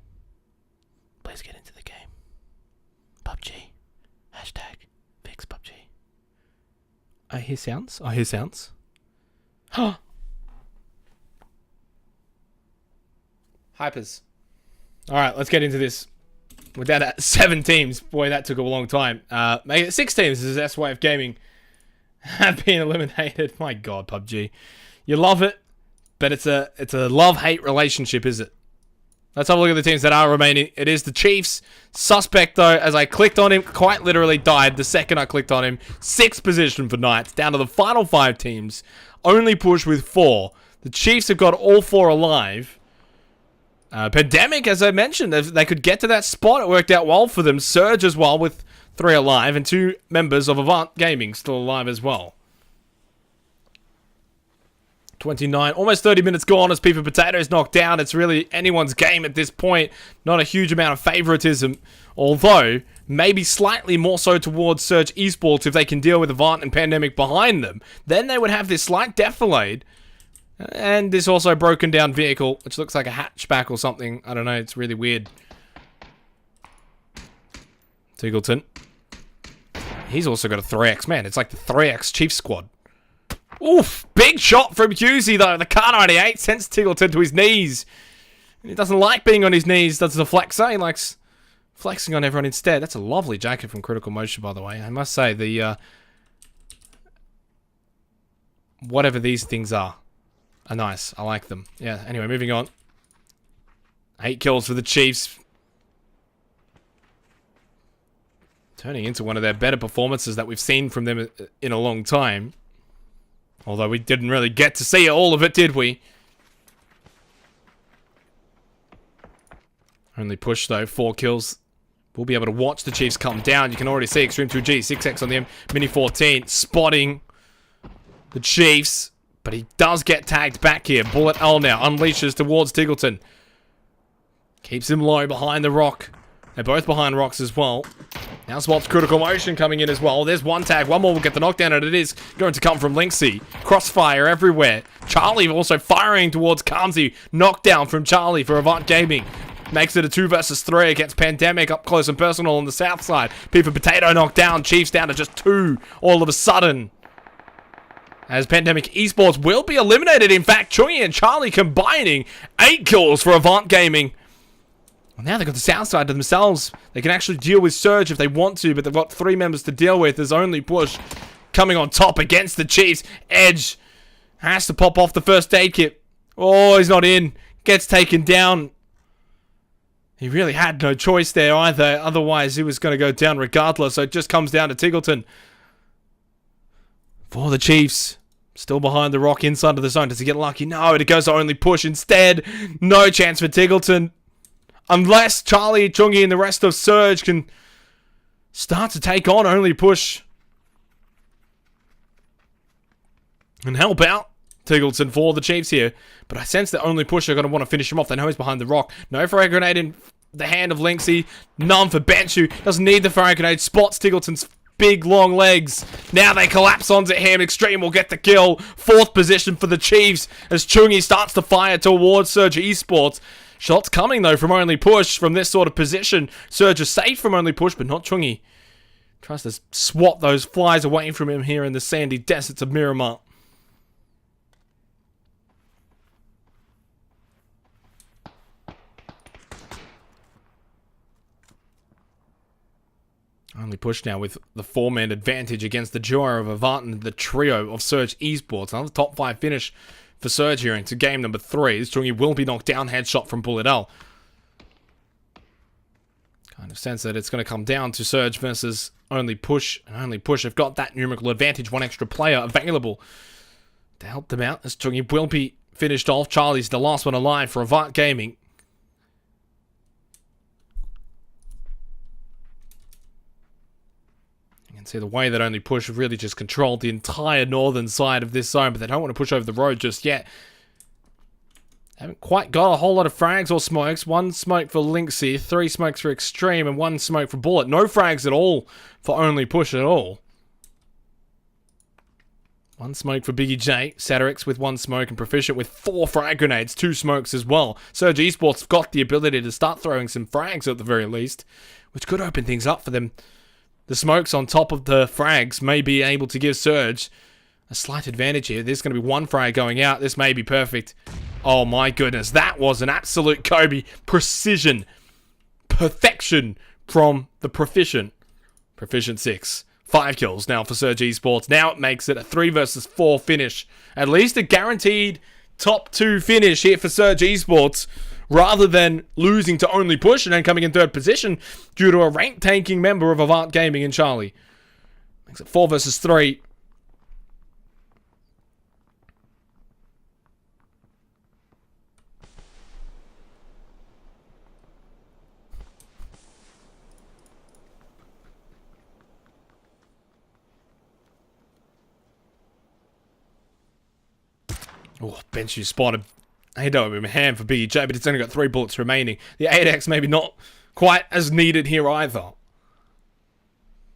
Please get into the game. PUBG. Hashtag fix PUBG. I hear sounds. Huh. Hypers. Alright, let's get into this. With that at 7 teams. Boy, that took a long time. Make it 6 teams as S-Wave Gaming have been eliminated. My god, PUBG. You love it, but it's a love-hate relationship, is it? Let's have a look at the teams that are remaining. It is the Chiefs. Suspect, though, as I clicked on him, quite literally died the second I clicked on him. 6th position for Knights. Down to the final 5 teams. Only push with 4. The Chiefs have got all 4 alive. Pandemic, as I mentioned, they could get to that spot. It worked out well for them. Surge as well with 3 alive. And 2 members of Avant Gaming still alive as well. 29, almost 30 minutes gone as Peeper Potato is knocked down. It's really anyone's game at this point. Not a huge amount of favoritism. Although, maybe slightly more so towards Surge Esports if they can deal with Avant and Pandemic behind them. Then they would have this slight defilade. And this also broken down vehicle, which looks like a hatchback or something. I don't know, it's really weird. Tiggleton. He's also got a 3x. Man, it's like the 3x Chief squad. Oof, big shot from Husey though. The Car 98 sends Tiggleton to his knees. He doesn't like being on his knees, does the flexer. He likes flexing on everyone instead. That's a lovely jacket from Critical Motion, by the way. I must say, the whatever these things are nice. I like them. Yeah, anyway, moving on. 8 kills for the Chiefs. Turning into one of their better performances that we've seen from them in a long time. Although we didn't really get to see all of it, did we? Only push, though. 4 kills. We'll be able to watch the Chiefs come down. You can already see Extreme 2G. 6x on the Mini 14. Spotting the Chiefs. But he does get tagged back here. Bullet L now. Unleashes towards Tiggleton. Keeps him low behind the rock. They're both behind rocks as well. Now Swap's critical motion coming in as well. There's one tag. One more will get the knockdown, and it is going to come from Lynxy. Crossfire everywhere. Charlie also firing towards Kamzi. Knockdown from Charlie for Avant Gaming. Makes it a 2 versus 3 against Pandemic up close and personal on the south side. P for Potato knocked down. Chiefs down to just 2 all of a sudden. As Pandemic Esports will be eliminated. In fact, Chungi and Charlie combining 8 kills for Avant Gaming. Well, now they've got the south side to themselves. They can actually deal with Surge if they want to, but they've got 3 members to deal with. There's only Push coming on top against the Chiefs. Edge has to pop off the first aid kit. Oh, he's not in. Gets taken down. He really had no choice there either. Otherwise, he was going to go down regardless. So it just comes down to Tiggleton. For the Chiefs. Still behind the rock inside of the zone. Does he get lucky? No, it goes to only Push instead. No chance for Tiggleton. Unless Charlie, Chungi, and the rest of Surge can start to take on only Push. And help out Tiggleton for the Chiefs here. But I sense that only Push are going to want to finish him off. They know he's behind the rock. No frag grenade in the hand of Lynxy. None for Benchu. Doesn't need the frag grenade. Spots Tiggleton's big long legs. Now they collapse onto him. Extreme will get the kill. 4th position for the Chiefs as Chungi starts to fire towards Surge Esports. Shots coming though from only Push from this sort of position. Surge is safe from only Push, but not Chungi. Tries to swat those flies away from him here in the sandy deserts of Miramar. Only Push now with the 4-man advantage against the duo of Avant and the trio of Surge Esports. Another top 5 finish for Surge here into game number 3. This Chungi will be knocked down. Headshot from Bullet L. Kind of sense that it's going to come down to Surge versus only Push. And only Push have got that numerical advantage. 1 extra player available to help them out. This Chungi will be finished off. Charlie's the last one alive for Avant Gaming. And see the way that only Push really just controlled the entire northern side of this zone, but they don't want to push over the road just yet. Haven't quite got a whole lot of frags or smokes. 1 smoke for Lynxy, 3 smokes for Extreme, and 1 smoke for Bullet. No frags at all for only Push at all. 1 smoke for Biggie J, Satirix with 1 smoke, and Proficient with 4 frag grenades, 2 smokes as well. Surge Esports have got the ability to start throwing some frags at the very least, which could open things up for them. The smokes on top of the frags may be able to give Surge a slight advantage here. There's going to be 1 frag going out. This may be perfect. Oh my goodness. That was an absolute Kobe. Precision. Perfection from the Proficient. Proficient 6. 5 kills now for Surge Esports. Now it makes it a 3 versus 4 finish. At least a guaranteed top 2 finish here for Surge Esports, rather than losing to only Push and then coming in 3rd position due to a rank-tanking member of Avant Gaming and Charlie. Makes it 4 versus 3. Oh, Benchu spotted. I don't have a hand for BJ, but it's only got 3 bullets remaining. The 8x maybe not quite as needed here either.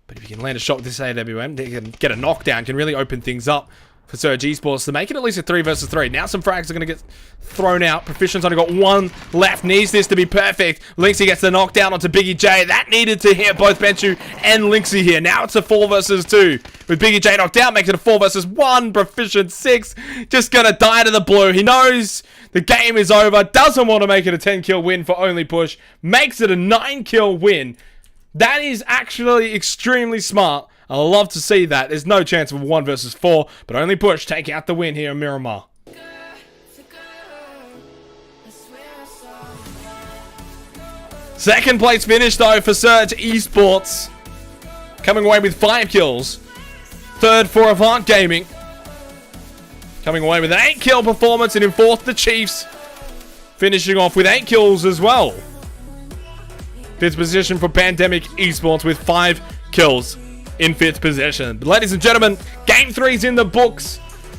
But if you can land a shot with this AWM, they can get a knockdown, can really open things up for Surge Esports to make it at least a 3 versus 3. Now some frags are going to get thrown out. Proficient's only got 1 left. Needs this to be perfect. Lynxy gets the knockdown onto Biggie J. That needed to hit both Benchu and Lynxy here. Now it's a 4 versus 2. With Biggie J knocked down, makes it a 4 versus 1. Proficient 6. Just going to die to the blue. He knows the game is over. Doesn't want to make it a 10-kill win for only Push. Makes it a 9-kill win. That is actually extremely smart. I love to see that. There's no chance of a 1 versus 4, but only Push take out the win here in Miramar. Second place finish though for Surge Esports. Coming away with 5 kills. 3rd for Avant Gaming. Coming away with an 8-kill performance, and in 4th the Chiefs. Finishing off with 8 kills as well. 5th position for Pandemic Esports with 5 kills in 5th position. But ladies and gentlemen, Game 3's in the books.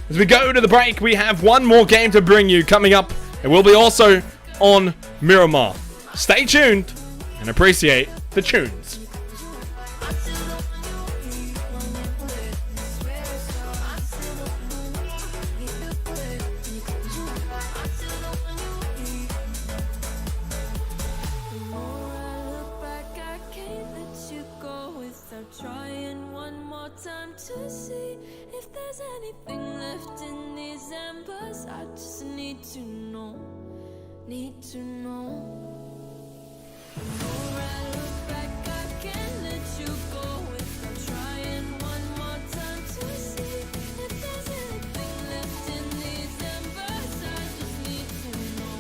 As we go to the break, we have one more game to bring you coming up. It will be also on Miramar. Stay tuned and appreciate the tunes. time to see if there's anything left in these embers. I just need to know, need to know. Before I look back, I can't let you go without trying one more time to see if there's anything left in these embers. I just need to know,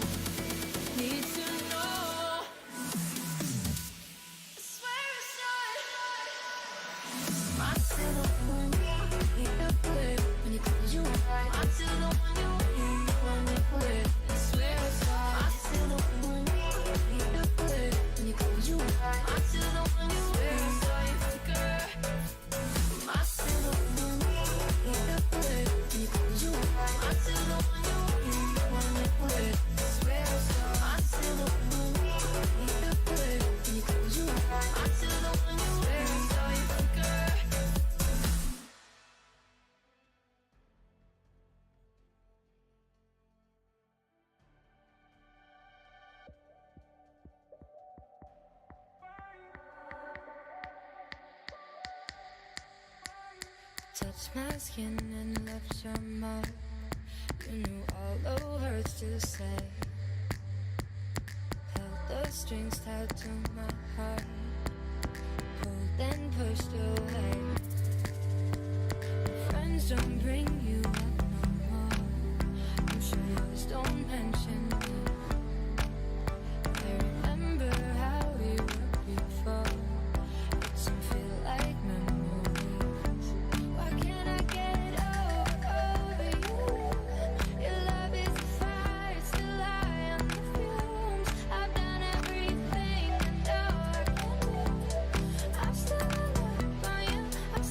need to know. I swear it's not. I'm still the one you quit when you close your eyes. I'm still the one you want to quit. I swear it's not. I'm still the one you quit when you close your eyes. I'm still the one you swear I saw you flicker. I'm still the one you quit when you close your eyes. I'm still the one you want to quit. I swear I saw. I'm still the one you quit when you close your eyes. I'm still the one you swear I saw you flicker. Touched my skin and left your mark. You knew all the words to say. Held the strings tied to my heart. Pulled and pushed away. Friends don't bring you up no more. I'm sure yours don't mention me. I remember how we were before. It doesn't feel like memories. Why can't I get over you? Your love is a fire, it's still high on the fumes. I've done everything I know I can do. I'm still in love on you. I'm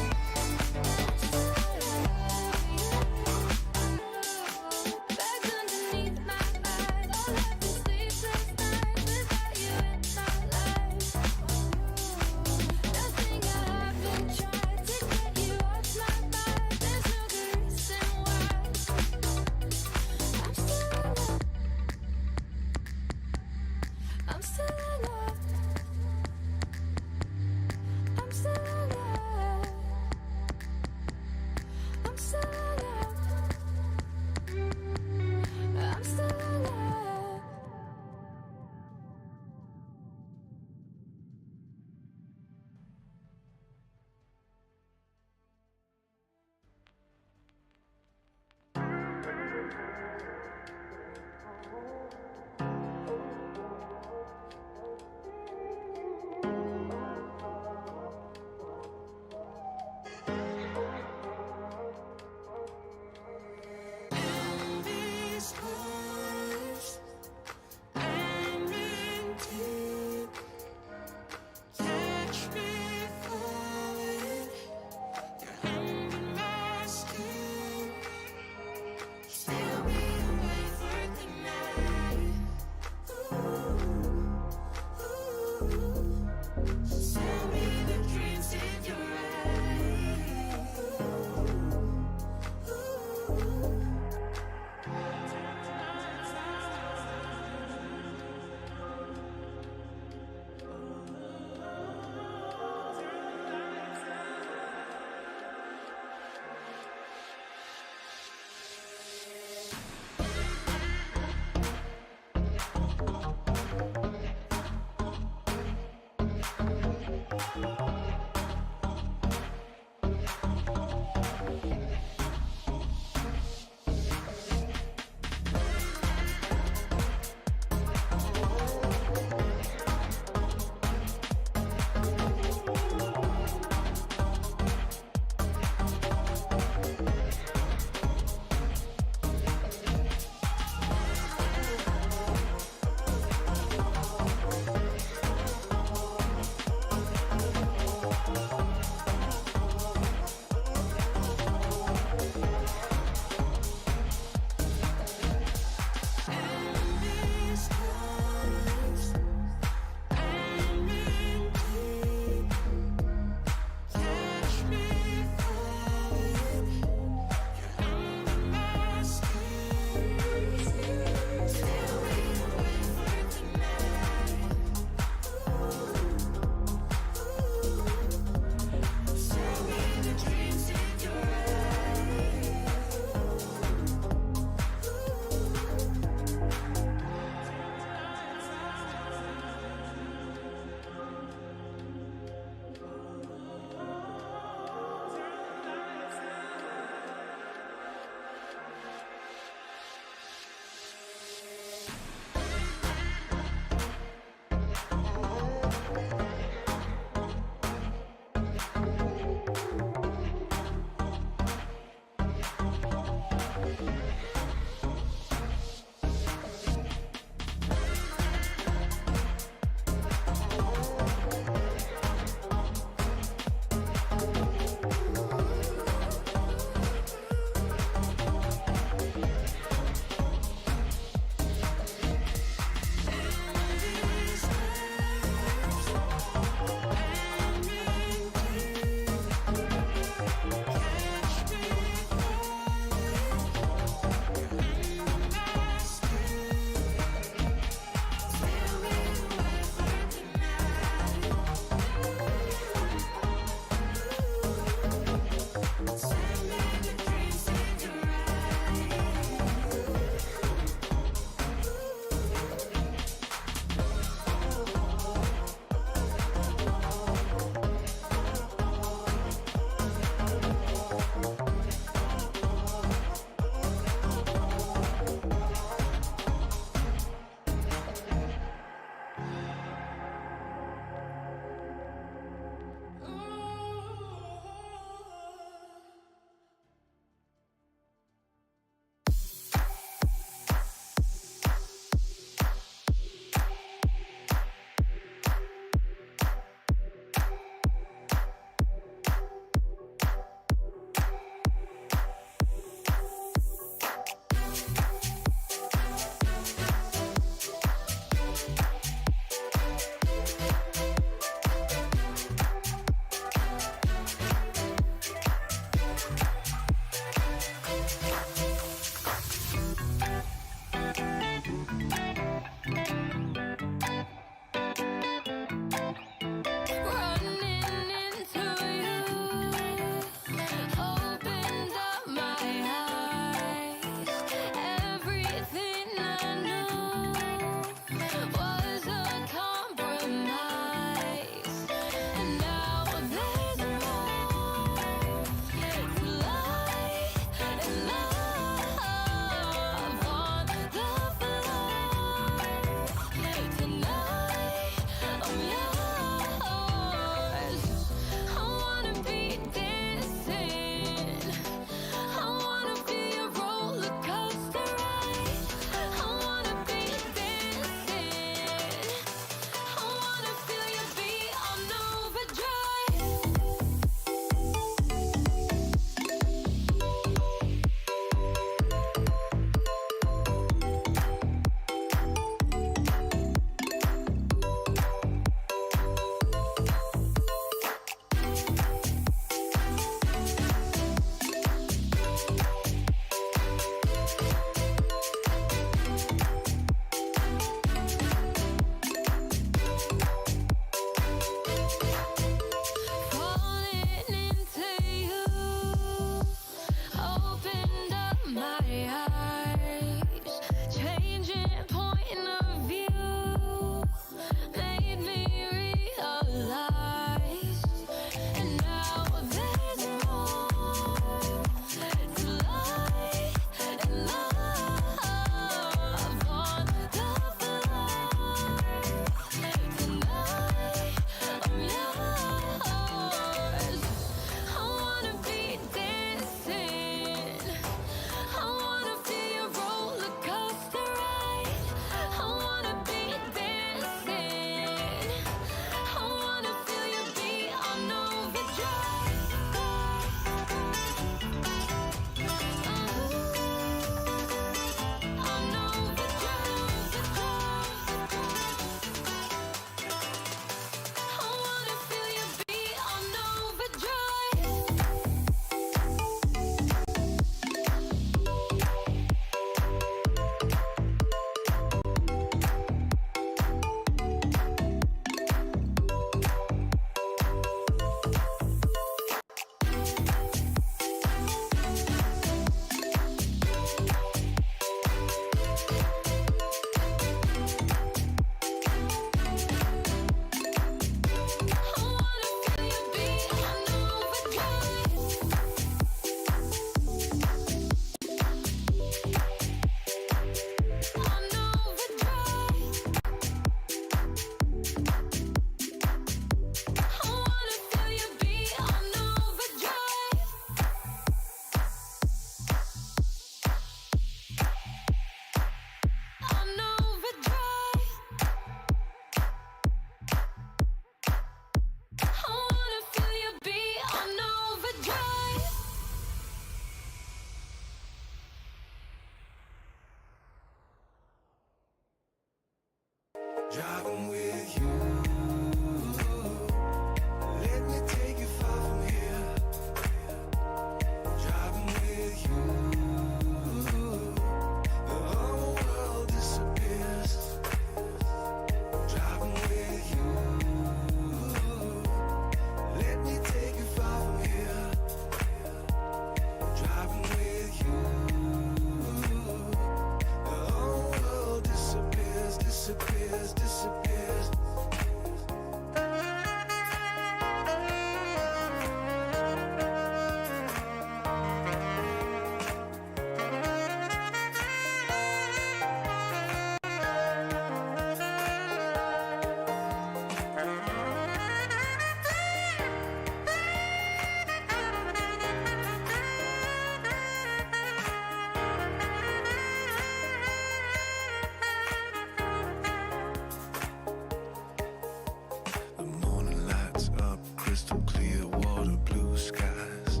crystal clear water, blue skies.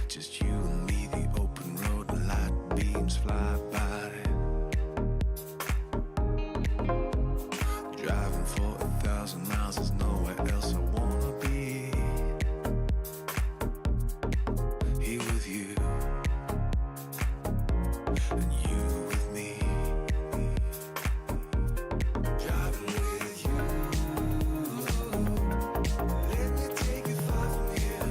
Just you and me, the open road, light beams fly by. Driving for 1,000 miles, there's nowhere else I wanna be. Here with you, and you with me. Driving with you. Let me take it far from here.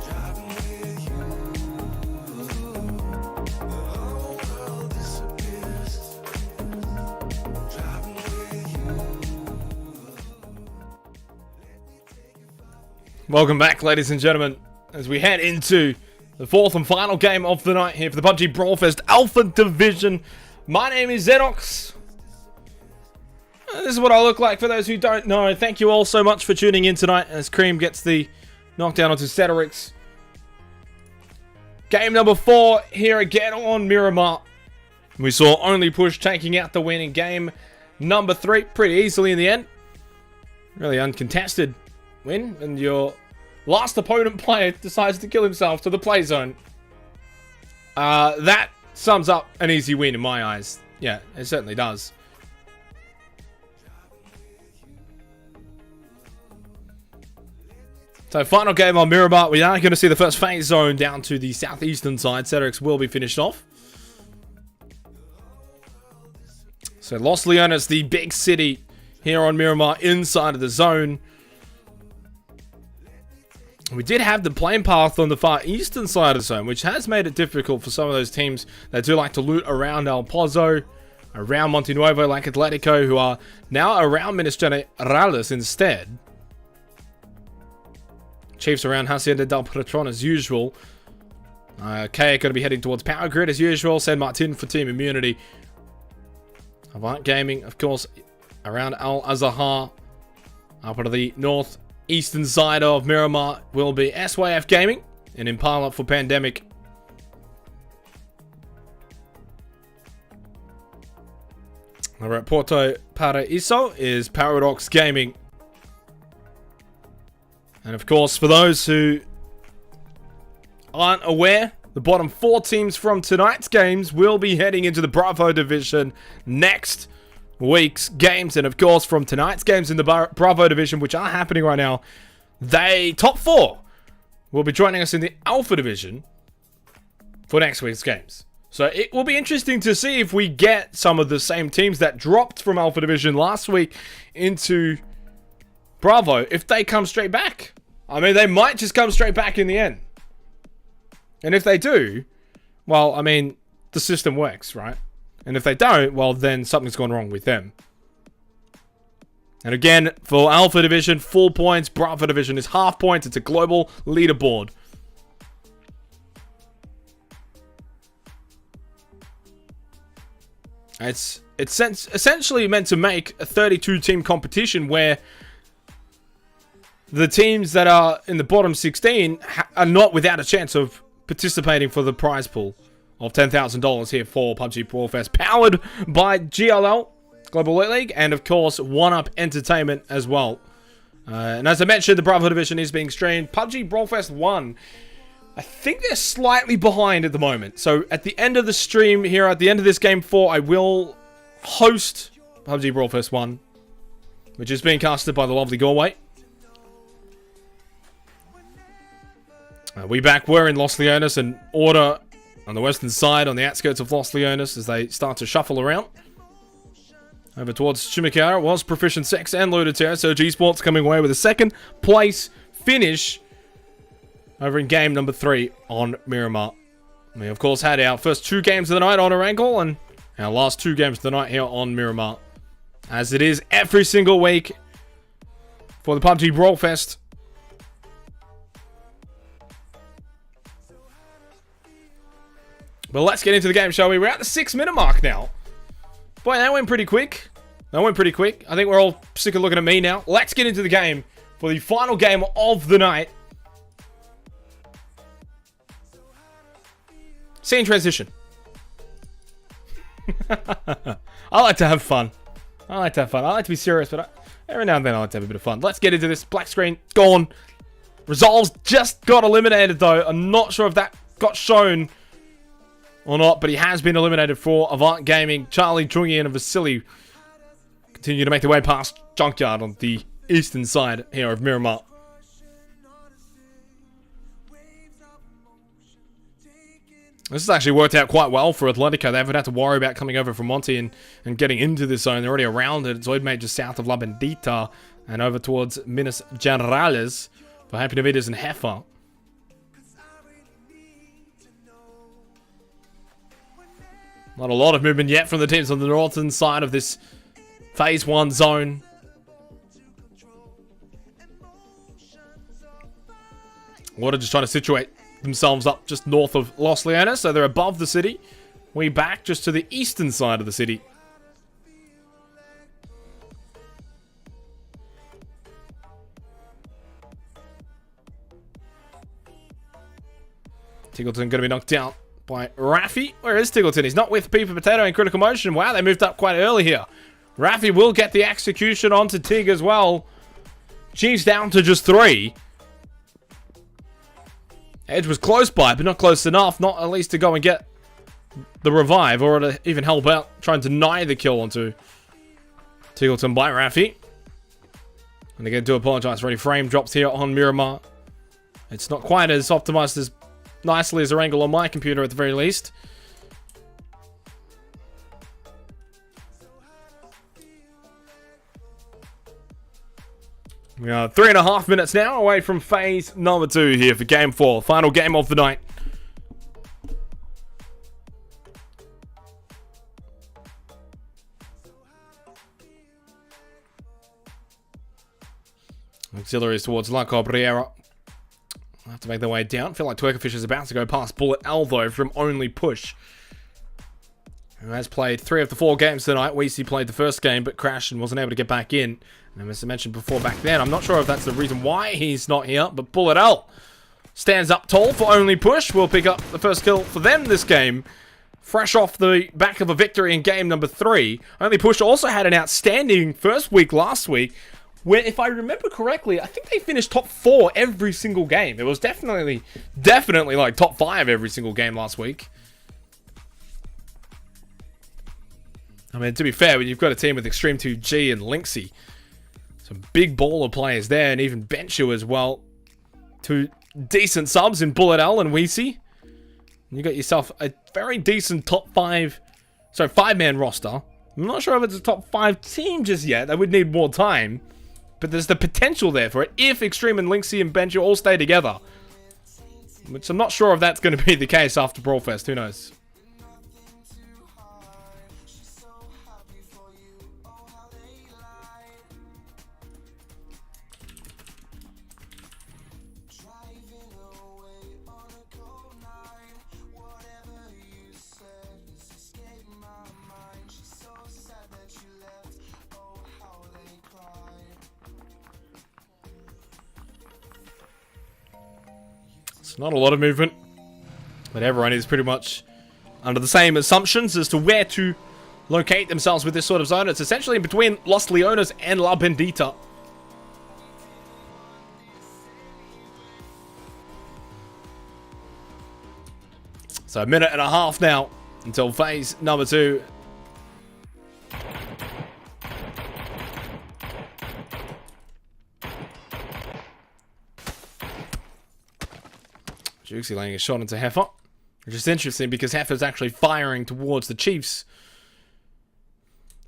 Driving with you. The whole world disappears. Driving with you. Welcome back, ladies and gentlemen, as we head into the fourth and final game of the night here for the PUBG BrawlFest Alpha Division. My name is Xenox. This is what I look like for those who don't know. Thank you all so much for tuning in tonight as Cream gets the knockdown onto Ceterix. Game number 4 here again on Miramar. We saw Only Push taking out the win in game number 3 pretty easily in the end. Really uncontested win, and your last opponent player decides to kill himself to the play zone. That sums up an easy win in my eyes. Yeah, it certainly does. So, final game on Miramar. We are going to see the first phase zone down to the southeastern side. Ceterix will be finished off. So, Los Leones, the big city here on Miramar, inside of the zone. We did have the plane path on the far eastern side of the zone, which has made it difficult for some of those teams that do like to loot around El Pozo, around Monte Nuevo, like Atletico, who are now around Minas Generales instead. Chiefs around Hacienda del Patron as usual. K going to be heading towards Power Grid as usual. San Martin for Team Immunity. Avant Gaming, of course, around Al Azahar. Up to the northeastern side of Miramar will be SYF Gaming and Impala for Pandemic. Over at Porto Paraíso is Paradox Gaming. And of course, for those who aren't aware, the bottom 4 teams from tonight's games will be heading into the Bravo Division next week's games. And of course, from tonight's games in the Bravo Division, which are happening right now, they top 4 will be joining us in the Alpha Division for next week's games. So it will be interesting to see if we get some of the same teams that dropped from Alpha Division last week into Bravo, if they come straight back. I mean, they might just come straight back in the end. And if they do, well, I mean, the system works, right? And if they don't, well, then something's gone wrong with them. And again, for Alpha Division, 4 points. Bravo Division is half points. It's a global leaderboard. It's essentially meant to make a 32-team competition where the teams that are in the bottom 16 are not without a chance of participating for the prize pool of $10,000 here for PUBG BrawlFest, powered by GLL, Global Elite League, and of course, 1UP Entertainment as well. And as I mentioned, the Bravo Division is being streamed. PUBG BrawlFest 1, I think they're slightly behind at the moment. So at the end of the stream here, at the end of this game 4, I will host PUBG BrawlFest 1, which is being casted by the lovely Galway. We back were in Los Leones and Order on the western side on the outskirts of Los Leones as they start to shuffle around. Over towards Chimicara was Proficient Sex and Ludotera, so G-Sports coming away with a second place finish over in game number 3 on Miramar. We of course had our first 2 games of the night on Oracle and our last 2 games of the night here on Miramar. As it is every single week for the PUBG BrawlFest. But let's get into the game, shall we? We're at the 6-minute mark now. Boy, that went pretty quick. I think we're all sick of looking at me now. Let's get into the game for the final game of the night. Scene transition. I like to have fun. I like to have fun. I like to be serious, but every now and then I like to have a bit of fun. Let's get into this. Black screen, gone. Resolves just got eliminated, though. I'm not sure if that got shown or not, but he has been eliminated for Avant Gaming. Charlie, Chungi, and Vasily continue to make their way past Junkyard on the eastern side here of Miramar. This has actually worked out quite well for Atletico. They haven't had to worry about coming over from Monte and getting into this zone. They're already around it. Zoidmate just south of La Bendita and over towards Minas Generales for Happy Navitas and Heifer. Not a lot of movement yet from the teams on the northern side of this Phase 1 zone. Water just trying to situate themselves up just north of Los Leones, so they're above the city. We back just to the eastern side of the city. Tiggleton going to be knocked out by Raffi. Where is Tiggleton? He's not with Peeper Potato in critical motion. Wow, they moved up quite early here. Raffi will get the execution onto Tig as well. Chiefs down to just 3. Edge was close by, but not close enough. Not at least to go and get the revive, or to even help out, trying to deny the kill onto Tiggleton by Raffi. And again, do apologize for any frame drops here on Miramar. It's not quite as optimized as nicely as a angle on my computer at the very least. We are 3.5 minutes now away from phase number 2 here for game 4. Final game of the night. Auxiliaries towards La Cabrera. Have to make their way down. Feel like Twerkerfish is about to go past Bullet L though from Only Push, who has played 3 of the 4 games tonight. Weezy played the first game but crashed and wasn't able to get back in. And as I mentioned before back then, I'm not sure if that's the reason why he's not here, but Bullet L stands up tall for Only Push. We'll pick up the first kill for them this game, fresh off the back of a victory in game number 3. Only Push also had an outstanding first week last week, where, if I remember correctly, I think they finished top 4 every single game. It was definitely like top 5 every single game last week. I mean, to be fair, when you've got a team with Extreme 2G and Lynxy, some big baller players there, and even Benchu as well. 2 decent subs in Bullet L and Weezy. You got yourself a very decent top 5-man roster. I'm not sure if it's a top 5 team just yet. They would need more time. But there's the potential there for it if Extreme and Lynxy and Benchu all stay together. Which I'm not sure if that's going to be the case after BrawlFest. Who knows? It's not a lot of movement, but everyone is pretty much under the same assumptions as to where to locate themselves with this sort of zone. It's essentially in between Los Leones and La Bendita. So 1.5 minutes now until phase number 2. Juicy laying a shot into Heifer, which is interesting because Heifer's actually firing towards the Chiefs.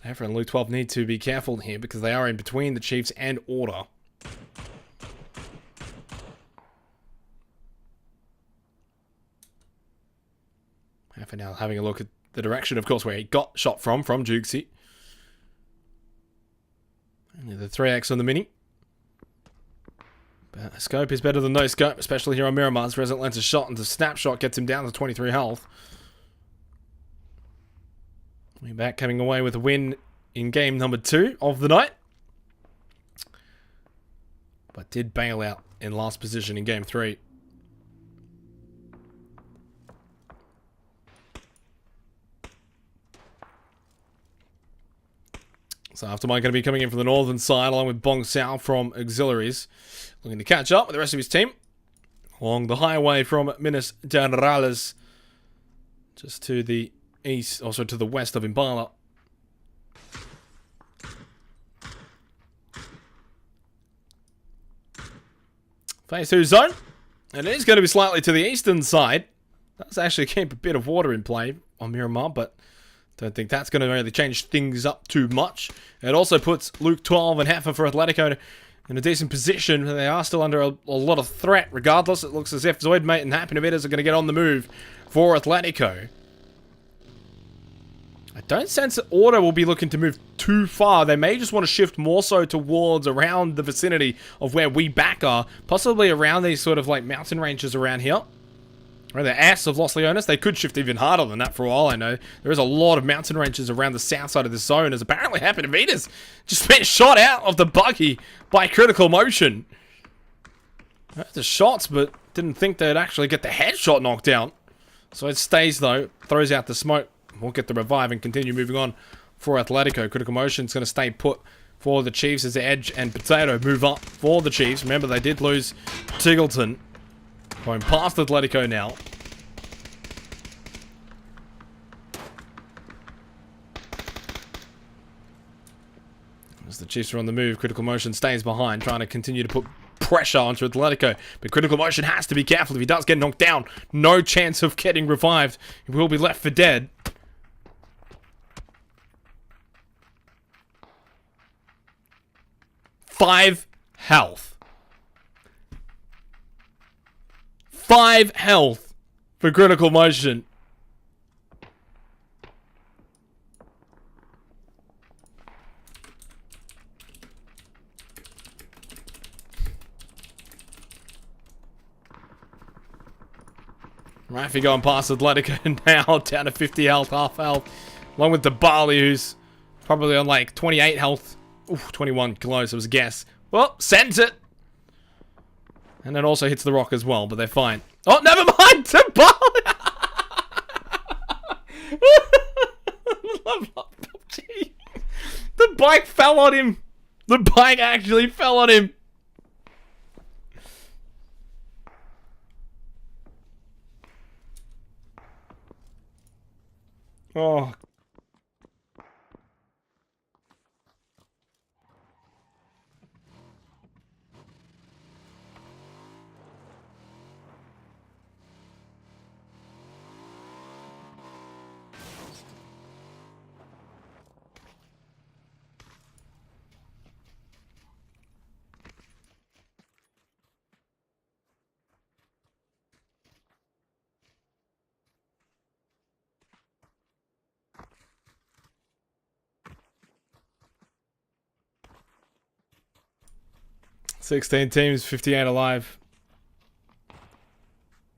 Heifer and Luke 12 need to be careful here because they are in between the Chiefs and Order. Heifer now having a look at the direction, of course, where he got shot from Jukesy. Only the 3x on the Mini. But a scope is better than no scope, especially here on Miramar's. Resident Lens a shot into Snapshot, gets him down to 23 health. We're back coming away with a win in game number 2 of the night. But did bail out in last position in game 3. So Aftermind going to be coming in from the northern side along with Bong Sao from Auxiliaries. Looking to catch up with the rest of his team. Along the highway from Minas Gerais. Just to the east, also to the west of Impala. Phase 2 zone. And it is going to be slightly to the eastern side. Does actually keep a bit of water in play on Miramar, but don't think that's going to really change things up too much. It also puts Luke 12 and Heifer for Atletico in a decent position. They are still under a lot of threat. Regardless, it looks as if Zoidmate and Happy Navitas are going to get on the move for Atletico. I don't sense that Order will be looking to move too far. They may just want to shift more so towards around the vicinity of where we back are. Possibly around these sort of like mountain ranges around here. Or the ass of Los Leones. They could shift even harder than that for all I know. There is a lot of mountain ranges around the south side of this zone, as apparently Happy Navitas just been shot out of the buggy by Critical Motion. The shots, but didn't think they'd actually get the headshot knocked out. So it stays though, throws out the smoke. We'll get the revive and continue moving on for Atletico. Critical Motion's going to stay put for the Chiefs as Edge and Potato move up for the Chiefs. Remember, they did lose Tiggleton. Going past Atletico now. As the Chiefs are on the move, Critical Motion stays behind, trying to continue to put pressure onto Atletico. But Critical Motion has to be careful. If he does get knocked down, no chance of getting revived. He will be left for dead. Five health. 5 health for Critical Motion. Rafi going past Atletico now, down to 50 health, half health. Along with Dibali, who's probably on like 28 health. Oof, 21 close, it was a guess. Well, sends it. And it also hits the rock as well, but they're fine. Oh, never mind! The bike fell on him! The bike actually fell on him! Oh. $16 teams, 58 alive.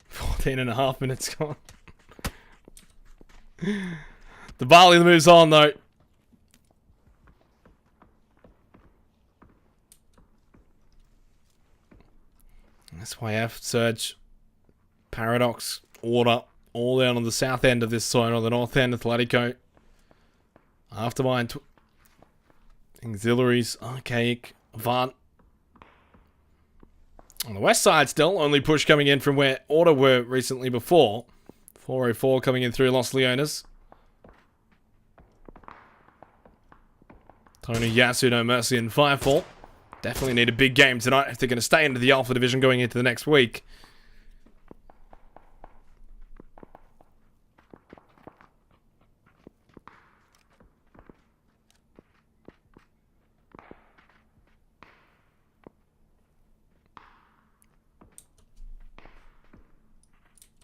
14.5 minutes gone. The Bali moves on though. SYF, Surge, Paradox, Order, all down on the south end of this zone, or the north end, Atletico. Aftermind, Auxiliaries, Archaic, Avant. On the west side still, only push coming in from where Order were recently before. 404 coming in through Los Leones. Tony, Yasu, No Mercy, and Firefall. Definitely need a big game tonight if they're going to stay into the Alpha Division going into the next week.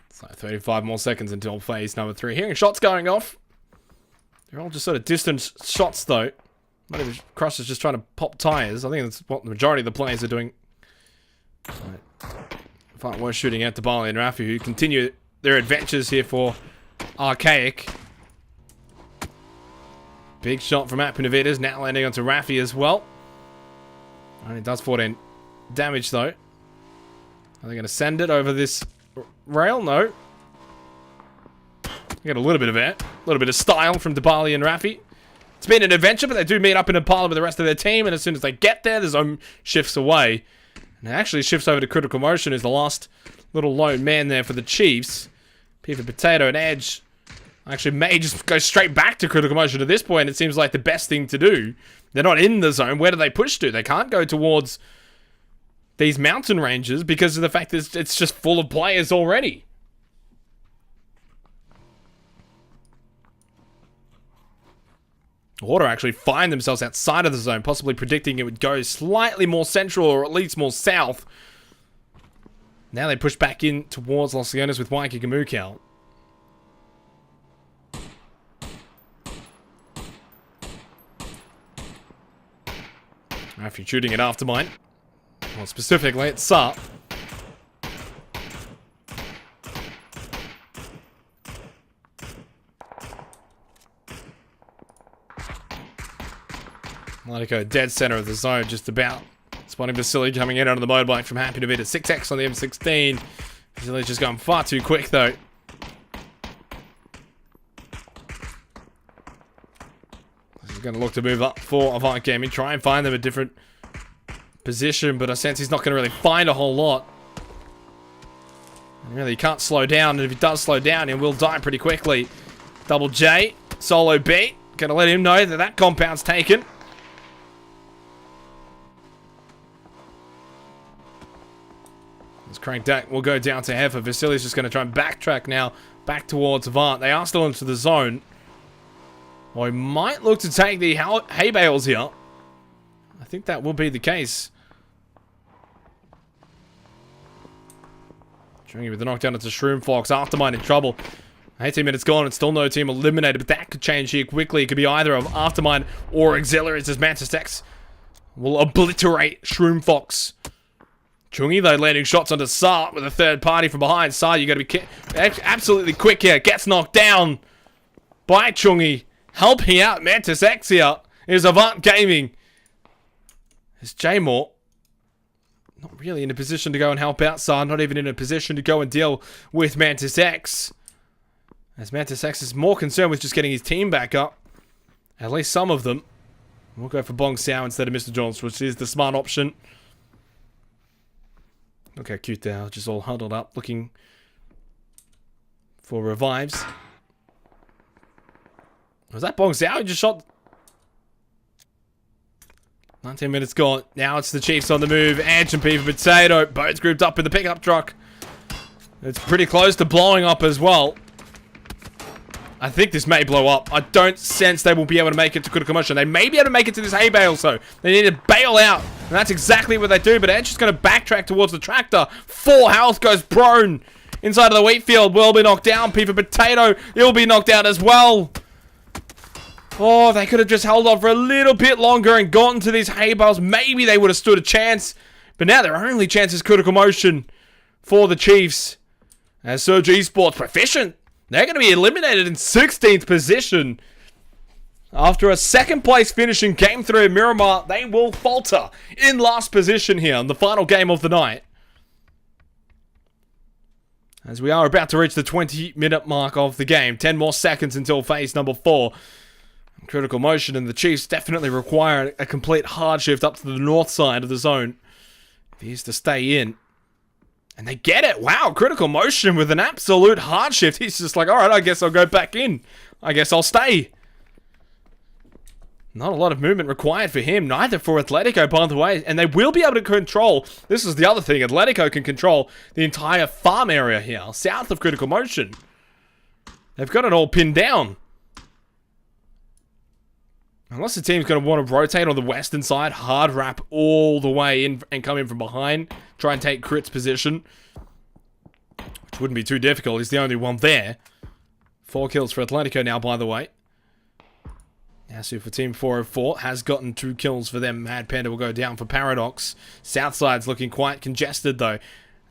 So 35 more seconds until phase number 3. Hearing shots going off. They're all just sort of distant shots though. Maybe Crush is just trying to pop tires. I think that's what the majority of the players are doing. Far worse shooting at Dibali and Rafi, who continue their adventures here for Archaic. Big shot from Apinavitas, now landing onto Rafi as well. Only does 14 damage though. Are they going to send it over this rail? No. Get a little bit of air. A little bit of style from Dibali and Rafi. It's been an adventure, but they do meet up in a pile with the rest of their team, and as soon as they get there, the zone shifts away. And it actually shifts over to Critical Motion as the last little lone man there for the Chiefs. Peter Potato and Edge actually may just go straight back to Critical Motion at this point. It seems like the best thing to do. They're not in the zone. Where do they push to? They can't go towards these mountain ranges because of the fact that it's just full of players already. Order actually find themselves outside of the zone, possibly predicting it would go slightly more central or at least more south. Now they push back in towards Los Leones with Waiki Gamukau. If you're shooting it after mine, well, specifically it's Sa. Atletico dead center of the zone, just about. Spotting Vasily coming in out of the motorbike from Happy to beat a 6x on the M16. Vasily's just gone far too quick though. He's going to look to move up for Avant Gaming, try and find them a different position, but I sense he's not going to really find a whole lot. And really, he can't slow down, and if he does slow down, he will die pretty quickly. Double J, Solo B, going to let him know that that compound's taken. Crank Deck will go down to Heifer. Vasily's just going to try and backtrack now back towards Avant. They are still into the zone. Well, he might look to take the hay bales here. I think that will be the case. Trying with the knockdown into Shroom Fox. Aftermind in trouble. 18 minutes gone and still no team eliminated, but that could change here quickly. It could be either of Aftermind or Auxiliaries as Mantis X will obliterate Shroom Fox. Chungi, though, landing shots onto Sa with a third party from behind. Sa, you got to be absolutely quick here. Gets knocked down by Chungi. Helping out Mantis X here is Avant Gaming. Is J-More not really in a position to go and help out Sa. Not even in a position to go and deal with Mantis X. As Mantis X is more concerned with just getting his team back up. At least some of them. We'll go for Bong Sao instead of Mr. Jones, which is the smart option. Look how cute they are, just all huddled up, looking for revives. Was that Bong Sao who just shot? 19 minutes gone. Now it's the Chiefs on the move. Edge and Peter Potato, both grouped up in the pickup truck. It's pretty close to blowing up as well. I think this may blow up. I don't sense they will be able to make it to Critical Motion. They may be able to make it to this hay bale, so they need to bail out. And that's exactly what they do, but Edge is going to backtrack towards the tractor. 4 health goes prone. Inside of the wheat field will be knocked down. Peter Potato, he'll be knocked out as well. Oh, they could have just held on for a little bit longer and gotten to these hay bales. Maybe they would have stood a chance. But now their only chance is Critical Motion for the Chiefs. As Surge Esports proficient. They're going to be eliminated in 16th position. After a second place finish in Game 3 of Miramar, they will falter in last position here in the final game of the night. As we are about to reach the 20-minute mark of the game. 10 more seconds until phase number 4. Critical Motion and the Chiefs definitely require a complete hard shift up to the north side of the zone if he is to stay in. And they get it. Wow, Critical Motion with an absolute hard shift. He's just like, alright, I guess I'll go back in. I guess I'll stay. Not a lot of movement required for him. Neither for Atletico, by the way. And they will be able to control. This is the other thing. Atletico can control the entire farm area here. South of Critical Motion. They've got it all pinned down. Unless the team's going to want to rotate on the western side, hard wrap all the way in and come in from behind, try and take Crit's position, which wouldn't be too difficult. He's the only one there. 4 kills for Atletico now, by the way. Yasu for Team 404 has gotten 2 kills for them. Mad Panda will go down for Paradox. Southside's looking quite congested, though.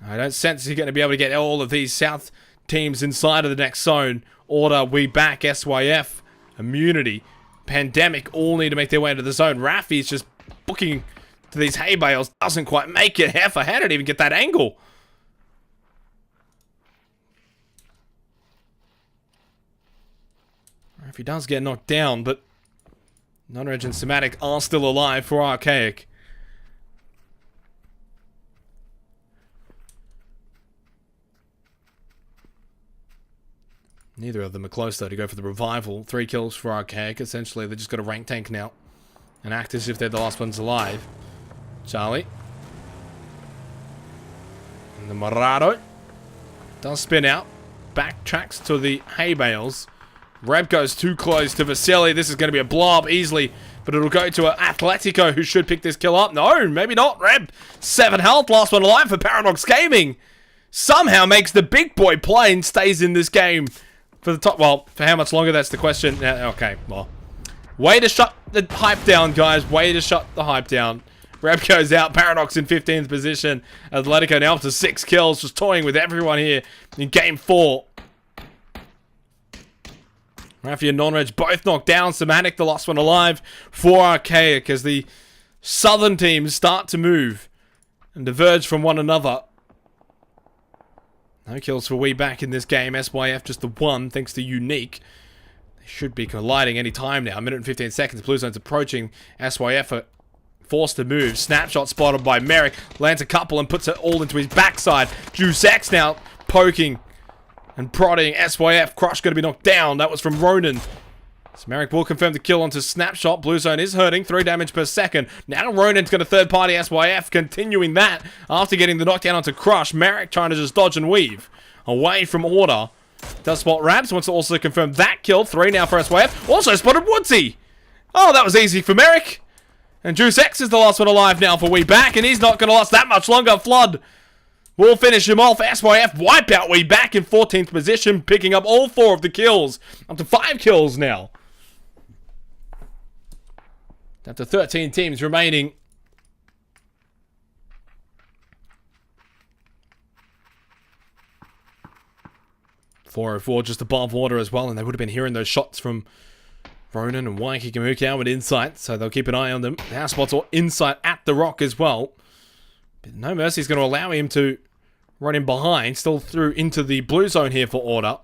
I don't sense he's going to be able to get all of these South teams inside of the next zone. Order, We Back, SYF, Immunity, Pandemic all need to make their way into the zone. Rafi's just booking to these hay bales. Doesn't quite make it. Heifer, how did he even get that angle? Rafi does get knocked down, but Non-Reg and Somatic are still alive for Archaic. Neither of them are close, though, to go for the revival. 3 kills for Archaic. Essentially, they just got a rank tank now. And act as if they're the last ones alive. Charlie. And the Morado does spin out. Backtracks to the hay bales. Reb goes too close to Vasily. This is going to be a blob easily. But it'll go to Atletico, who should pick this kill up. No, maybe not. Reb, 7 health. Last one alive for Paradox Gaming. Somehow makes the big boy play and stays in this game. For the top, well, for how much longer, that's the question. Okay, well. Way to shut the hype down, guys. Way to shut the hype down. Reb goes out. Paradox in 15th position. Atletico now up to 6 kills. Just toying with everyone here in game 4. Rafi and Non-Reg both knocked down. Somatic, the last one alive for Archaic as the southern teams start to move and diverge from one another. No kills for We back in this game. SYF just the 1 thanks to Unique. They should be colliding any time now. 1 minute and 15 seconds. Blue Zone's approaching. SYF are forced to move. Snapshot spotted by Merrick. Lands a couple and puts it all into his backside. Juice X now poking and prodding SYF. Crush going to be knocked down. That was from Ronan. So Merrick will confirm the kill onto Snapshot. Blue Zone is hurting. 3 damage per second. Now Ronan's got a third party SYF. Continuing that after getting the knockdown onto Crush. Merrick trying to just dodge and weave away from Order. Does spot Rabs. Wants to also confirm that kill. 3 now for SYF. Also spotted Woodsy. Oh, that was easy for Merrick. And Juice X is the last one alive now for We back. And he's not going to last that much longer. Flood will finish him off. SYF wipe out We back in 14th position. Picking up all 4 of the kills. Up to 5 kills now. Up to 13 teams remaining. .404 just above Order as well, and they would have been hearing those shots from Ronan and Waiki Kamukau with Insight, so they'll keep an eye on them. Now spots or Insight at the Rock as well. But No Mercy is going to allow him to run in behind, still through into the blue zone here for Order.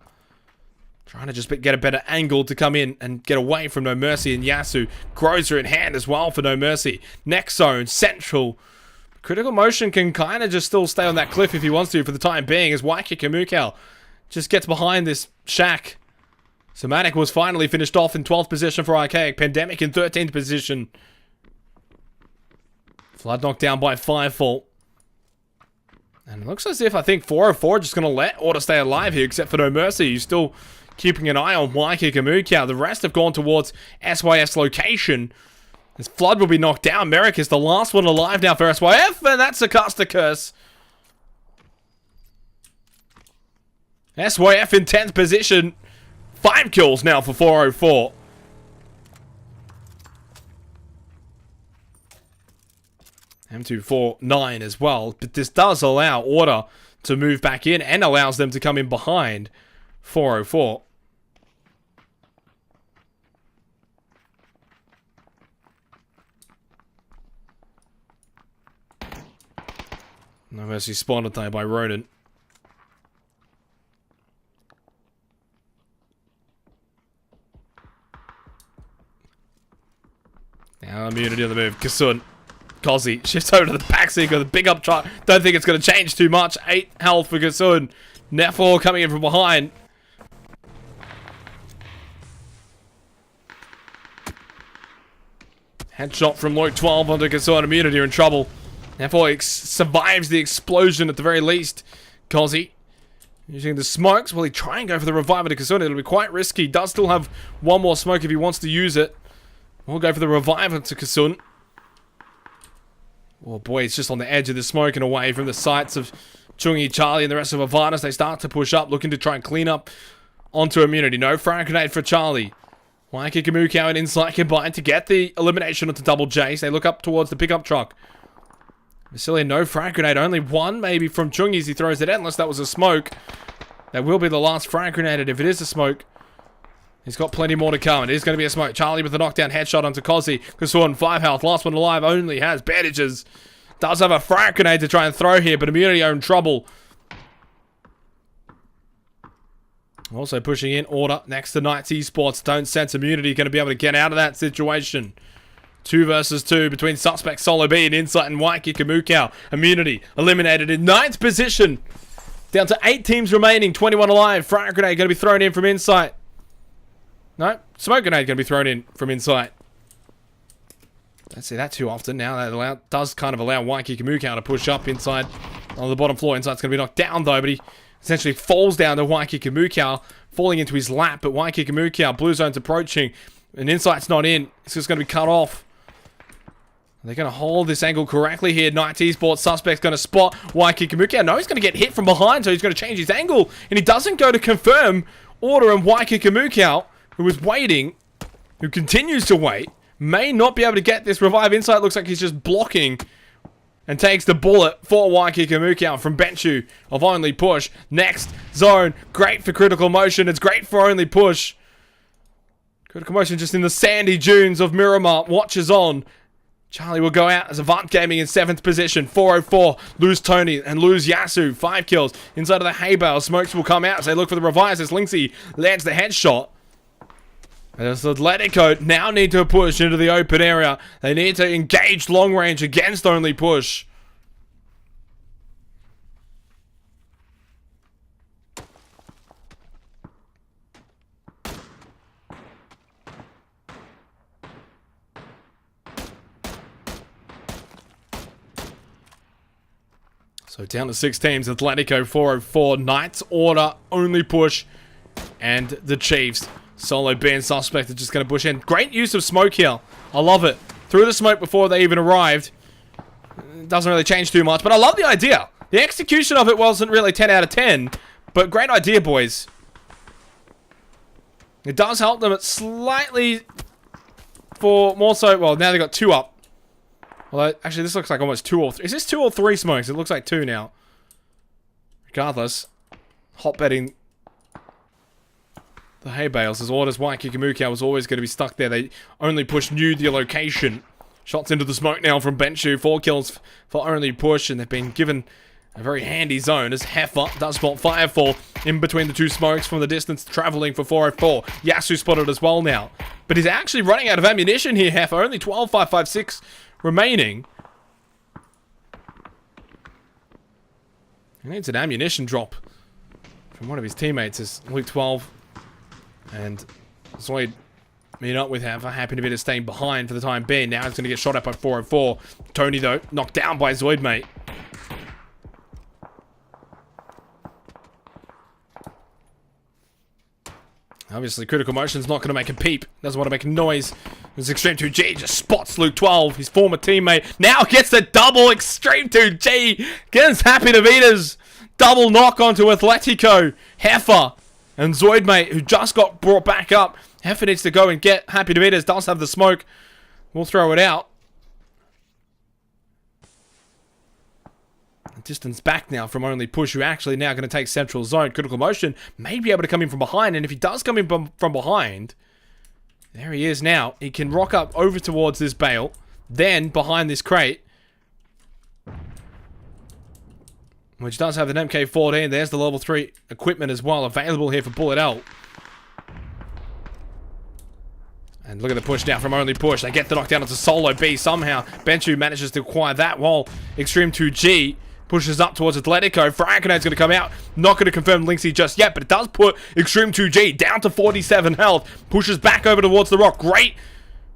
Trying to just get a better angle to come in and get away from No Mercy and Yasu. Grozer in hand as well for No Mercy. Next zone, central. Critical Motion can kind of just still stay on that cliff if he wants to for the time being as Waiki Kamukau just gets behind this shack. Somatic was finally finished off in 12th position for Archaic. Pandemic in 13th position. Flood knocked down by 5-fault. And it looks as if I think 404 just going to let Order stay alive here, except for No Mercy. He's still keeping an eye on Waiki Kamukau. The rest have gone towards SYF's location. As Flood will be knocked down. Merrick is the last one alive now for SYF, and that's a caster curse. SYF in 10th position. 5 kills now for 404. M249 as well. But this does allow Order to move back in and allows them to come in behind 404. No Mercy spotted there by Ronan. Now immunity on the move. Kasun. Kozi shifts over to the backseat with a big up truck. Don't think it's going to change too much. 8 health for Kasun. Nefor coming in from behind. Headshot from Luke 12 onto Kasun. Immunity in trouble. Nefor survives the explosion at the very least. Kozi using the smokes. Will he try and go for the revival to Kasun? It'll be quite risky. Does still have one more smoke if he wants to use it. We'll go for the revival to Kasun. Oh boy, it's just on the edge of the smoke and away from the sights of Chungi, Charlie, and the rest of Avanas. They start to push up, looking to try and clean up onto immunity. No frag grenade for Charlie. Waiki Kamukau and Insight combined to get the elimination onto Double J's. They look up towards the pickup truck. Vasily, no frag grenade. Only one maybe from Chungi as he throws it in, unless that was a smoke. That will be the last frag grenade, and if it is a smoke, he's got plenty more to come. It is going to be a smoke. Charlie with the knockdown headshot onto Kozi. Kasun, 5 health. Last one alive only has bandages. Does have a frag grenade to try and throw here, but immunity are in trouble. Also pushing in order next to Knights Esports. Don't sense immunity going to be able to get out of that situation. 2 versus 2 between Suspect Solo B and Insight and Waikiki Mukau. Immunity eliminated in 9th position. Down to 8 teams remaining, 21 alive. Frag grenade going to be thrown in from Insight. No, smoke grenade going to be thrown in from Insight. Don't see that too often now. That does kind of allow Waikiki Mukau to push up inside on the bottom floor. Insight's going to be knocked down though, but he essentially falls down to Waikiki Mukau, falling into his lap. But Waikiki Mukau, blue zone's approaching, and Insight's not in. It's just going to be cut off. They're going to hold this angle correctly here. Knights Esports Suspect's going to spot Waikiki Mukau. No, he's going to get hit from behind, so he's going to change his angle. And he doesn't go to confirm order, and Waikiki Mukau, who is waiting, who continues to wait, may not be able to get this revive. Insight looks like he's just blocking and takes the bullet for Waikiki Mukau from Benchu of Only Push. Next zone, great for Critical Motion. It's great for Only Push. Critical Motion just in the sandy dunes of Miramar. Watches on. Charlie will go out as Avant Gaming in 7th position. 404. Lose Tony and lose Yasu. 5 kills. Inside of the hay bale. Smokes will come out as they look for the revives as Linksy lands the headshot. As Atletico now need to push into the open area. They need to engage long range against Only Push. So down to 6 teams. Atletico 404, Knights, Order, Only Push, and the Chiefs. Solo B and Suspect are just going to push in. Great use of smoke here. I love it. Through the smoke before they even arrived. It doesn't really change too much, but I love the idea. The execution of it wasn't really 10 out of 10, but great idea, boys. It does help them slightly for more so... Well, now they got 2 up. Although, actually, this looks like almost 2 or 3. Is this 2 or 3 smokes? It looks like 2 now. Regardless, hot betting the hay bales as Orders Waikiki Mukau was always going to be stuck there. They Only Push knew the location. Shots into the smoke now from Benchu. 4 kills for Only Push, and they've been given a very handy zone as Heifer does spot Firefall in between the 2 smokes from the distance, traveling for 404. Yasu spotted as well now. But he's actually running out of ammunition here, Heifer. Only 12,556 remaining. He needs an ammunition drop from one of his teammates as Luke 12 and Zoid meet up with Heifer. Happy to be staying behind for the time being. Now he's going to get shot at by 404. Tony, though, knocked down by Zoid, mate. Obviously, Critical Motion's not going to make a peep. Doesn't want to make a noise. As Extreme 2G just spots Luke 12, his former teammate. Now gets the double. Extreme 2G gets Happy to Beaters. Double knock onto Atletico. Heifer and Zoid, mate, who just got brought back up. Heifer needs to go and get Happy to Beaters. Does have the smoke. We'll throw it out. Distance back now from Only Push, who actually now going to take Central Zone. Critical Motion may be able to come in from behind, and if he does come in from behind, there he is now. He can rock up over towards this bale, then behind this crate, which does have an MK14. There's the level 3 equipment as well available here for Bullet L. And look at the push now from Only Push. They get the knockdown onto Solo B somehow. Benchu manages to acquire that while Extreme 2G pushes up towards Atletico. Frankenade's going to come out. Not going to confirm Linksy just yet, but it does put Extreme 2G down to 47 health. Pushes back over towards the rock. Great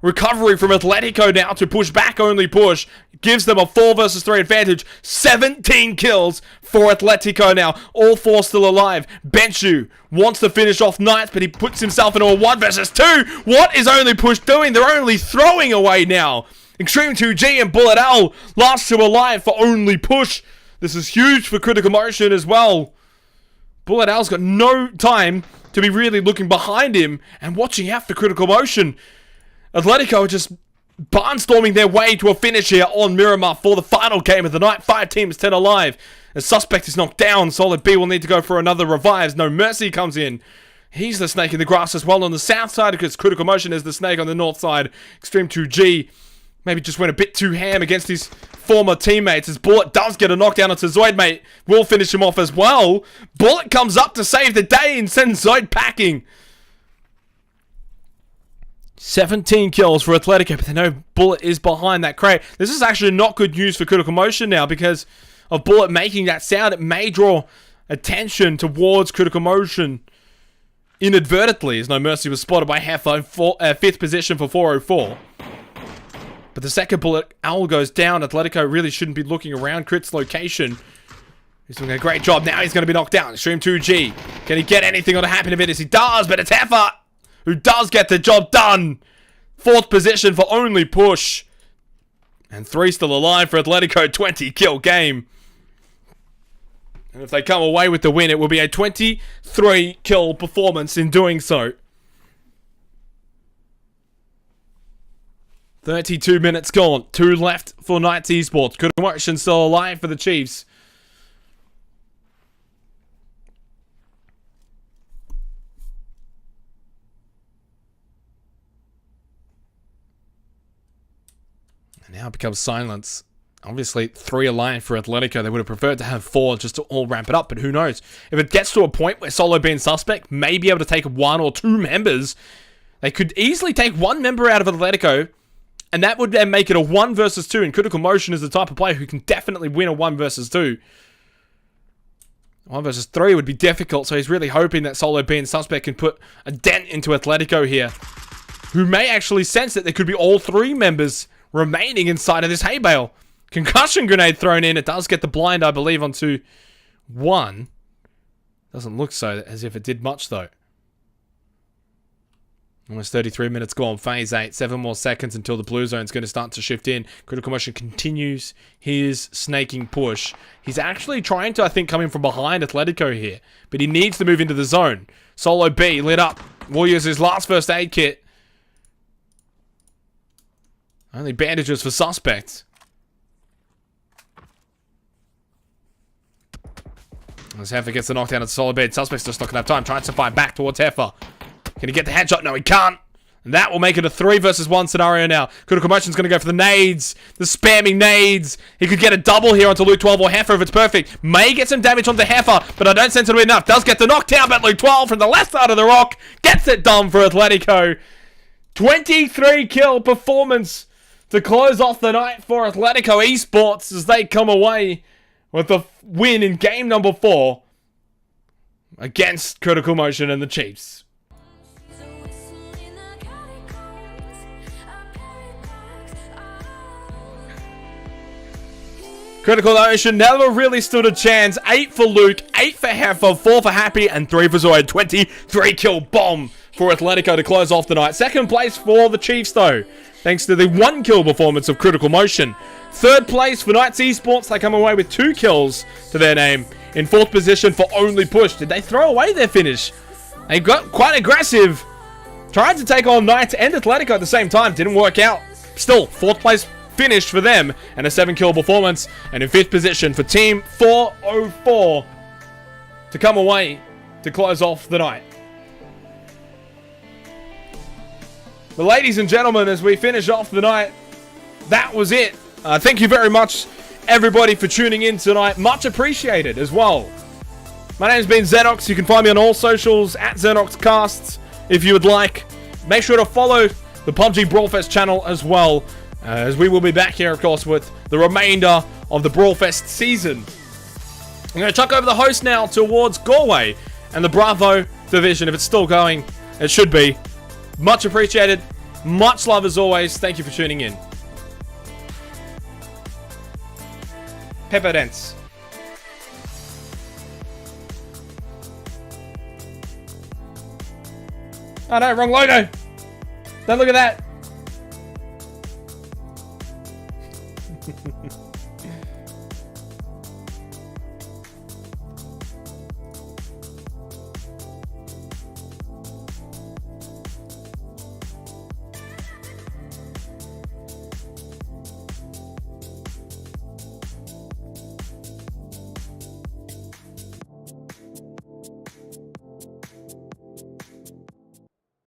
recovery from Atletico now to push back Only Push. Gives them a 4 versus 3 advantage. 17 kills for Atletico now. All 4 still alive. Benchu wants to finish off Knights, but he puts himself into a 1 versus 2. What is Only Push doing? They're only throwing away now. Extreme 2G and Bullet L last 2 alive for Only Push. This is huge for Critical Motion as well. Bullet L's got no time to be really looking behind him and watching out for Critical Motion. Atletico are just barnstorming their way to a finish here on Miramar for the final game of the night. 5 teams, 10 alive. The Suspect is knocked down. Solid B will need to go for another revives. No Mercy comes in. He's the snake in the grass as well on the south side because Critical Motion is the snake on the north side. Extreme 2G maybe just went a bit too ham against his former teammates as Bullet does get a knockdown onto Zoid, mate. Will finish him off as well. Bullet comes up to save the day and sends Zoid packing. 17 kills for Atletico, but they know Bullet is behind that crate. This is actually not good news for Critical Motion now because of Bullet making that sound. It may draw attention towards Critical Motion inadvertently, as No Mercy was spotted by Heffa in 5th position for 404. But the second bullet, Owl goes down. Atletico really shouldn't be looking around Crit's location. He's doing a great job. Now he's going to be knocked down. Extreme 2G. Can he get anything on to happen to Vitus? He does, but it's Heffa who does get the job done. 4th position for only push. And 3 still alive for Atletico. 20 kill game. And if they come away with the win, it will be a 23 kill performance in doing so. 32 minutes gone. 2 left for Knights Esports. Good motion still alive for the Chiefs. And now it becomes silence. Obviously, 3 alive for Atletico. They would have preferred to have 4 just to all ramp it up, but who knows? If it gets to a point where Solo being suspect may be able to take 1 or 2 members, they could easily take 1 member out of Atletico, and that would then make it a 1 versus 2, and Critical Motion is the type of player who can definitely win a 1 versus 2. 1 versus 3 would be difficult, so he's really hoping that Solo being suspect can put a dent into Atletico here, who may actually sense that there could be all 3 members remaining inside of this hay bale. Concussion grenade thrown in. It does get the blind, I believe, onto 1. Doesn't look so as if it did much, though. Almost 33 minutes gone. Phase 8. 7 more seconds until the blue zone's going to start to shift in. Critical Motion continues his snaking push. He's actually trying to, I think, come in from behind Atletico here. But he needs to move into the zone. Solo B lit up. Will use his last first aid kit. Only bandages for suspects. As Heffa gets the knockdown at the Solo bed, Suspect's just not going to have time. Tries to fight back towards Heffa. Can he get the headshot? No, he can't. And that will make it a 3 versus 1 scenario now. Critical Motion's going to go for the nades. The spamming nades. He could get a double here onto Luke 12 or Heffa if it's perfect. May get some damage onto Heffa, but I don't sense it'll be enough. Does get the knockdown, but Luke 12 from the left side of the rock gets it done for Atletico. 23 kill performance to close off the night for Atletico Esports as they come away with the win in game number 4 against Critical Motion and the Chiefs. So whistling the catacombs, I paradox, Critical Motion never really stood a chance. 8 for Luke, 8 for Heffa, 4 for Happy, and 3 for Zoid. 23 kill bomb for Atletico to close off the night. 2nd place for the Chiefs, though, thanks to the 1 kill performance of Critical Motion. 3rd place for Knights Esports. They come away with 2 kills to their name. In 4th position for Only Push. Did they throw away their finish? They got quite aggressive. Tried to take on Knights and Atletico at the same time. Didn't work out. Still, 4th place finish for them. And a 7 kill performance. And in 5th position for Team 404 to come away to close off the night. But ladies and gentlemen, as we finish off the night, that was it. Thank you very much, everybody, for tuning in tonight. Much appreciated as well. My name's been Xenox. You can find me on all socials at XenoxCasts if you would like. Make sure to follow the PUBG BrawlFest channel as well, as we will be back here, of course, with the remainder of the BrawlFest season. I'm going to chuck over the host now towards Galway and the Bravo division. If it's still going, it should be. Much appreciated. Much love as always. Thank you for tuning in. Pepper Dance. Oh no, wrong logo. Don't look at that.